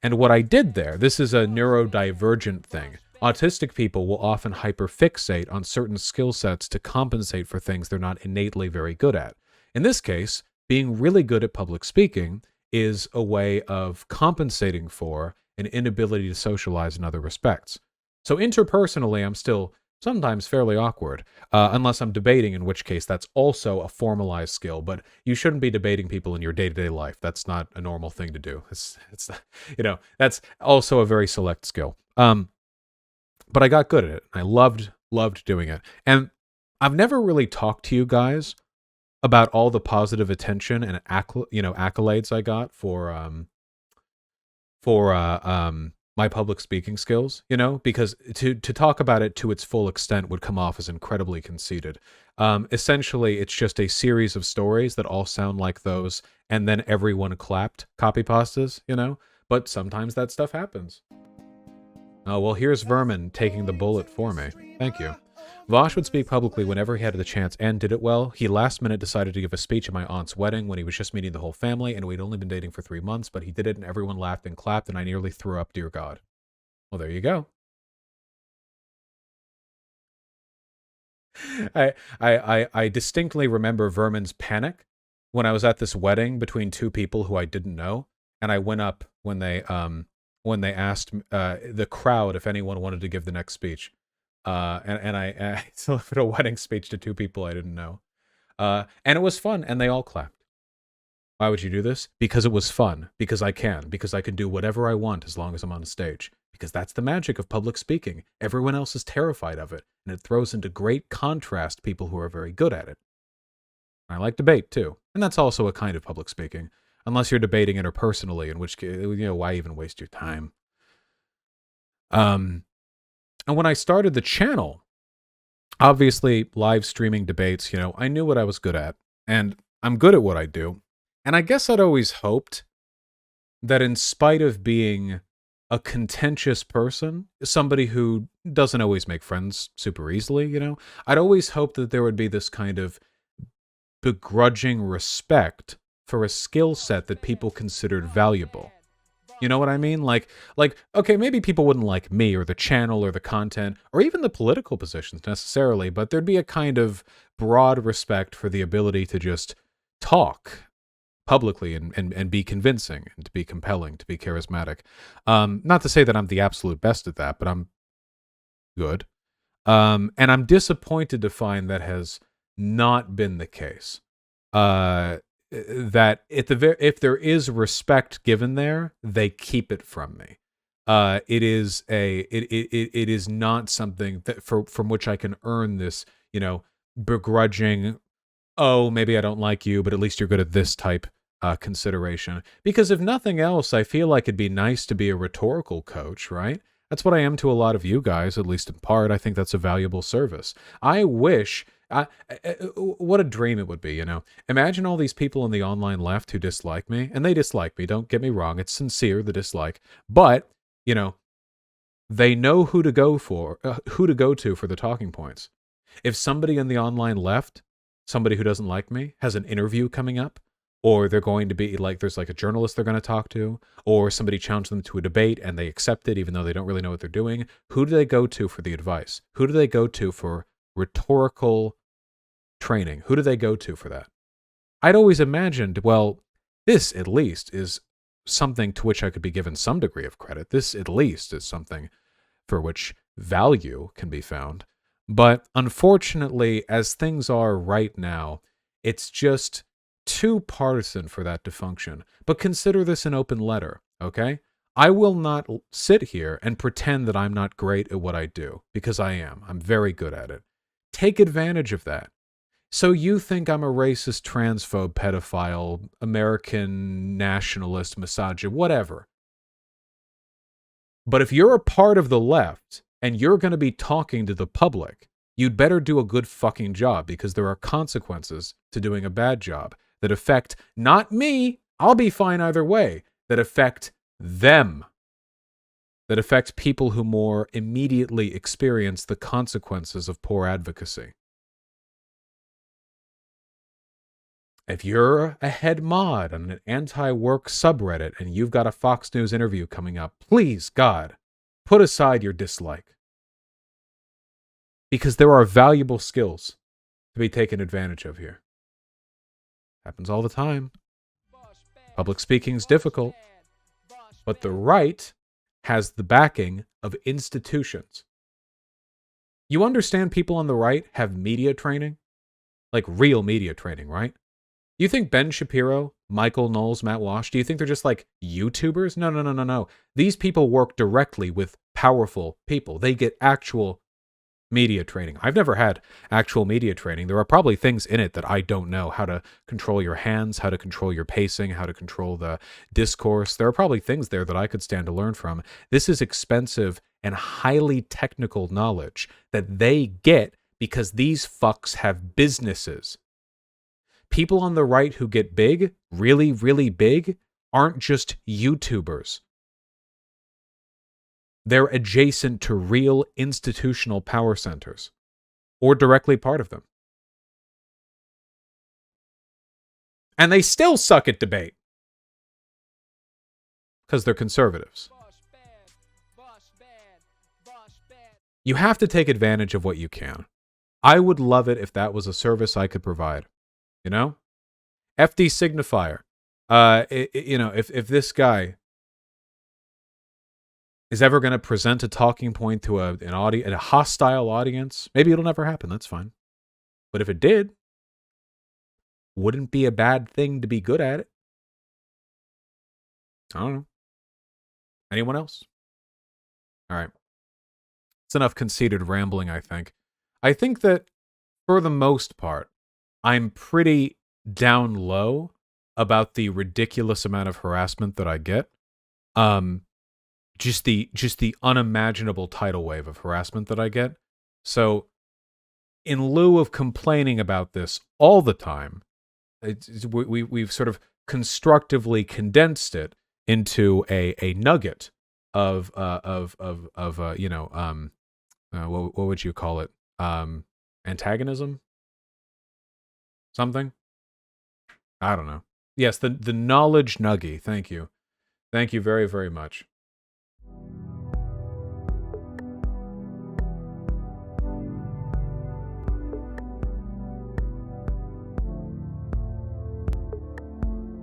And what I did there, this is a neurodivergent thing. Autistic people will often hyperfixate on certain skill sets to compensate for things they're not innately very good at. In this case, being really good at public speaking is a way of compensating for an inability to socialize in other respects. So interpersonally, I'm still sometimes fairly awkward, unless I'm debating, in which case that's also a formalized skill. But you shouldn't be debating people in your day-to-day life. That's not a normal thing to do. It's that's also a very select skill. But I got good at it. I loved doing it. And I've never really talked to you guys about all the positive attention and accolades I got for my public speaking skills, because to talk about it to its full extent would come off as incredibly conceited. Essentially, it's just a series of stories that all sound like those, and then everyone clapped copy pastas, but sometimes that stuff happens. Oh, well, here's Vermin taking the bullet for me. Thank you. Vaush would speak publicly whenever he had the chance and did it well. He last minute decided to give a speech at my aunt's wedding when he was just meeting the whole family, and we'd only been dating for 3 months, but he did it and everyone laughed and clapped, and I nearly threw up, dear God. Well, there you go. I distinctly remember Vermin's panic when I was at this wedding between two people who I didn't know, and I went up when they asked the crowd if anyone wanted to give the next speech. And I delivered a wedding speech to two people I didn't know. And it was fun, and they all clapped. Why would you do this? Because it was fun. Because I can do whatever I want as long as I'm on stage. Because that's the magic of public speaking. Everyone else is terrified of it, and it throws into great contrast people who are very good at it. I like debate, too. And that's also a kind of public speaking. Unless you're debating interpersonally, in which case, why even waste your time? And when I started the channel, obviously live streaming debates, I knew what I was good at. and I'm good at what I do. And I guess I'd always hoped that in spite of being a contentious person, somebody who doesn't always make friends super easily, you know, I'd always hoped that there would be this kind of begrudging respect for a skill set that people considered valuable. You know what I mean? Like, okay, maybe people wouldn't like me or the channel or the content or even the political positions necessarily, but there'd be a kind of broad respect for the ability to just talk publicly and be convincing and to be compelling, to be charismatic. Not to say that I'm the absolute best at that, but I'm good. And I'm disappointed to find that has not been the case. That if there is respect given there, they keep it from me. It is not something that from which I can earn this, you know, begrudging, oh, maybe I don't like you, but at least you're good at this type consideration. Because if nothing else, I feel like it'd be nice to be a rhetorical coach, right? That's what I am to a lot of you guys, at least in part. I think that's a valuable service. I wish... what a dream it would be, you know. Imagine all these people in the online left who dislike me, and they dislike me, don't get me wrong, it's sincere, the dislike, but, you know, they know who to go to for the talking points. If somebody in the online left, somebody who doesn't like me, has an interview coming up, or they're going to be like, there's like a journalist they're going to talk to, or somebody challenged them to a debate and they accept it even though they don't really know what they're doing, who do they go to for the advice? Who do they go to for rhetorical training? Who do they go to for that? I'd always imagined, well, this at least is something to which I could be given some degree of credit. This at least is something for which value can be found. But unfortunately, as things are right now, it's just too partisan for that to function. But consider this an open letter, okay? I will not sit here and pretend that I'm not great at what I do, because I am. I'm very good at it. Take advantage of that. So you think I'm a racist, transphobe, pedophile, American nationalist, misogynist, whatever. But if you're a part of the left and you're going to be talking to the public, you'd better do a good fucking job, because there are consequences to doing a bad job that affect not me, I'll be fine either way, that affect them, that affect people who more immediately experience the consequences of poor advocacy. If you're a head mod on an anti-work subreddit and you've got a Fox News interview coming up, please, God, put aside your dislike. Because there are valuable skills to be taken advantage of here. Happens all the time. Public speaking's difficult. But the right has the backing of institutions. You understand people on the right have media training? Like real media training, right? You think Ben Shapiro, Michael Knowles, Matt Vaush, do you think they're just like YouTubers? No. These people work directly with powerful people. They get actual media training. I've never had actual media training. There are probably things in it that I don't know. How to control your hands, how to control your pacing, how to control the discourse. There are probably things there that I could stand to learn from. This is expensive and highly technical knowledge that they get because these fucks have businesses. People on the right who get big, really, really big, aren't just YouTubers. They're adjacent to real institutional power centers, or directly part of them. And they still suck at debate. Because they're conservatives. You have to take advantage of what you can. I would love it if that was a service I could provide. You know? FD Signifier. You know, if this guy is ever going to present a talking point to a hostile audience, maybe it'll never happen. That's fine. But if it did, wouldn't be a bad thing to be good at it. I don't know. Anyone else? All right. It's enough conceited rambling, I think. I think that for the most part, I'm pretty down low about the ridiculous amount of harassment that I get. Just the unimaginable tidal wave of harassment that I get. So, in lieu of complaining about this all the time, we've sort of constructively condensed it into a nugget of you know, what would you call it? Antagonism? Something? I don't know. Yes, the knowledge nugget. Thank you. Thank you very, very much.